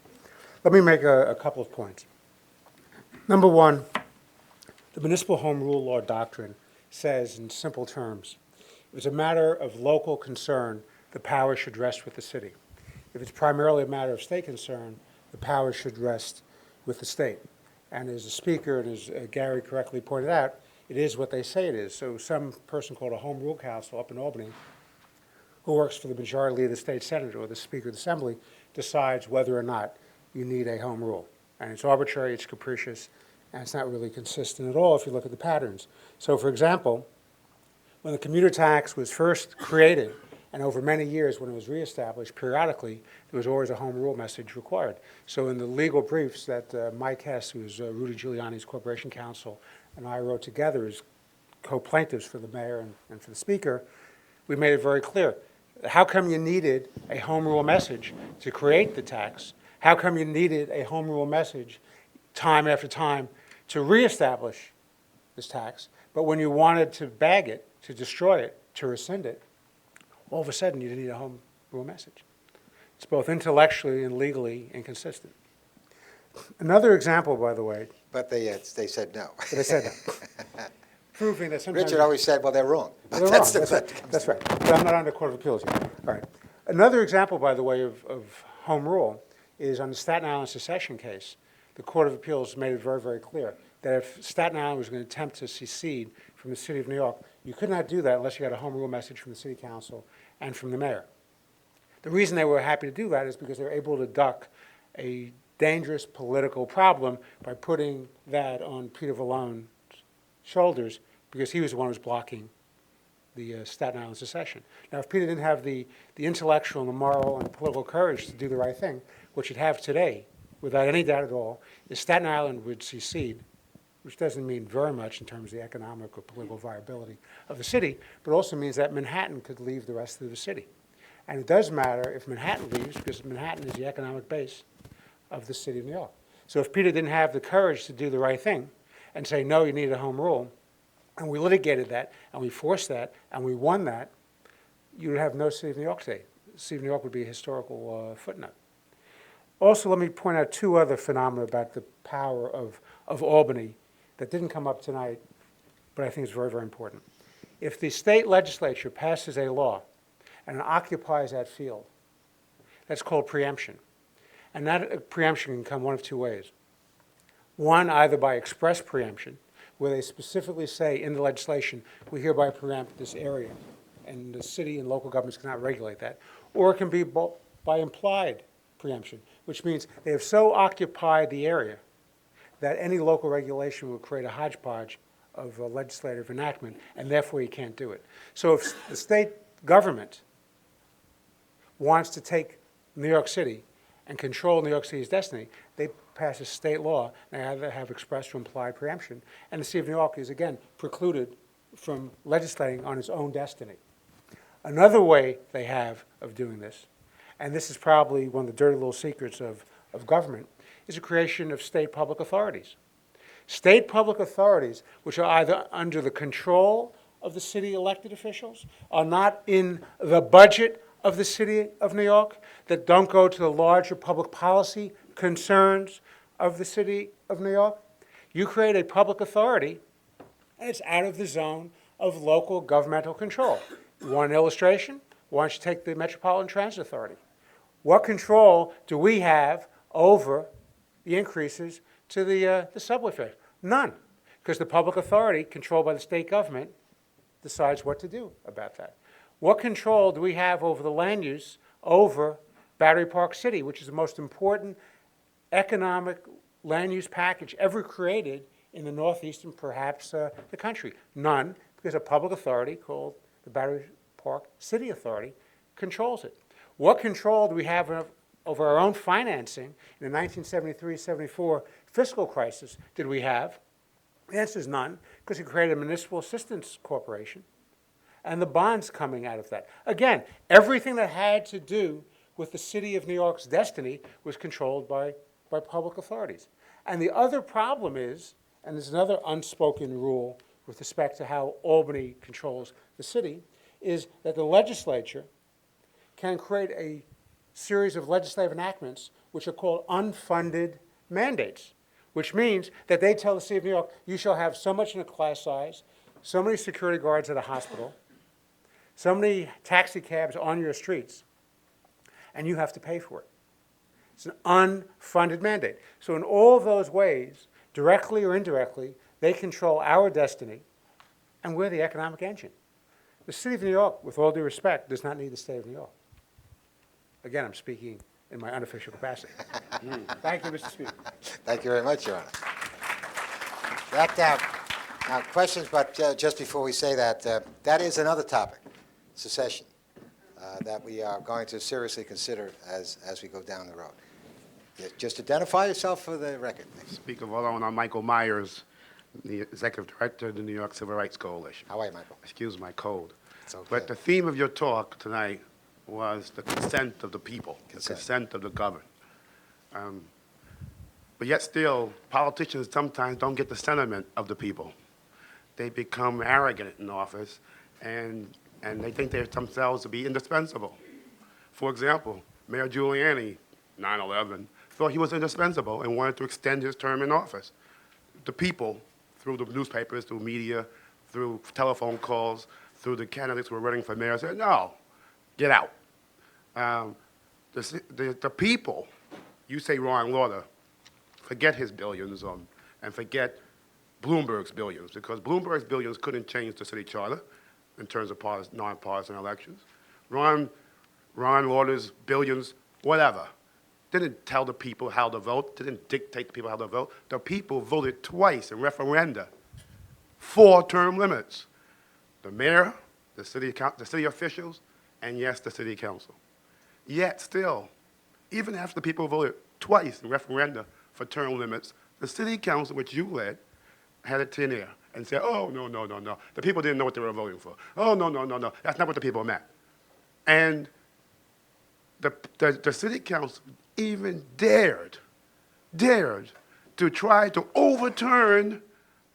Let me make a couple of points. Number one, the municipal home rule law doctrine says in simple terms, if it's a matter of local concern, the power should rest with the city. If it's primarily a matter of state concern, the power should rest with the state. And as the Speaker and as Gary correctly pointed out, it is what they say it is. So some person called a home rule counsel up in Albany who works for the majority leader of the state senate or the Speaker of the Assembly decides whether or not you need a home rule. And it's arbitrary, it's capricious, and it's not really consistent at all if you look at the patterns. So for example, when the commuter tax was first created And over many years, when it was reestablished, periodically, there was always a home rule message required. So in the legal briefs that Mike Hess, who is Rudy Giuliani's corporation counsel, and I wrote together as co-plaintiffs for the mayor and for the speaker, we made it very clear. How come you needed a home rule message to create the tax? How come you needed a home rule message time after time to reestablish this tax? But when you wanted to bag it, to destroy it, to rescind it, all of a sudden you didn't need a home rule message. It's both intellectually and legally inconsistent. Another example, by the way. But they said no. But they said no. Proving that sometimes. Richard always said, well, they're wrong. Well, they're wrong. That's right. But I'm not on the Court of Appeals here. All right. Another example, by the way, of home rule is on the Staten Island secession case. The Court of Appeals made it very, very clear that if Staten Island was going to attempt to secede from the city of New York, you could not do that unless you had a home rule message from the city council and from the mayor. The reason they were happy to do that is because they were able to duck a dangerous political problem by putting that on Peter Vallone's shoulders, because he was the one who was blocking the Staten Island secession. Now, if Peter didn't have the intellectual and the moral and political courage to do the right thing, which he'd have today, without any doubt at all, is Staten Island would secede, which doesn't mean very much in terms of the economic or political viability of the city, but also means that Manhattan could leave the rest of the city. And it does matter if Manhattan leaves, because Manhattan is the economic base of the city of New York. So if Peter didn't have the courage to do the right thing and say, no, you need a home rule, and we litigated that, and we forced that, and we won that, you would have no city of New York today. The city of New York would be a historical footnote. Also, let me point out two other phenomena about the power of Albany that didn't come up tonight, but I think is very, very important. If the state legislature passes a law and it occupies that field, that's called preemption. And that preemption can come one of two ways. One, either by express preemption, where they specifically say in the legislation, we hereby preempt this area, and the city and local governments cannot regulate that. Or it can be by implied preemption, which means they have so occupied the area that any local regulation will create a hodgepodge of legislative enactment, and therefore you can't do it. So if the state government wants to take New York City and control New York City's destiny, they pass a state law, and they either have express or implied preemption, and the city of New York is, again, precluded from legislating on its own destiny. Another way they have of doing this, and this is probably one of the dirty little secrets of government, is the creation of state public authorities. State public authorities, which are either under the control of the city elected officials, are not in the budget of the city of New York, that don't go to the larger public policy concerns of the city of New York. You create a public authority, and it's out of the zone of local governmental control. One illustration, why don't you take the Metropolitan Transit Authority? What control do we have over the increases to the subway fare? None, because the public authority, controlled by the state government, decides what to do about that. What control do we have over the land use over Battery Park City, which is the most important economic land use package ever created in the Northeast and perhaps the country? None, because a public authority called the Battery Park City Authority controls it. What control do we have over our own financing in the 1973-74 fiscal crisis? Did we have? The answer is none, because we created a municipal assistance corporation and the bonds coming out of that. Again, everything that had to do with the city of New York's destiny was controlled by public authorities. And the other problem is, and there's another unspoken rule with respect to how Albany controls the city, is that the legislature can create a series of legislative enactments which are called unfunded mandates, which means that they tell the city of New York, you shall have so much in a class size, so many security guards at a hospital, so many taxi cabs on your streets, and you have to pay for it. It's an unfunded mandate. So in all those ways, directly or indirectly, they control our destiny, and we're the economic engine. The city of New York, with all due respect, does not need the state of New York. Again, I'm speaking in my unofficial capacity. Thank you, Mr. Speaker. Thank you very much, Your Honor. Now, questions, but just before we say that, that is another topic, secession. that we are going to seriously consider as we go down the road. Just identify yourself for the record, please. Speaker Vallone, I'm Michael Myers, the Executive Director of the New York Civil Rights Coalition. How are you, Michael? Excuse my code. It's okay. But the theme of your talk tonight was the consent of the people, the consent of the governed. But yet still, politicians sometimes don't get the sentiment of the people. They become arrogant in office, and they think they themselves to be indispensable. For example, Mayor Giuliani, 9/11, thought he was indispensable and wanted to extend his term in office. The people, through the newspapers, through media, through telephone calls, through the candidates who were running for mayor, said, no, get out. The people, you say Ron Lauder, forget his billions and forget Bloomberg's billions, because Bloomberg's billions couldn't change the city charter in terms of nonpartisan elections. Ron Lauder's billions, whatever, didn't tell the people how to vote, didn't dictate the people how to vote. The people voted twice in referenda for term limits. The mayor, the city officials, and yes, the city council. Yet still, even after the people voted twice in referenda for term limits, the city council, which you led, had a tin air and said, oh, no, no, no, no. The people didn't know what they were voting for. Oh, no, no, no, no. That's not what the people meant. And the city council even dared to try to overturn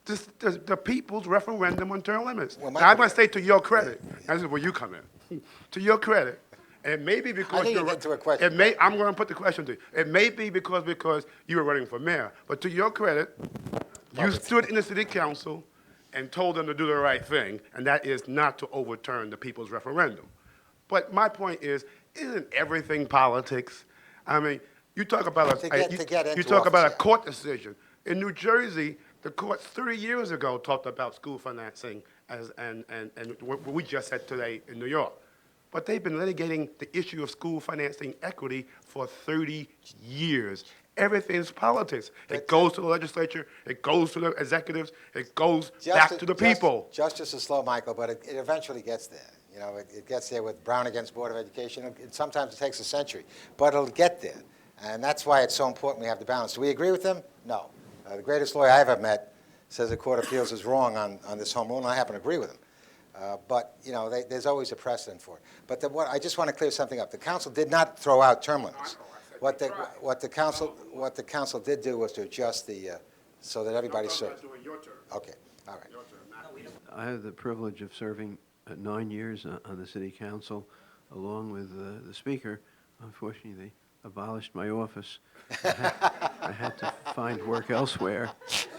the people's referendum on term limits. Well, now, I'm going to say to your credit, this is where you come in, to your credit, and maybe because you're into a question. I'm going to put the question to you. It may be because you were running for mayor, but to your credit, you stood in the city council and told them to do the right thing, and that is not to overturn the people's referendum. But my point is, isn't everything politics? I mean, you talk about a court decision. In New Jersey, the court 30 years ago talked about school financing and what we just said today in New York. But they've been litigating the issue of school financing equity for 30 years. Everything's politics. It goes to the legislature, it goes to the executives, it goes back to the people. Justice is slow, Michael, but it eventually gets there. You know, it gets there with Brown against Board of Education. Sometimes it takes a century, but it'll get there. And that's why it's so important we have the balance. Do we agree with them? No. The greatest lawyer I ever met says the Court of Appeals is wrong on this home rule, and I happen to agree with him. But, you know, there's always a precedent for it. But I just want to clear something up. The council did not throw out term limits. What the council did do was to adjust so that everybody served. Okay, all right. I have the privilege of serving 9 years on the city council, along with the speaker. Unfortunately, they abolished my office. I had to find work elsewhere,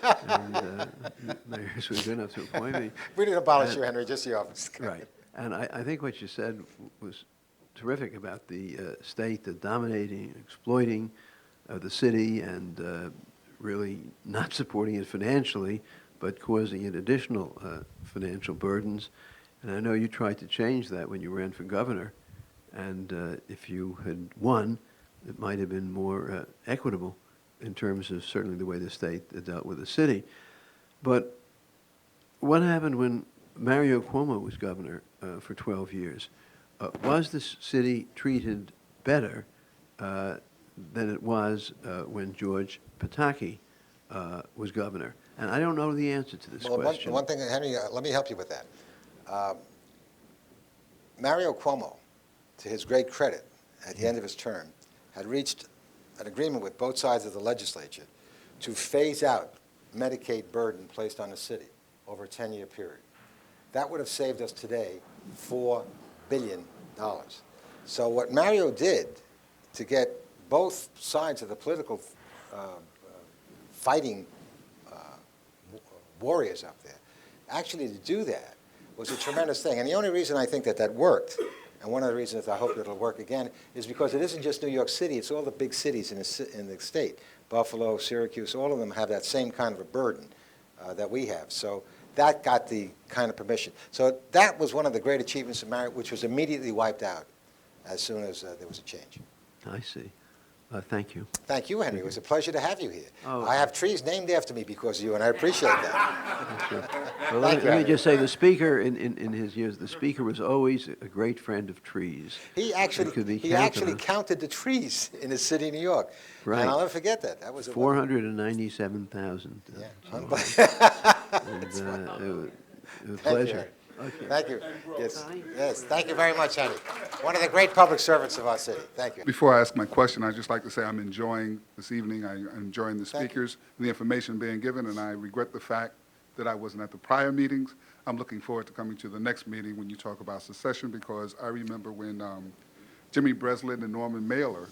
and mayors were good enough to appoint me. We didn't abolish you, Henry, just the office. Right. And I think what you said was terrific about the state, the dominating, exploiting the city, and really not supporting it financially, but causing it additional financial burdens. And I know you tried to change that when you ran for governor, and if you had won, it might have been more equitable in terms of certainly the way the state dealt with the city. But what happened when Mario Cuomo was governor for 12 years? Was the city treated better than it was when George Pataki was governor? And I don't know the answer to this question. One thing, Henry, let me help you with that. Mario Cuomo, to his great credit, at the end of his term, had reached an agreement with both sides of the legislature to phase out Medicaid burden placed on the city over a 10-year period. That would have saved us today $4 billion. So what Mario did to get both sides of the political fighting warriors up there, actually to do that was a tremendous thing. And the only reason I think that worked, and one of the reasons I hope it'll work again, is because it isn't just New York City, it's all the big cities in the state. Buffalo, Syracuse, all of them have that same kind of a burden that we have. So that got the kind of permission. So that was one of the great achievements of Mario, which was immediately wiped out as soon as there was a change. I see. Thank you. Thank you, Henry. It was a pleasure to have you here. Oh. I have trees named after me because of you, and I appreciate that. Well, Thank you, let me Henry. just say, the speaker, in his years, the speaker was always a great friend of trees. He It could be actually counted on. counted the trees in the city of New York. Right. And I'll never forget that. That was a 497,000. Yeah, And, it was a Thank you, pleasure. Henry. Okay. Thank you. Yes, thank you very much, Henry. One of the great public servants of our city. Thank you. Before I ask my question, I'd just like to say I'm enjoying this evening. I'm enjoying the Thank you. speakers, the information being given, and I regret the fact that I wasn't at the prior meetings. I'm looking forward to coming to the next meeting when you talk about secession, because I remember when Jimmy Breslin and Norman Mailer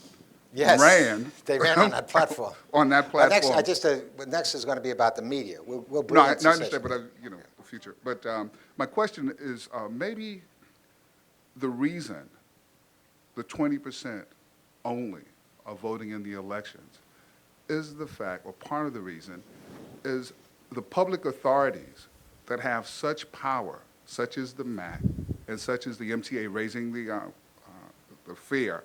Yes, ran. they ran on that platform. On that Well, next, platform. next is going to be about the media. We'll bring No, I in understand, secession. but the future. But my question is, maybe the reason the 20% only are voting in the elections is the fact, or part of the reason, is the public authorities that have such power, such as the MAC and such as the MTA raising the fare,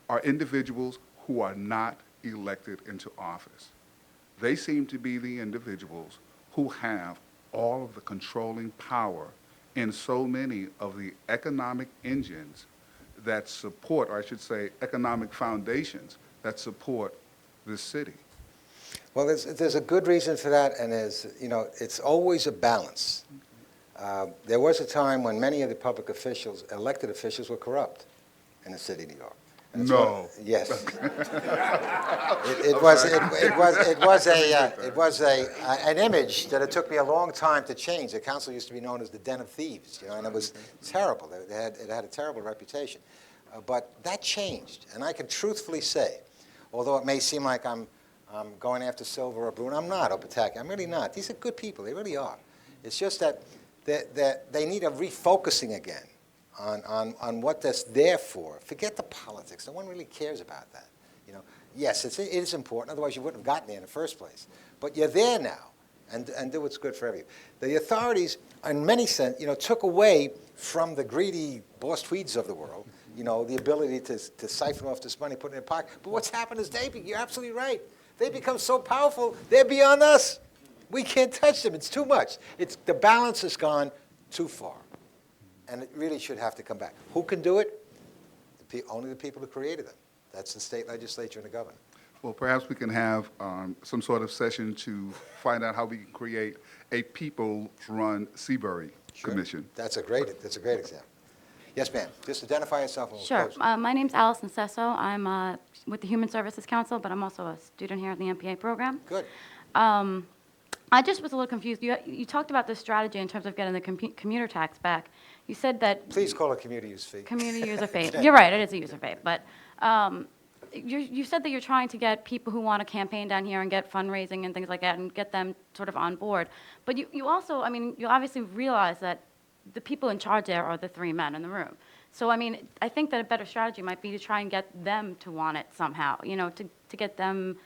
are individuals who are not elected into office. They seem to be the individuals who have all of the controlling power in so many of the economic engines that support, or I should say, economic foundations that support this city. Well, there's a good reason for that, and it's always a balance. There was a time when many of the public officials, elected officials, were corrupt in the city of New York. No. Yes. It was an image that it took me a long time to change. The council used to be known as the den of thieves, and it was terrible. It had a terrible reputation. But that changed, and I can truthfully say, although it may seem like I'm going after silver or blue, and I'm not, or Pataki, I'm really not. These are good people, they really are. It's just that they need a refocusing again on what that's there for. Forget the politics. No one really cares about that. Yes, it is important. Otherwise, you wouldn't have gotten there in the first place. But you're there now, and do what's good for everyone. The authorities, in many sense, took away from the greedy Boss Tweeds of the world, the ability to siphon off this money, put it in their pocket. But what's happened is you're absolutely right. They become so powerful, they're beyond us. We can't touch them. It's too much. The balance has gone too far. And it really should have to come back. Who can do it? Only the people who created them. That's the state legislature and the governor. Well, perhaps we can have some sort of session to find out how we can create a people-run Seabury Commission. That's a great example. Yes, ma'am. Just identify yourself. And we'll Sure. close. My name's Allison Sesso. I'm with the Human Services Council, but I'm also a student here at the MPA program. Good. I just was a little confused. You talked about this strategy in terms of getting the commuter tax back. You said that... Please call it community use fee. Community user fee. You're right, it is a user fee. But you said that you're trying to get people who want to campaign down here and get fundraising and things like that and get them sort of on board. But you also, you obviously realize that the people in charge there are the three men in the room. So, I think that a better strategy might be to try and get them to want it somehow, to get them...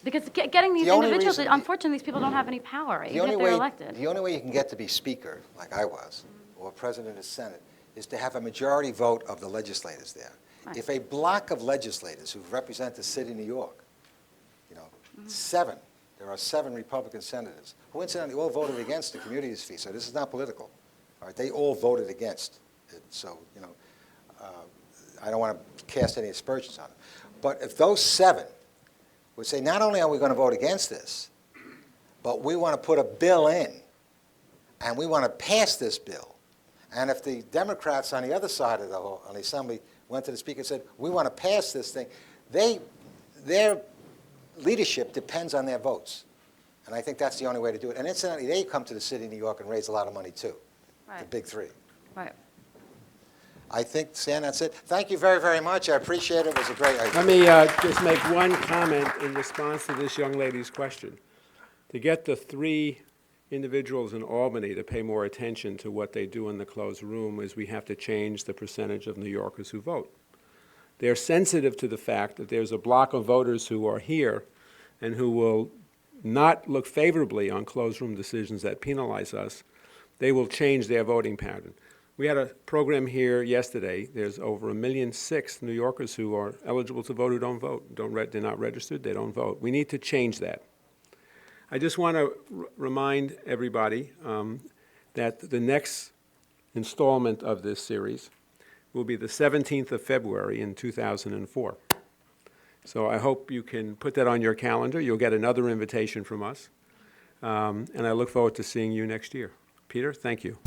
because getting these individuals, unfortunately, these people don't have any power, even if they're elected. The only way you can get to be speaker, like I was, or president of the Senate, is to have a majority vote of the legislators there. Right. If a block of legislators who represent the city of New York, there are 7 Republican senators, who incidentally all voted against the community use fee, so this is not political. All right, they all voted against it, so, I don't want to cast any aspersions on them. But if those 7 would say, not only are we going to vote against this, but we want to put a bill in, and we want to pass this bill. And if the Democrats on the other side of the assembly went to the speaker and said, we want to pass this thing, their leadership depends on their votes. And I think that's the only way to do it. And incidentally, they come to the city of New York and raise a lot of money, too, the big 3. Right. I think, Stan, that's it. Thank you very, very much. I appreciate it. It was a great idea. Let me just make one comment in response to this young lady's question. To get the 3 individuals in Albany to pay more attention to what they do in the closed room is we have to change the percentage of New Yorkers who vote. They're sensitive to the fact that there's a block of voters who are here and who will not look favorably on closed room decisions that penalize us. They will change their voting pattern. We had a program here yesterday. There's over 1.6 million New Yorkers who are eligible to vote who don't vote. They're not registered, they don't vote. We need to change that. I just want to remind everybody that the next installment of this series will be the 17th of February in 2004. So I hope you can put that on your calendar. You'll get another invitation from us. And I look forward to seeing you next year. Peter, thank you.